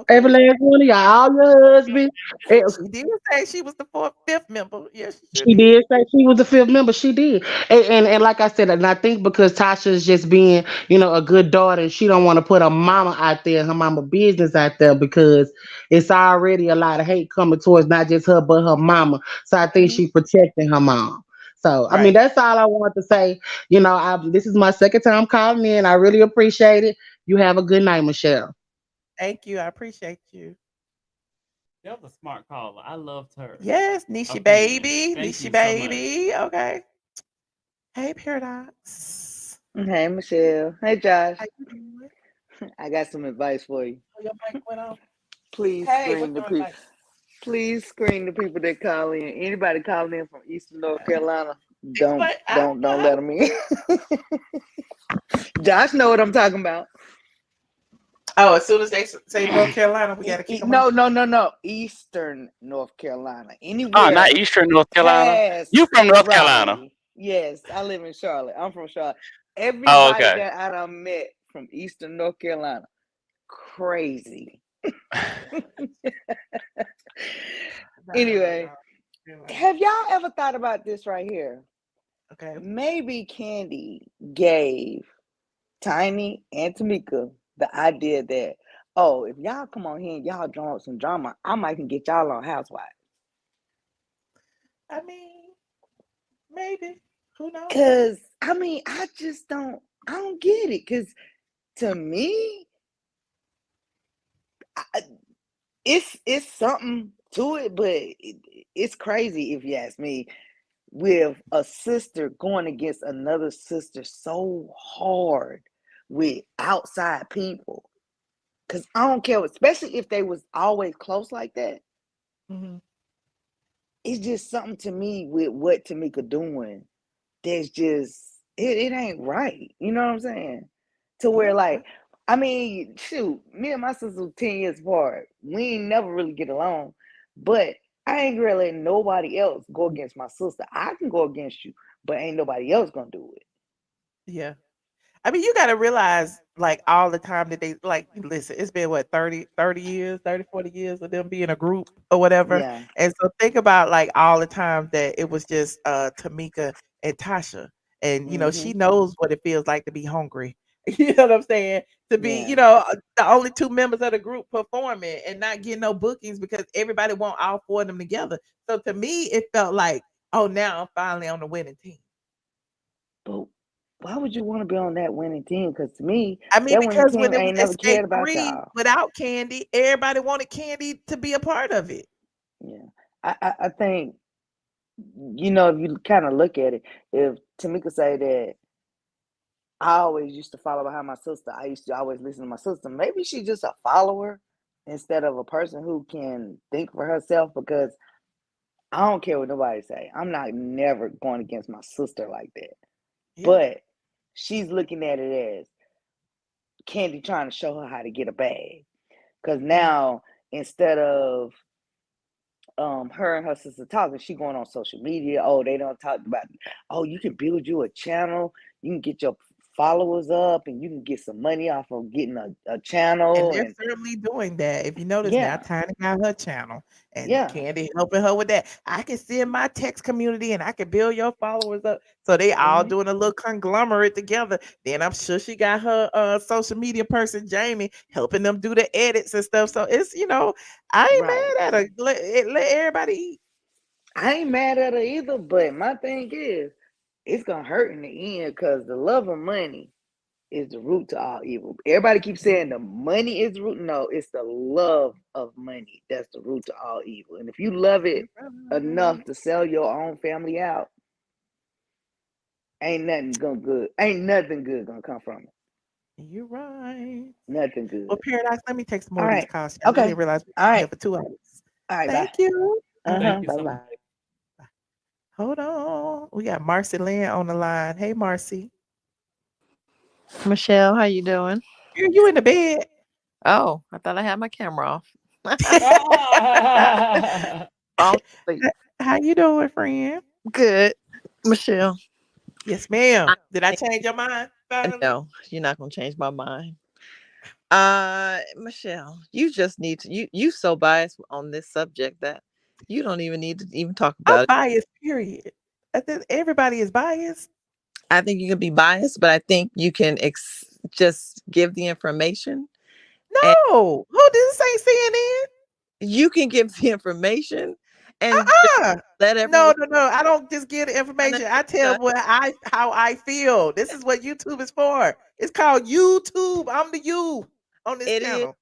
[SPEAKER 13] Every
[SPEAKER 2] Okay.
[SPEAKER 13] last one of y'all, all your husband.
[SPEAKER 2] She did say she was the fifth member. Yes, she sure
[SPEAKER 13] She
[SPEAKER 2] did.
[SPEAKER 13] did say she was the fifth member. She did, and like I said, and I think because Tasha's just being, a good daughter, and she don't want to put her mama out there, her mama business out there, because it's already a lot of hate coming towards not just her but her mama. So I think
[SPEAKER 2] Mhm.
[SPEAKER 13] she protecting her mom. So I mean,
[SPEAKER 2] Right.
[SPEAKER 13] that's all I want to say. This is my second time calling in. I really appreciate it. You have a good night, Michelle.
[SPEAKER 2] Thank you. I appreciate you.
[SPEAKER 10] That was a smart caller. I loved her
[SPEAKER 2] Yes, Nishi
[SPEAKER 10] opinion.
[SPEAKER 2] baby.
[SPEAKER 10] Thank
[SPEAKER 2] Nishi
[SPEAKER 10] you so much.
[SPEAKER 2] baby. Okay. Hey, Paradox.
[SPEAKER 14] Hey, Michelle. Hey, Josh.
[SPEAKER 2] How you doing?
[SPEAKER 14] I got some advice for you.
[SPEAKER 2] Oh, your mic went off.
[SPEAKER 14] Please
[SPEAKER 2] Hey,
[SPEAKER 14] screen
[SPEAKER 2] what's
[SPEAKER 14] the
[SPEAKER 2] your
[SPEAKER 14] people.
[SPEAKER 2] advice?
[SPEAKER 14] Please screen the people that call in. Anybody calling in from Eastern North Carolina, don't
[SPEAKER 2] Explain. I
[SPEAKER 14] don't
[SPEAKER 2] don't know
[SPEAKER 14] don't
[SPEAKER 2] how
[SPEAKER 14] let
[SPEAKER 2] to.
[SPEAKER 14] them in. Josh know what I'm talking about.
[SPEAKER 2] Oh, as soon as they say North Carolina, we got to kick them off.
[SPEAKER 14] No. Eastern North Carolina.
[SPEAKER 3] Oh, not
[SPEAKER 14] Anywhere
[SPEAKER 3] Eastern North Carolina. You
[SPEAKER 14] past
[SPEAKER 3] from North Carolina?
[SPEAKER 14] Raleigh. Yes, I live in Charlotte. I'm from Charlotte.
[SPEAKER 3] Oh,
[SPEAKER 14] Everybody
[SPEAKER 3] okay.
[SPEAKER 14] that I done met from Eastern North Carolina, crazy. Anyway, have y'all ever thought about this right here?
[SPEAKER 2] Okay.
[SPEAKER 14] Maybe Candy gave Tiny and Tamika the idea that, oh, if y'all come on here and y'all draw up some drama, I might can get y'all on Housewives.
[SPEAKER 2] I mean, maybe. Who knows?
[SPEAKER 14] Cause I mean, I don't get it. Cause to me, it's something to it, but it's crazy if you ask me. With a sister going against another sister so hard with outside people, because I don't care, especially if they was always close like that.
[SPEAKER 2] Mhm.
[SPEAKER 14] It's just something to me with what Tamika doing. There's just it ain't right. You know what I'm saying? To where
[SPEAKER 2] Okay.
[SPEAKER 14] like, I mean, shoot, me and my sister was 10 years apart. We ain't never really get along, but I ain't gonna let nobody else go against my sister. I can go against you, but ain't nobody else gonna do it.
[SPEAKER 2] Yeah. I mean, you got to realize, like, all the time that they, like, listen, it's been what, 30 years, 30, 40 years of them being a group or whatever.
[SPEAKER 14] Yeah.
[SPEAKER 2] And so think about, like, all the time that it was just Tamika and Tasha. And, she
[SPEAKER 14] Mm-hmm.
[SPEAKER 2] knows what it feels like to be hungry. You know what I'm saying? To be,
[SPEAKER 14] Yeah.
[SPEAKER 2] you know, the only two members of the group performing and not getting no bookings because everybody want all four of them together. So to me, it felt like, oh, now I'm finally on the winning team.
[SPEAKER 14] But why would you want to be on that winning team? Because to me,
[SPEAKER 2] I mean,
[SPEAKER 14] that winning
[SPEAKER 2] because when
[SPEAKER 14] team
[SPEAKER 2] it was
[SPEAKER 14] ain't never
[SPEAKER 2] Escape
[SPEAKER 14] cared about
[SPEAKER 2] 3
[SPEAKER 14] y'all.
[SPEAKER 2] without Kandi, everybody wanted Kandi to be a part of it.
[SPEAKER 14] Yeah. I think, you know, if you kind of look at it, if Tamika say that I always used to follow behind my sister, I used to always listen to my sister, maybe she's just a follower instead of a person who can think for herself, because I don't care what nobody say. I'm not never going against my sister like that.
[SPEAKER 2] Yeah.
[SPEAKER 14] But she's looking at it as Kandi trying to show her how to get a bag. Because now, instead of her and her sister talking, she going on social media. Oh, they don't talk about, oh, you can build you a channel, you can get your followers up, and you can get some money off of getting a channel.
[SPEAKER 2] And they're
[SPEAKER 14] And
[SPEAKER 2] certainly doing that. If you notice now,
[SPEAKER 14] yeah,
[SPEAKER 2] Tiny got her channel and
[SPEAKER 14] yeah.
[SPEAKER 2] Kandi helping her with that. I can see in my text community and I can build your followers up. So they all doing a little conglomerate together. Then I'm sure she got her social media person, Jamie, helping them do the edits and stuff. So it's, you know, I ain't
[SPEAKER 14] Right.
[SPEAKER 2] mad at her. Let everybody eat.
[SPEAKER 14] I ain't mad at her either, but my thing is, it's gonna hurt in the end, because the love of money is the root to all evil. Everybody keeps saying the money is the root. No, it's the love of money that's the root to all evil. And if you love it enough to sell your own family out, ain't nothing good gonna come from it.
[SPEAKER 2] You're right.
[SPEAKER 14] Nothing good.
[SPEAKER 2] Well, Paradise, let me take some more
[SPEAKER 14] All
[SPEAKER 2] of these
[SPEAKER 14] right.
[SPEAKER 2] calls. I
[SPEAKER 14] Okay.
[SPEAKER 2] didn't realize we
[SPEAKER 14] All
[SPEAKER 2] were here
[SPEAKER 14] right.
[SPEAKER 2] for 2 hours.
[SPEAKER 14] All right.
[SPEAKER 2] Thank
[SPEAKER 14] Bye.
[SPEAKER 2] you.
[SPEAKER 10] Thank you
[SPEAKER 14] Bye
[SPEAKER 10] so
[SPEAKER 14] bye.
[SPEAKER 10] much.
[SPEAKER 2] Hold on. We got Marcy Lynn on the line. Hey, Marcy.
[SPEAKER 15] Michelle, how you doing?
[SPEAKER 2] Girl, you in the bed?
[SPEAKER 15] Oh, I thought I had my camera off. Fall asleep.
[SPEAKER 2] How you doing, friend?
[SPEAKER 15] Good. Michelle.
[SPEAKER 2] Yes, ma'am.
[SPEAKER 15] I
[SPEAKER 2] Did I
[SPEAKER 15] think-
[SPEAKER 2] change your mind finally?
[SPEAKER 15] No, you're not gonna change my mind. Michelle, you just need to you so biased on this subject that you don't even need to even talk
[SPEAKER 2] I'm
[SPEAKER 15] about it.
[SPEAKER 2] biased, period. I think everybody is biased.
[SPEAKER 15] I think you can be biased, but I think you can just give the information. And
[SPEAKER 2] No. Who this ain't CNN?
[SPEAKER 15] you can give the information and
[SPEAKER 2] Uh-uh.
[SPEAKER 15] let
[SPEAKER 2] No,
[SPEAKER 15] everyone.
[SPEAKER 2] no. I don't just give the information. I tell how I feel. This is what YouTube is for. It's called YouTube. I'm the you on this
[SPEAKER 15] It is.
[SPEAKER 2] channel.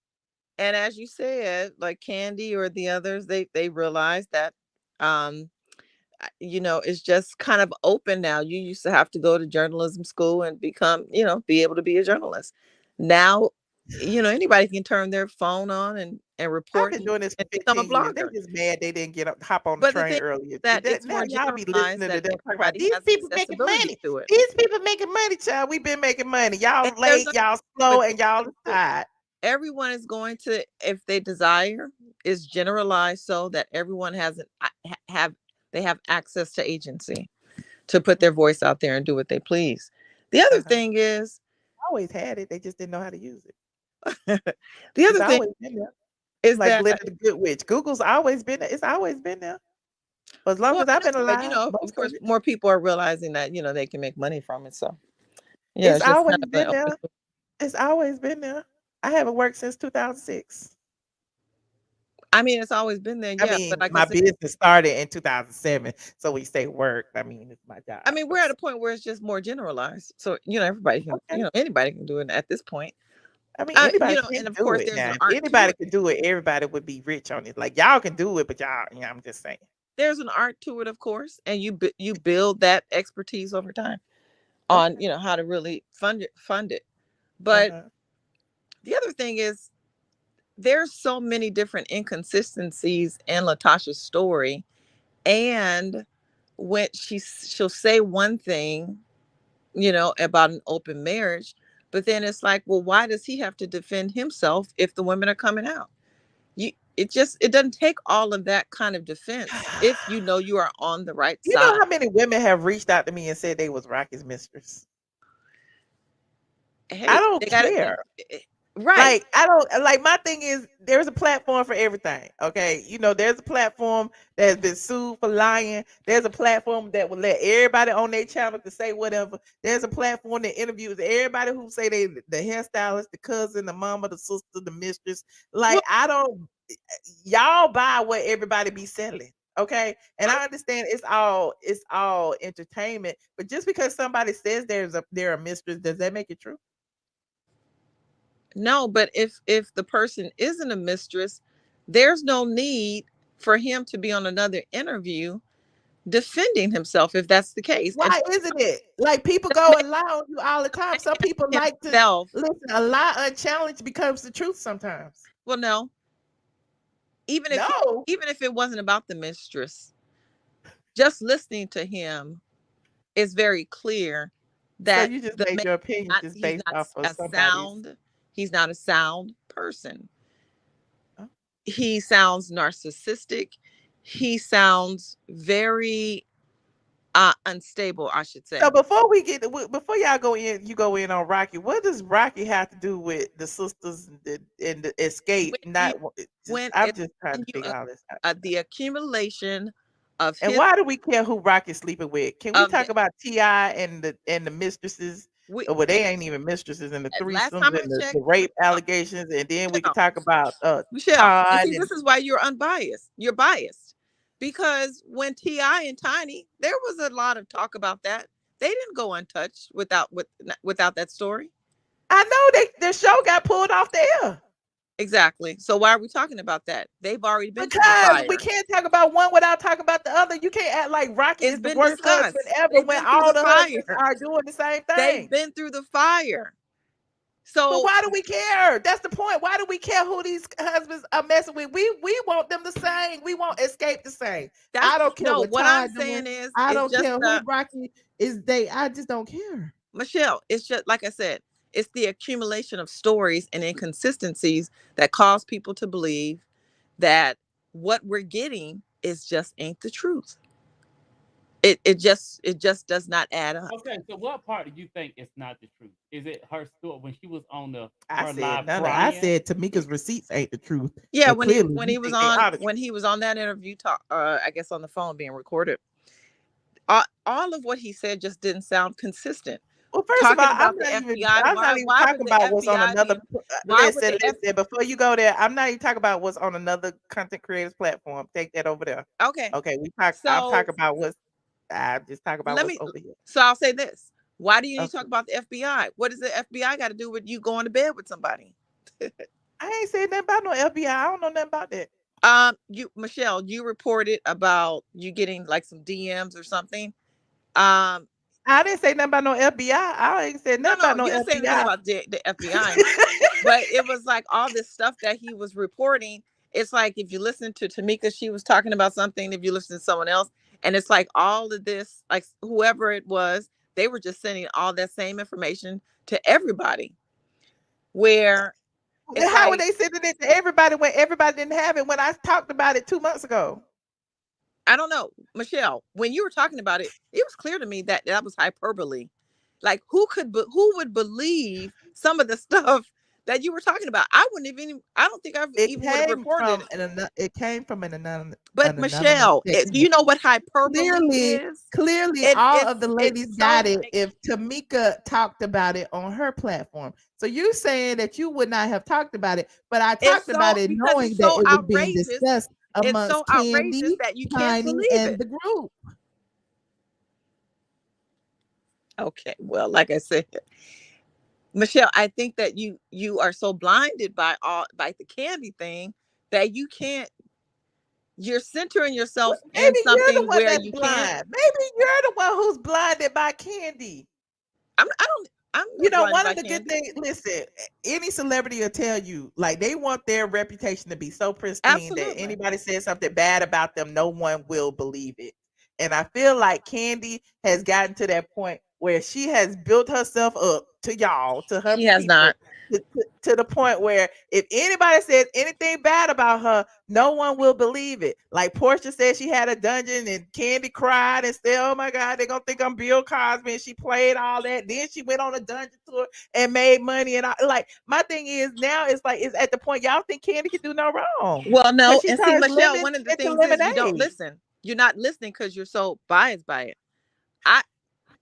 [SPEAKER 15] And as you said, like Kandi or the others, they realize that it's just kind of open now. You used to have to go to journalism school and become, be able to be a journalist. Now, anybody can turn their phone on and
[SPEAKER 2] I've
[SPEAKER 15] report
[SPEAKER 2] been doing this for
[SPEAKER 15] and become a
[SPEAKER 2] 15 years. They
[SPEAKER 15] blogger.
[SPEAKER 2] just mad they didn't hop on the
[SPEAKER 15] But the
[SPEAKER 2] train
[SPEAKER 15] thing
[SPEAKER 2] earlier.
[SPEAKER 15] is that it's
[SPEAKER 2] Now
[SPEAKER 15] more
[SPEAKER 2] y'all be
[SPEAKER 15] generalized
[SPEAKER 2] listening to
[SPEAKER 15] that
[SPEAKER 2] them talk about
[SPEAKER 15] everybody
[SPEAKER 2] these
[SPEAKER 15] has
[SPEAKER 2] people making
[SPEAKER 15] accessibility
[SPEAKER 2] money.
[SPEAKER 15] to it.
[SPEAKER 2] These people making money, child. We've been making money. Y'all
[SPEAKER 15] And there's
[SPEAKER 2] late, y'all slow, and y'all tired.
[SPEAKER 15] everyone is going to, if they desire, is generalized so that everyone has they have access to agency to put their voice out there and do what they please. The other thing is,
[SPEAKER 2] Always had it. They just didn't know how to use it.
[SPEAKER 15] the
[SPEAKER 2] It's
[SPEAKER 15] other thing
[SPEAKER 2] always been there.
[SPEAKER 15] is
[SPEAKER 2] Like
[SPEAKER 15] that,
[SPEAKER 2] Glinda the Good Witch. Google's always been there. It's always been there. For as long
[SPEAKER 15] well,
[SPEAKER 2] as I've been
[SPEAKER 15] but
[SPEAKER 2] alive,
[SPEAKER 15] of
[SPEAKER 2] most of
[SPEAKER 15] course,
[SPEAKER 2] it.
[SPEAKER 15] more people are realizing that they can make money from it. So
[SPEAKER 2] It's
[SPEAKER 15] it's just
[SPEAKER 2] always
[SPEAKER 15] kind of
[SPEAKER 2] been
[SPEAKER 15] like,
[SPEAKER 2] there. It's always been there. I haven't worked since 2006.
[SPEAKER 15] I mean, it's always been there,
[SPEAKER 2] I
[SPEAKER 15] yeah. But
[SPEAKER 2] mean,
[SPEAKER 15] like I
[SPEAKER 2] my
[SPEAKER 15] said,
[SPEAKER 2] business started in 2007, so we say work. I mean, it's my job.
[SPEAKER 15] I mean, we're at a point where it's just more generalized. So everybody can,
[SPEAKER 2] Okay.
[SPEAKER 15] anybody can do it at this point.
[SPEAKER 2] I mean, anybody
[SPEAKER 15] And
[SPEAKER 2] can
[SPEAKER 15] of
[SPEAKER 2] do
[SPEAKER 15] course,
[SPEAKER 2] it
[SPEAKER 15] there's
[SPEAKER 2] now.
[SPEAKER 15] an
[SPEAKER 2] If
[SPEAKER 15] art to
[SPEAKER 2] anybody
[SPEAKER 15] it.
[SPEAKER 2] could do it, everybody would be rich on it. Like y'all can do it, but y'all, I'm just saying.
[SPEAKER 15] There's an art to it, of course, and you build that expertise over time on how to really fund it. But the other thing is, there's so many different inconsistencies in Latosha's story, and when she'll say one thing, about an open marriage, but then it's like, well, why does he have to defend himself if the women are coming out? It doesn't take all of that kind of defense if you are on the right
[SPEAKER 2] You know
[SPEAKER 15] side.
[SPEAKER 2] how many women have reached out to me and said they was Rocky's mistress?
[SPEAKER 15] Hey,
[SPEAKER 2] I don't
[SPEAKER 15] they got
[SPEAKER 2] care.
[SPEAKER 15] Right.
[SPEAKER 2] Like, I don't like, my thing is there's a platform for everything. Okay. You know, there's a platform that has been sued for lying. There's a platform that will let everybody on their channel to say whatever. There's a platform that interviews everybody who say they the hairstylist, the cousin, the mama, the sister, the mistress. Like, I don't, y'all buy what everybody be selling. Okay. And I understand it's all entertainment, but just because somebody says they're a mistress, does that make it true?
[SPEAKER 15] No, but if the person isn't a mistress, there's no need for him to be on another interview defending himself if that's the case.
[SPEAKER 2] Why isn't it? Like, people go and lie on you all the time. Some people like to listen. A lie unchallenged becomes the truth sometimes.
[SPEAKER 15] Well, no. Even if it wasn't about the mistress, just listening to him is very clear that
[SPEAKER 2] so you just made your opinion just based off of somebody's.
[SPEAKER 15] He's not a sound person. He sounds narcissistic. He sounds very unstable, I should say.
[SPEAKER 2] So before y'all go in, you go in on Rocky. What does Rocky have to do with the sisters and the escape? I'm just trying to figure all this out.
[SPEAKER 15] The accumulation of
[SPEAKER 2] and why do we care who Rocky's sleeping with? Can we talk about T.I. and the mistresses? Well, they ain't even mistresses, and the threesomes and the rape allegations, and then we can talk about
[SPEAKER 15] Michelle. This is why you're unbiased. You're biased because when T.I. and Tiny, there was a lot of talk about that. They didn't go untouched without that story.
[SPEAKER 2] I know their show got pulled off the air.
[SPEAKER 15] Exactly. So why are we talking about that? They've already been
[SPEAKER 2] because we can't talk about one without talking about the other. You can't act like Rocky is the worst husband ever when all the husbands are doing the same thing.
[SPEAKER 15] They've been through the fire. So
[SPEAKER 2] but why do we care? That's the point. Why do we care who these husbands are messing with? We want them the same. We want Xscape the same. I don't care what I'm saying is I don't care who Rocky is. I just don't care.
[SPEAKER 15] Michelle, it's just like I said. It's the accumulation of stories and inconsistencies that cause people to believe that what we're getting is just ain't the truth. It just does not add up.
[SPEAKER 10] Okay, so what part do you think is not the truth? Is it her story when she was on the
[SPEAKER 2] I said Tamika's receipts ain't the truth.
[SPEAKER 15] Yeah, when he was on that interview talk, I guess on the phone being recorded, all of what he said just didn't sound consistent.
[SPEAKER 2] Well, first of all, I'm not even talking about what's on another. Listen, before you go there, I'm not even talking about what's on another content creators platform. Take that over there.
[SPEAKER 15] Okay.
[SPEAKER 2] Okay. I'm talking about what's. I'm just talking about what's over here.
[SPEAKER 15] So I'll say this: why do you need to talk about the FBI? What does the FBI got to do with you going to bed with somebody?
[SPEAKER 2] I ain't saying nothing about no FBI. I don't know nothing about that.
[SPEAKER 15] Michelle, you reported about you getting like some DMs or something.
[SPEAKER 2] I didn't say nothing about no FBI. I ain't said nothing about no FBI.
[SPEAKER 15] You didn't say anything about the FBI. But it was like all this stuff that he was reporting. It's like if you listen to Tamika, she was talking about something. If you listen to someone else, and it's like all of this, like whoever it was, they were just sending all that same information to everybody. Where
[SPEAKER 2] how were they sending it to everybody when everybody didn't have it when I talked about it 2 months ago?
[SPEAKER 15] I don't know, Michelle, when you were talking about it, it was clear to me that was hyperbole. Like who would believe some of the stuff that you were talking about? I don't think I've even would have reported
[SPEAKER 2] it. It came from an anonymous.
[SPEAKER 15] But Michelle, do you know what hyperbole is?
[SPEAKER 2] Clearly, all of the ladies got it if Tamika talked about it on her platform. So you saying that you would not have talked about it, but I talked about it knowing that it was being discussed amongst Kandi,
[SPEAKER 15] that you can't
[SPEAKER 2] Tiny, and the group.
[SPEAKER 15] Okay, well, like I said, Michelle, I think that you are so blinded by the Kandi thing that you can't. You're centering yourself in something where you can't.
[SPEAKER 2] Maybe you're the one who's blinded by Kandi.
[SPEAKER 15] I'm
[SPEAKER 2] one of the good things. Listen, any celebrity will tell you, like they want their reputation to be so pristine that anybody says something bad about them, no one will believe it. And I feel like Kandi has gotten to that point where she has built herself up to y'all, to her
[SPEAKER 15] She has
[SPEAKER 2] people,
[SPEAKER 15] not.
[SPEAKER 2] to the point where if anybody says anything bad about her, no one will believe it. Like Portia said she had a dungeon and Kandi cried and said, oh my God, they're going to think I'm Bill Cosby, and she played all that. Then she went on a dungeon tour and made money. And like, my thing is now it's like, it's at the point y'all think Kandi can do no wrong.
[SPEAKER 15] Well, no,
[SPEAKER 2] She
[SPEAKER 15] and see,
[SPEAKER 2] turns
[SPEAKER 15] Michelle,
[SPEAKER 2] lemons
[SPEAKER 15] one of the
[SPEAKER 2] into
[SPEAKER 15] things is you don't
[SPEAKER 2] lemonade.
[SPEAKER 15] listen. You're not listening because you're so biased by it.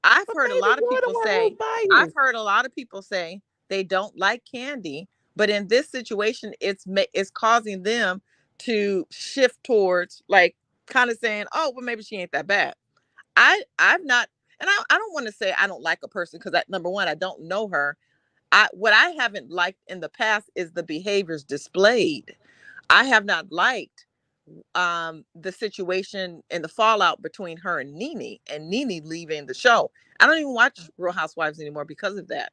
[SPEAKER 15] I've heard a lot of people say, I've heard a lot of people say they don't like Kandi, but in this situation, it's causing them to shift towards like kind of saying, oh, well, maybe she ain't that bad. I've not, and I don't want to say I don't like a person because number one, I don't know her. What I haven't liked in the past is the behaviors displayed. I have not liked the situation and the fallout between her and Nene leaving the show. I don't even watch Real Housewives anymore because of that.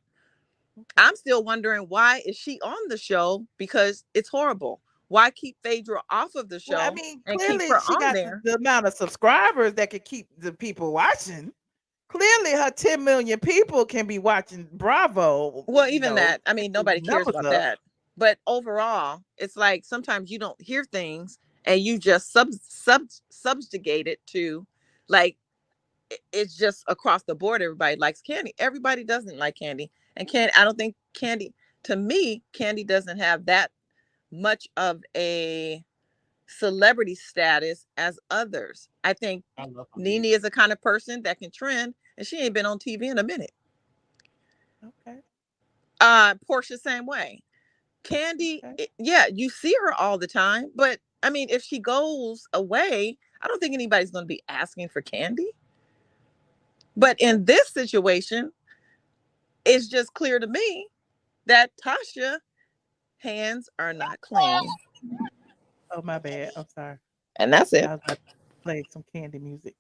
[SPEAKER 15] I'm still wondering, why is she on the show? Because it's horrible. Why keep Phaedra off of the show?
[SPEAKER 2] Well, I mean,
[SPEAKER 15] and keep
[SPEAKER 2] clearly
[SPEAKER 15] her
[SPEAKER 2] she
[SPEAKER 15] on
[SPEAKER 2] got
[SPEAKER 15] there?
[SPEAKER 2] the amount of subscribers that could keep the people watching. Clearly her 10 million people can be watching Bravo.
[SPEAKER 15] Well, even that, I mean, nobody cares about that. But overall, it's like sometimes you don't hear things and you just subjugate it to, like, it's just across the board. Everybody likes Kandi. Everybody doesn't like Kandi. And I don't think Kandi, to me, Kandi doesn't have that much of a celebrity status as others. I think Nene is the kind of person that can trend, and she ain't been on TV in a minute.
[SPEAKER 2] Okay.
[SPEAKER 15] Portia, same way. Kandi, yeah, you see her all the time, but I mean, if she goes away, I don't think anybody's going to be asking for Kandi. But in this situation, it's just clear to me that Tasha hands are not clean.
[SPEAKER 2] Oh, my bad. I'm sorry.
[SPEAKER 15] And that's it.
[SPEAKER 2] I was about to play some Kandi music.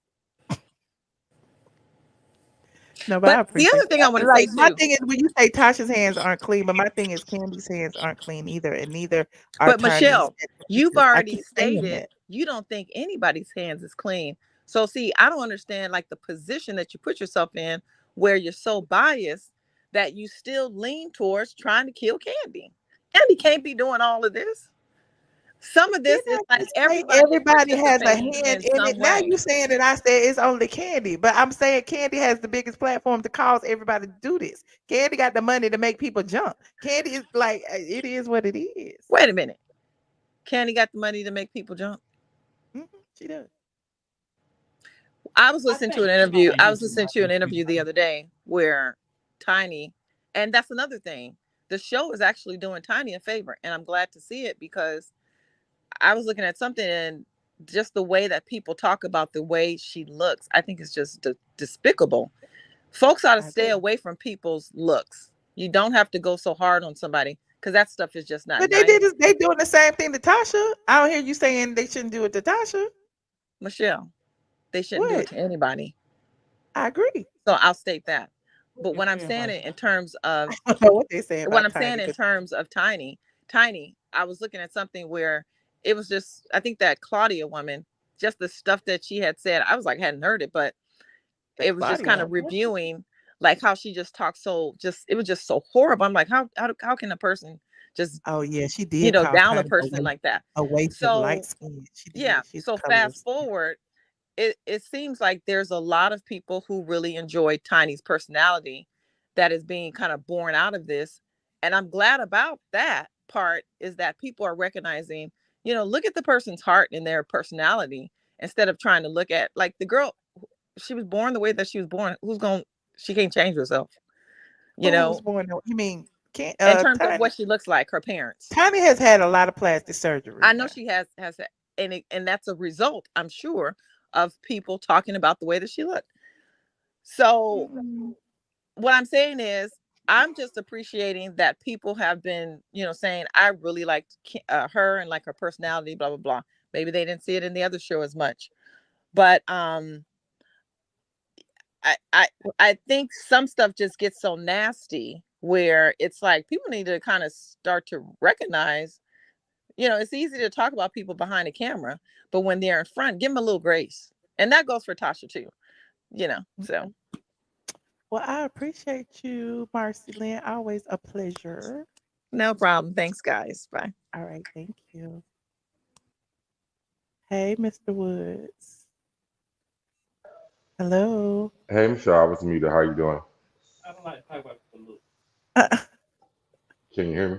[SPEAKER 2] No, but I appreciate
[SPEAKER 15] the other thing I want to say
[SPEAKER 2] my
[SPEAKER 15] too,
[SPEAKER 2] thing is when you say Tasha's hands aren't clean, but my thing is Candy's hands aren't clean either, and neither are
[SPEAKER 15] but
[SPEAKER 2] Tiny's.
[SPEAKER 15] Michelle, you've already
[SPEAKER 2] keep saying
[SPEAKER 15] stated
[SPEAKER 2] that.
[SPEAKER 15] you don't think anybody's hands is clean. So see, I don't understand like the position that you put yourself in where you're so biased that you still lean towards trying to kill Kandi. Kandi can't be doing all of this. Some of this is like
[SPEAKER 2] Everybody has a hand in it. Now
[SPEAKER 15] way.
[SPEAKER 2] you saying that I said it's only Kandi, but I'm saying Kandi has the biggest platform to cause everybody to do this. Kandi got the money to make people jump. Kandi is like, it is what it is.
[SPEAKER 15] Wait a minute. Kandi got the money to make people jump?
[SPEAKER 2] She does.
[SPEAKER 15] I was listening to an interview. I was listening to an interview the other day where Tiny, and that's another thing. The show is actually doing Tiny a favor, and I'm glad to see it because I was looking at something and just the way that people talk about the way she looks, I think it's just despicable. Folks ought to stay away from people's looks. You don't have to go so hard on somebody because that stuff is just not.
[SPEAKER 2] But they doing the same thing to Tasha. I don't hear you saying they shouldn't do it to Tasha.
[SPEAKER 15] Michelle, they shouldn't do it to anybody.
[SPEAKER 2] I agree.
[SPEAKER 15] So I'll state that. But when I'm saying it in terms of
[SPEAKER 2] what they say about
[SPEAKER 15] when I'm
[SPEAKER 2] Tiny,
[SPEAKER 15] saying in terms of Tiny, I was looking at something where it was just, I think that Claudia woman, just the stuff that she had said, I was like, hadn't heard it, but it was just kind of reviewing like how she just talked it was just so horrible. I'm like, how can a person just,
[SPEAKER 2] oh yeah, she did,
[SPEAKER 15] down a person like that?
[SPEAKER 2] Away from light skin.
[SPEAKER 15] Yeah. So fast forward, it seems like there's a lot of people who really enjoy Tiny's personality that is being kind of born out of this. And I'm glad about that part is that people are recognizing, look at the person's heart and their personality instead of trying to look at like the girl, she was born the way that she was born. She can't change herself.
[SPEAKER 2] Who was born? You mean
[SPEAKER 15] in terms of what she looks like, her parents.
[SPEAKER 2] Tiny has had a lot of plastic surgery.
[SPEAKER 15] I know she has and that's a result, I'm sure, of people talking about the way that she looked. So what I'm saying is I'm just appreciating that people have been, saying, I really liked her and like her personality, blah, blah, blah. Maybe they didn't see it in the other show as much. But I think some stuff just gets so nasty where it's like people need to kind of start to recognize, it's easy to talk about people behind a camera, but when they're in front, give them a little grace. And that goes for Tasha too, so.
[SPEAKER 2] Well, I appreciate you, Marcy Lynn. Always a pleasure.
[SPEAKER 15] No problem. Thanks, guys. Bye.
[SPEAKER 2] All right, thank you. Hey, Mr. Woods. Hello.
[SPEAKER 16] Hey, Michelle, I was muted. How you doing?
[SPEAKER 10] I don't like to talk about the look.
[SPEAKER 16] Can you hear me?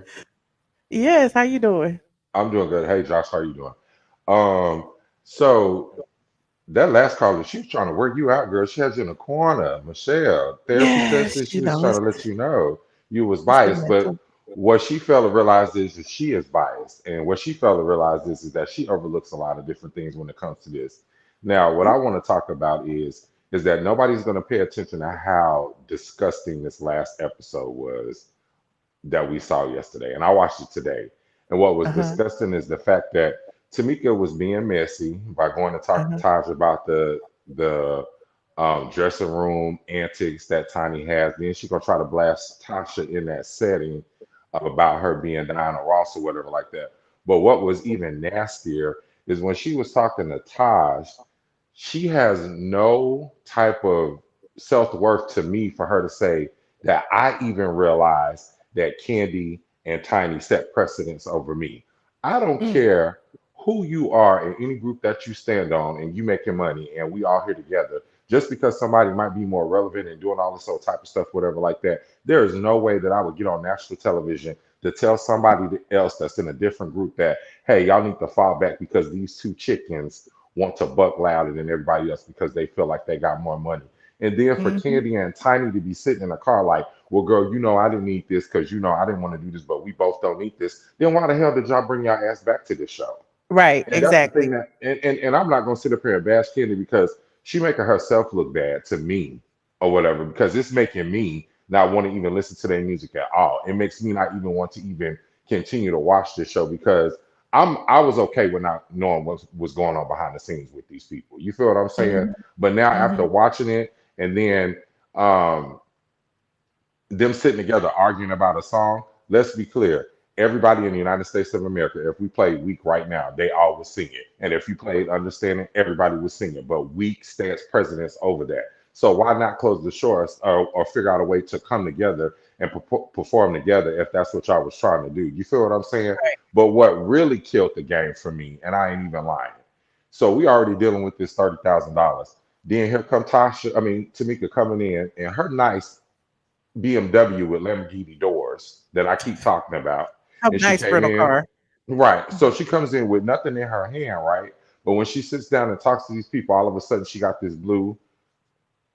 [SPEAKER 2] Yes, how you doing?
[SPEAKER 16] I'm doing good. Hey, Josh, how you doing? So that last caller, she was trying to work you out, girl. She has you in a corner. Michelle, therapy
[SPEAKER 2] Yes,
[SPEAKER 16] session. She
[SPEAKER 2] you
[SPEAKER 16] was
[SPEAKER 2] know,
[SPEAKER 16] trying to let you know you was
[SPEAKER 2] it's the
[SPEAKER 16] biased, but
[SPEAKER 2] mental.
[SPEAKER 16] what she failed to realize is that she is biased, and what she failed to realize is that she overlooks a lot of different things when it comes to this. Now, what I want to talk about is that nobody's going to pay attention to how disgusting this last episode was that we saw yesterday, and I watched it today. And what was
[SPEAKER 2] Uh-huh.
[SPEAKER 16] disgusting is the fact that Tamika was being messy by going to talk to
[SPEAKER 2] Uh-huh.
[SPEAKER 16] Taj about the dressing room antics that Tiny has. Then she's gonna try to blast Tasha in that setting about her being Diana Ross or whatever like that. But what was even nastier is when she was talking to Taj, she has no type of self-worth to me for her to say that I even realized that Candy and Tiny set precedence over me. I don't
[SPEAKER 2] Mm.
[SPEAKER 16] care who you are in any group that you stand on and you making money and we all here together. Just because somebody might be more relevant and doing all this other type of stuff, whatever like that, there is no way that I would get on national television to tell somebody else that's in a different group that, hey, y'all need to fall back because these two chickens want to buck louder than everybody else because they feel like they got more money. And then for
[SPEAKER 2] Mm-hmm.
[SPEAKER 16] Candy and Tiny to be sitting in a car like, well, girl, you know I didn't need this because you know I didn't want to do this, but we both don't need this. Then why the hell did y'all bring y'all ass back to this show?
[SPEAKER 2] Right,
[SPEAKER 16] And that's the thing
[SPEAKER 2] exactly.
[SPEAKER 16] that, and I'm not gonna sit up here and bash Candy because she making herself look bad to me or whatever because it's making me not want to even listen to their music at all. It makes me not even want to even continue to watch this show because I was okay with not knowing what was going on behind the scenes with these people. You feel what I'm saying?
[SPEAKER 2] Mm-hmm.
[SPEAKER 16] But now after
[SPEAKER 2] Mm-hmm.
[SPEAKER 16] watching it and then um them sitting together arguing about a song, let's be clear. Everybody in the United States of America, if we played Weak right now, they all would sing it. And if you played Understanding, everybody would sing it. But Weak stands precedence over that. So why not close the shores or figure out a way to come together and perform together if that's what y'all was trying to do? You feel what I'm saying? But what really killed the game for me, and I ain't even lying. So we already dealing with this $30,000. Then here come Tamika coming in and her nice BMW with Lamborghini doors that I keep talking about.
[SPEAKER 2] A
[SPEAKER 16] And she
[SPEAKER 2] nice
[SPEAKER 16] came
[SPEAKER 2] rental
[SPEAKER 16] in,
[SPEAKER 2] car.
[SPEAKER 16] right. So she comes in with nothing in her hand, right? But when she sits down and talks to these people, all of a sudden she got this blue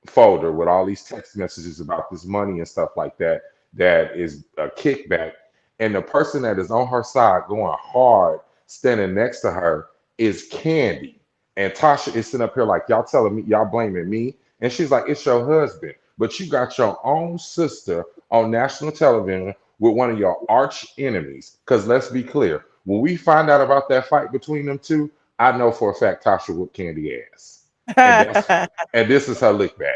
[SPEAKER 16] folder with all these text messages about this money and stuff like that, that is a kickback. And the person that is on her side going hard, standing next to her, is Candy. And Tasha is sitting up here like, y'all telling me, y'all blaming me. And she's like, it's your husband. But you got your own sister on national television with one of your arch enemies. Because let's be clear, when we find out about that fight between them two, I know for a fact Tasha whooped Candy ass. And that's and this is her lick back.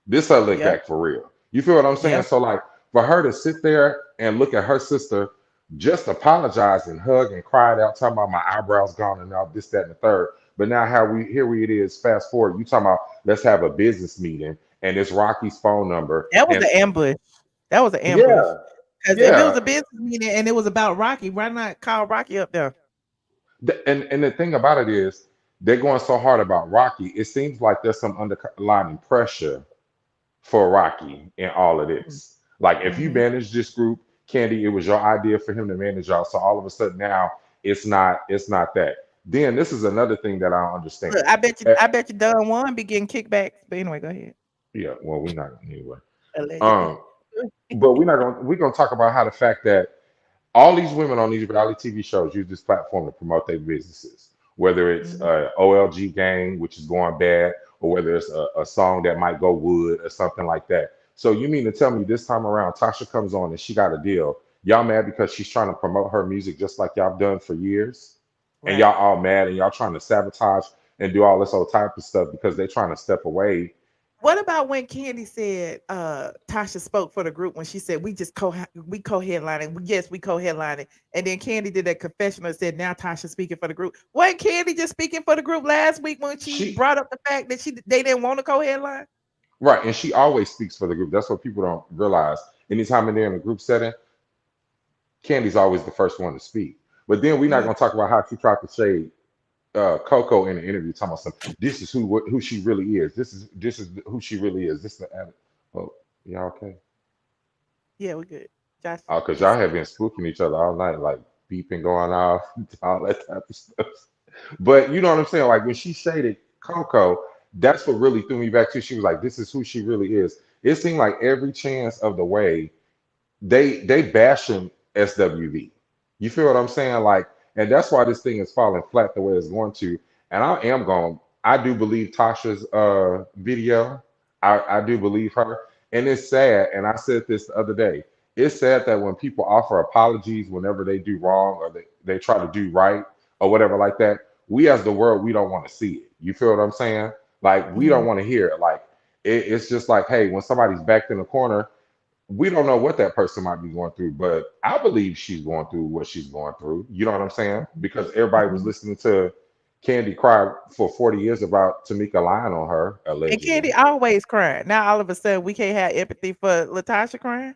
[SPEAKER 16] This her lick
[SPEAKER 2] Yep.
[SPEAKER 16] back for real. You feel what I'm saying?
[SPEAKER 2] Yep.
[SPEAKER 16] So like for her to sit there and look at her sister, just apologize and hug and cry it out, talking about my eyebrows gone and all this, that, and the third. But now how we here it is, fast forward, you talking about let's have a business meeting and it's Rocky's phone number.
[SPEAKER 2] That was
[SPEAKER 16] And
[SPEAKER 2] an ambush. That was an ambush.
[SPEAKER 16] yeah,
[SPEAKER 2] Because if it
[SPEAKER 16] yeah.
[SPEAKER 2] was a business meeting and it was about Rocky, why not call Rocky up there?
[SPEAKER 16] And the thing about it is they're going so hard about Rocky, it seems like there's some underlying pressure for Rocky in all of this. Like if you
[SPEAKER 2] Mm-hmm.
[SPEAKER 16] manage this group, Candy, it was your idea for him to manage y'all. So all of a sudden now it's not that. Then this is another thing that I don't understand.
[SPEAKER 2] Look,
[SPEAKER 16] Eh,
[SPEAKER 2] I bet you Don Juan be getting kickbacks. But anyway, go ahead.
[SPEAKER 16] yeah, well, we're not anyway.
[SPEAKER 2] Allegedly.
[SPEAKER 16] Um, but we're gonna talk about how the fact that all these women on these reality TV shows use this platform to promote their businesses, whether it's
[SPEAKER 2] Mhm.
[SPEAKER 16] OLG gang, which is going bad, or whether it's a song that might go wood or something like that. So you mean to tell me this time around, Tasha comes on and she got a deal. Y'all mad because she's trying to promote her music just like y'all done for years? And
[SPEAKER 2] Right.
[SPEAKER 16] y'all all mad and y'all trying to sabotage and do all this old type of stuff because they're trying to step away.
[SPEAKER 2] What about when Candy said Tasha spoke for the group when she said we co-headlining. Yes, we co-headlining. And then Candy did that confessional and said now Tasha speaking for the group. Wasn't Candy just speaking for the group last week when she
[SPEAKER 16] She
[SPEAKER 2] brought up the fact that they didn't want to co-headline?
[SPEAKER 16] Right, and she always speaks for the group. That's what people don't realize. Anytime they're in a group setting, Candy's always the first one to speak. But then we're not
[SPEAKER 2] Yeah.
[SPEAKER 16] gonna talk about how she tried to shade Coco in the interview, talking about some. This is who she really is. This is who she really is. This is the. Oh, y'all okay?
[SPEAKER 2] Yeah, we good. Josh
[SPEAKER 16] Oh, because
[SPEAKER 2] just
[SPEAKER 16] y'all have been spooking each other all night, like beeping going off, all that type of stuff. But you know what I'm saying? Like when she shaded Coco, that's what really threw me back to. She was like, "This is who she really is." It seemed like every chance of the way they bashing SWV. You feel what I'm saying? Like, and that's why this thing is falling flat the way it's going to. And I am going. I do believe Tasha's video. I do believe her, and it's sad. And I said this the other day. It's sad that when people offer apologies whenever they do wrong or they try to do right or whatever like that, we as the world we don't want to see it. You feel what I'm saying? Like we don't want to hear it. Like it's just like, hey, when somebody's backed in the corner, we don't know what that person might be going through, but I believe she's going through what she's going through. You know what I'm saying? Because everybody was listening to Candy cry for 40 years about Tamika lying on her,
[SPEAKER 2] And
[SPEAKER 16] allegedly.
[SPEAKER 2] Candy always crying. Now all of a sudden we can't have empathy for Latasha crying.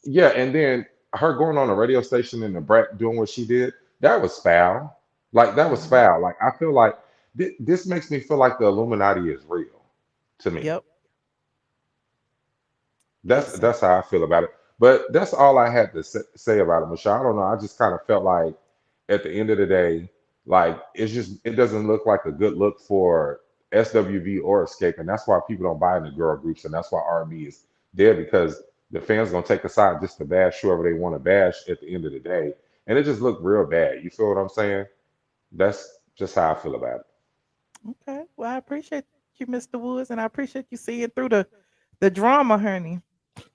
[SPEAKER 16] Yeah, and then her going on a radio station and the brat doing what she did, that was foul. Like that was foul. Like I feel like this makes me feel like the Illuminati is real to me.
[SPEAKER 2] Yep.
[SPEAKER 16] That's how I feel about it. But that's all I had to say about it, Michelle. I don't know. I just kind of felt like at the end of the day, like it doesn't look like a good look for SWV or Escape, and that's why people don't buy into girl groups, and that's why R&B is there because the fans gonna take a side just to bash whoever they want to bash at the end of the day, and it just looked real bad. You feel what I'm saying? That's just how I feel about it.
[SPEAKER 2] Okay. Well, I appreciate you, Mr. Woods, and I appreciate you seeing through the drama, honey.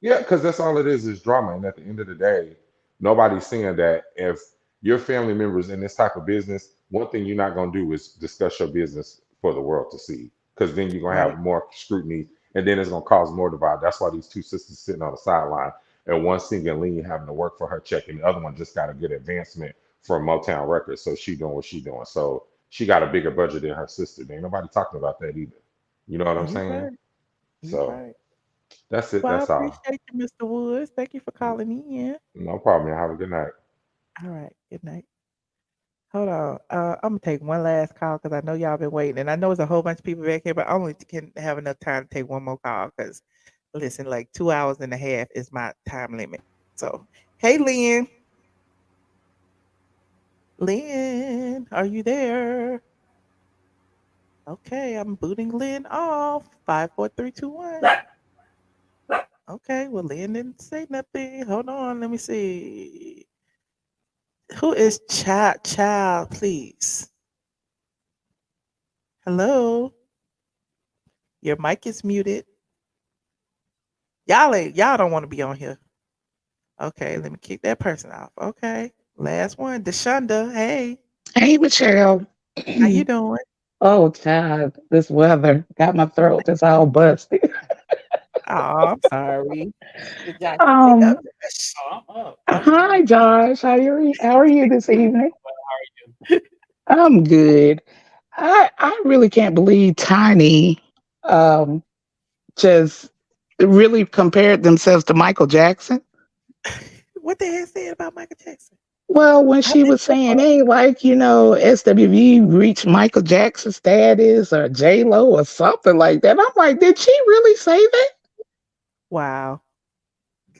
[SPEAKER 16] Yeah, because that's all it is drama. And at the end of the day, nobody's saying that if your family members in this type of business, one thing you're not going to do is discuss your business for the world to see. Because then you're going to
[SPEAKER 2] Right.
[SPEAKER 16] have more scrutiny and then it's going to cause more divide. That's why these two sisters sitting on the sideline and one singing lean having to work for her check and the other one just got a good advancement from Motown Records. So she doing what she doing. So she got a bigger budget than her sister. There ain't nobody talking about that either. You know what I'm
[SPEAKER 2] You
[SPEAKER 16] saying?
[SPEAKER 2] right. You
[SPEAKER 16] So
[SPEAKER 2] right.
[SPEAKER 16] that's it.
[SPEAKER 2] Well, I
[SPEAKER 16] That's all.
[SPEAKER 2] appreciate you, Mr. Woods. Thank you for calling in.
[SPEAKER 16] No problem. Have a good night.
[SPEAKER 2] All right. Good night. Hold on. I'm gonna take one last call because I know y'all been waiting, and I know there's a whole bunch of people back here, but I only can have enough time to take one more call because, listen, like 2 hours and a half is my time limit. So, hey, Lynn. Lynn, are you there? Okay, I'm booting Lynn off. 5, 4, 3, 2, 1. Okay, well, Lynn didn't say nothing. Hold on, let me see. Who is Child, please? Hello? Your mic is muted. Y'all don't want to be on here. Okay, let me kick that person off. Okay. Last one. Deshonda. Hey.
[SPEAKER 17] Hey, Michelle.
[SPEAKER 2] How you doing?
[SPEAKER 17] Oh, child, this weather got my throat just all busted.
[SPEAKER 2] Oh, I'm sorry. Did y'all pick
[SPEAKER 17] Um,
[SPEAKER 2] up? I'm up.
[SPEAKER 17] Hi, Josh. How are you this evening?
[SPEAKER 3] How are you?
[SPEAKER 17] I'm good. I really can't believe Tiny um just really compared themselves to Michael Jackson.
[SPEAKER 2] What they had said about Michael Jackson?
[SPEAKER 17] Well, when
[SPEAKER 2] I
[SPEAKER 17] she
[SPEAKER 2] didn't
[SPEAKER 17] was saying, hey, like, SWV reached Michael Jackson status or J Lo or something like that. I'm like, did she really say that?
[SPEAKER 2] Wow.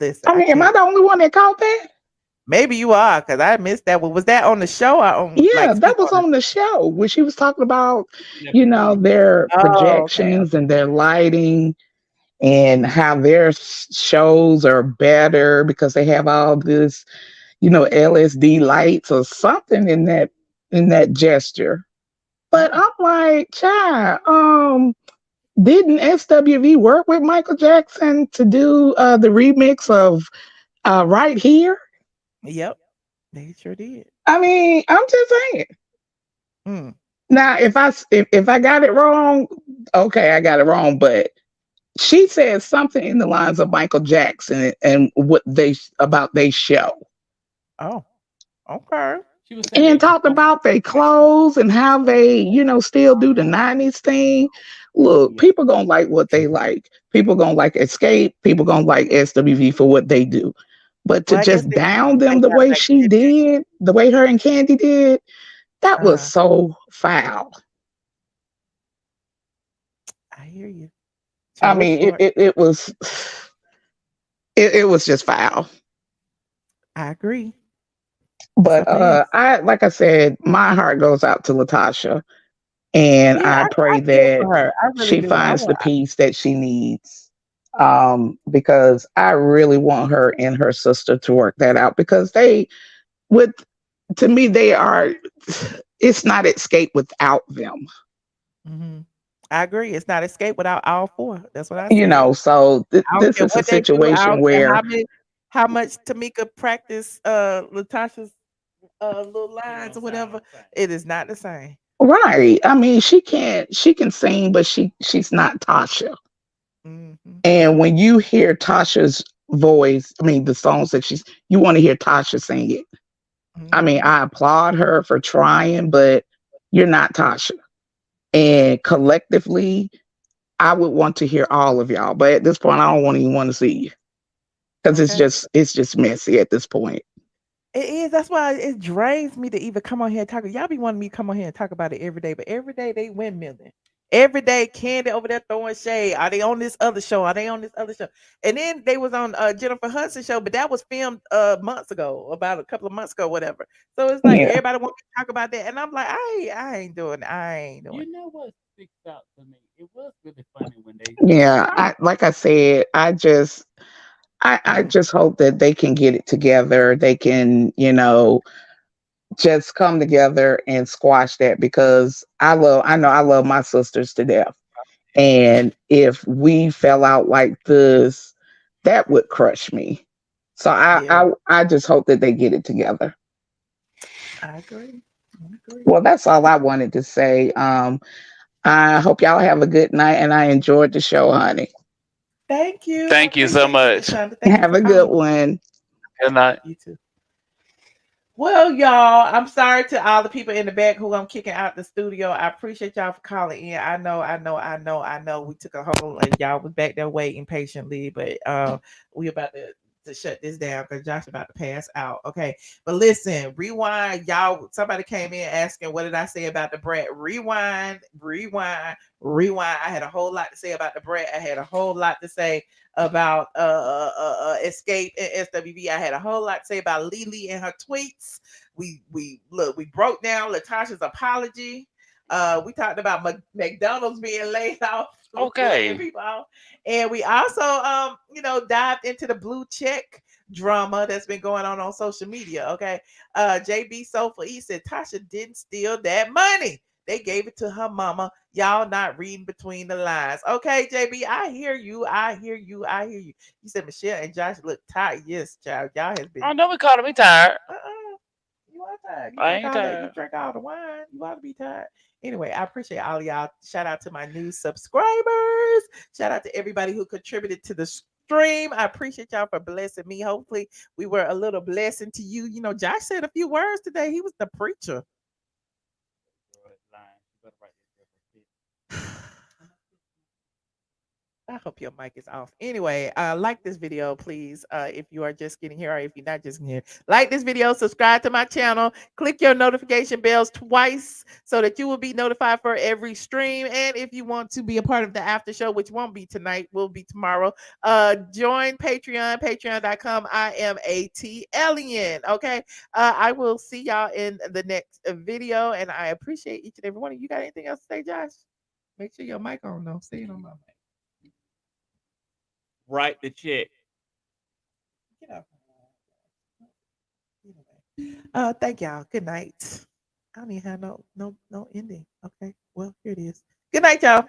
[SPEAKER 2] Listen,
[SPEAKER 17] I
[SPEAKER 2] I
[SPEAKER 17] mean, am I
[SPEAKER 2] can't.
[SPEAKER 17] the only one that caught that?
[SPEAKER 2] Maybe you are, because I missed that one. Was that on the show or on
[SPEAKER 17] Yeah,
[SPEAKER 2] like
[SPEAKER 17] that
[SPEAKER 2] speak
[SPEAKER 17] was
[SPEAKER 2] on
[SPEAKER 17] on the show when she was talking about,
[SPEAKER 3] Yeah,
[SPEAKER 17] their
[SPEAKER 2] Oh, okay.
[SPEAKER 17] projections and their lighting and how their shows are better because they have all this, LSD lights or something in that gesture. But I'm like, child, didn't SWV work with Michael Jackson to do the remix of Right Here?
[SPEAKER 2] Yep. They sure did.
[SPEAKER 17] I mean, I'm just saying.
[SPEAKER 2] Mm.
[SPEAKER 17] Now, if I got it wrong, okay, I got it wrong. But she said something in the lines of Michael Jackson and what about they show,
[SPEAKER 2] Oh, okay.
[SPEAKER 3] She was saying
[SPEAKER 17] and
[SPEAKER 3] they
[SPEAKER 17] talked about their clothes and how they, still do the '90s thing. look, people gonna like what they like. People gonna like Xscape. People gonna like SWV for what they do. But to
[SPEAKER 2] Well, I guess
[SPEAKER 17] just down them the
[SPEAKER 2] got
[SPEAKER 17] way
[SPEAKER 2] like
[SPEAKER 17] she did, the way her and Kandi did, that was so foul.
[SPEAKER 2] I hear you.
[SPEAKER 17] I mean, it was it was just foul.
[SPEAKER 2] I agree.
[SPEAKER 17] But like I said, my heart goes out to Latocha, and
[SPEAKER 2] Yeah,
[SPEAKER 17] I
[SPEAKER 2] I
[SPEAKER 17] pray
[SPEAKER 2] feel
[SPEAKER 17] that
[SPEAKER 2] for her. I really
[SPEAKER 17] she
[SPEAKER 2] do.
[SPEAKER 17] finds the peace that she needs. Because I really want her and her sister to work that out, because to me, they are. It's not Xscape without them.
[SPEAKER 2] I agree. It's not Xscape without all four. That's what I
[SPEAKER 17] You
[SPEAKER 2] said.
[SPEAKER 17] know, so
[SPEAKER 2] I don't
[SPEAKER 17] this
[SPEAKER 2] care
[SPEAKER 17] is a
[SPEAKER 2] what they do. I
[SPEAKER 17] situation
[SPEAKER 2] don't care
[SPEAKER 17] where,
[SPEAKER 2] how much Tamika practiced Latasha's little lines or whatever. It is not the same.
[SPEAKER 17] right? I mean, she can sing, but she's not Tasha. And when you hear Tasha's voice, I mean, the songs that you want to hear Tasha sing it. I mean, I applaud her for trying, but you're not Tasha. And collectively, I would want to hear all of y'all, but at this point, I don't even want to see you, because it's just messy at this point.
[SPEAKER 2] It is. That's why it drains me to even come on here and talk. Y'all be wanting me to come on here and talk about it every day, but every day they windmilling. Every day, Kandi over there throwing shade. Are they on this other show? Are they on this other show? And then they was on Jennifer Hudson show, but that was filmed months ago, about a couple of months ago, whatever. So it's like
[SPEAKER 17] Yeah.
[SPEAKER 2] everybody want me to talk about that, and I'm like, I ain't doing it. I ain't doing it.
[SPEAKER 10] You know what sticks out to me? It was really funny when they.
[SPEAKER 17] Yeah, like I said, I just hope that they can get it together. They can, just come together and squash that, because I know I love my sisters to death. And if we fell out like this, that would crush me. So I just hope that they get it together.
[SPEAKER 2] I agree.
[SPEAKER 17] Well, that's all I wanted to say. I hope y'all have a good night, and I enjoyed the show, honey.
[SPEAKER 2] Thank you.
[SPEAKER 3] Thank you so much.
[SPEAKER 17] Have a good one.
[SPEAKER 3] Good night.
[SPEAKER 2] You too. Well, y'all, I'm sorry to all the people in the back who I'm kicking out the studio. I appreciate y'all for calling in. I know. We took a whole, and y'all was back there waiting patiently, but we about to shut this down because Josh about to pass out. Okay, but listen, rewind, y'all. Somebody came in asking, what did I say about DaBrat? Rewind. I had a whole lot to say about DaBrat. I had a whole lot to say about Xscape and SWV. I had a whole lot to say about LeLee and her tweets. We broke down Latasha's apology. We talked about McDonald's being laid off.
[SPEAKER 3] Okay.
[SPEAKER 2] People off. And we also dived into the blue check drama that's been going on social media. Okay. JB Sofa E said Tasha didn't steal that money. They gave it to her mama. Y'all not reading between the lines. Okay, JB, I hear you. You said Michelle and Josh look tired. Yes, child. Y'all has been.
[SPEAKER 3] I know we calling me tired.
[SPEAKER 2] You are tired.
[SPEAKER 3] I ain't
[SPEAKER 2] You
[SPEAKER 3] tired.
[SPEAKER 2] drink all the wine. You ought to be tired. Anyway, I appreciate all of y'all. Shout out to my new subscribers. Shout out to everybody who contributed to the stream. I appreciate y'all for blessing me. Hopefully, we were a little blessing to you. You know, Josh said a few words today. He was the preacher. I hope your mic is off. Anyway, like this video, please. If you are just getting here, or if you're not just getting here, like this video, subscribe to my channel, click your notification bells twice so that you will be notified for every stream. And if you want to be a part of the after show, which won't be tonight, will be tomorrow, join Patreon, patreon.com. iamATLien. Okay. I will see y'all in the next video, and I appreciate each and every one of you. Got anything else to say, Josh? Make sure your mic on though. See it on my mic.
[SPEAKER 10] Write the check.
[SPEAKER 2] Thank y'all. Good night. I don't even have no ending. Okay. Well, here it is. Good night, y'all.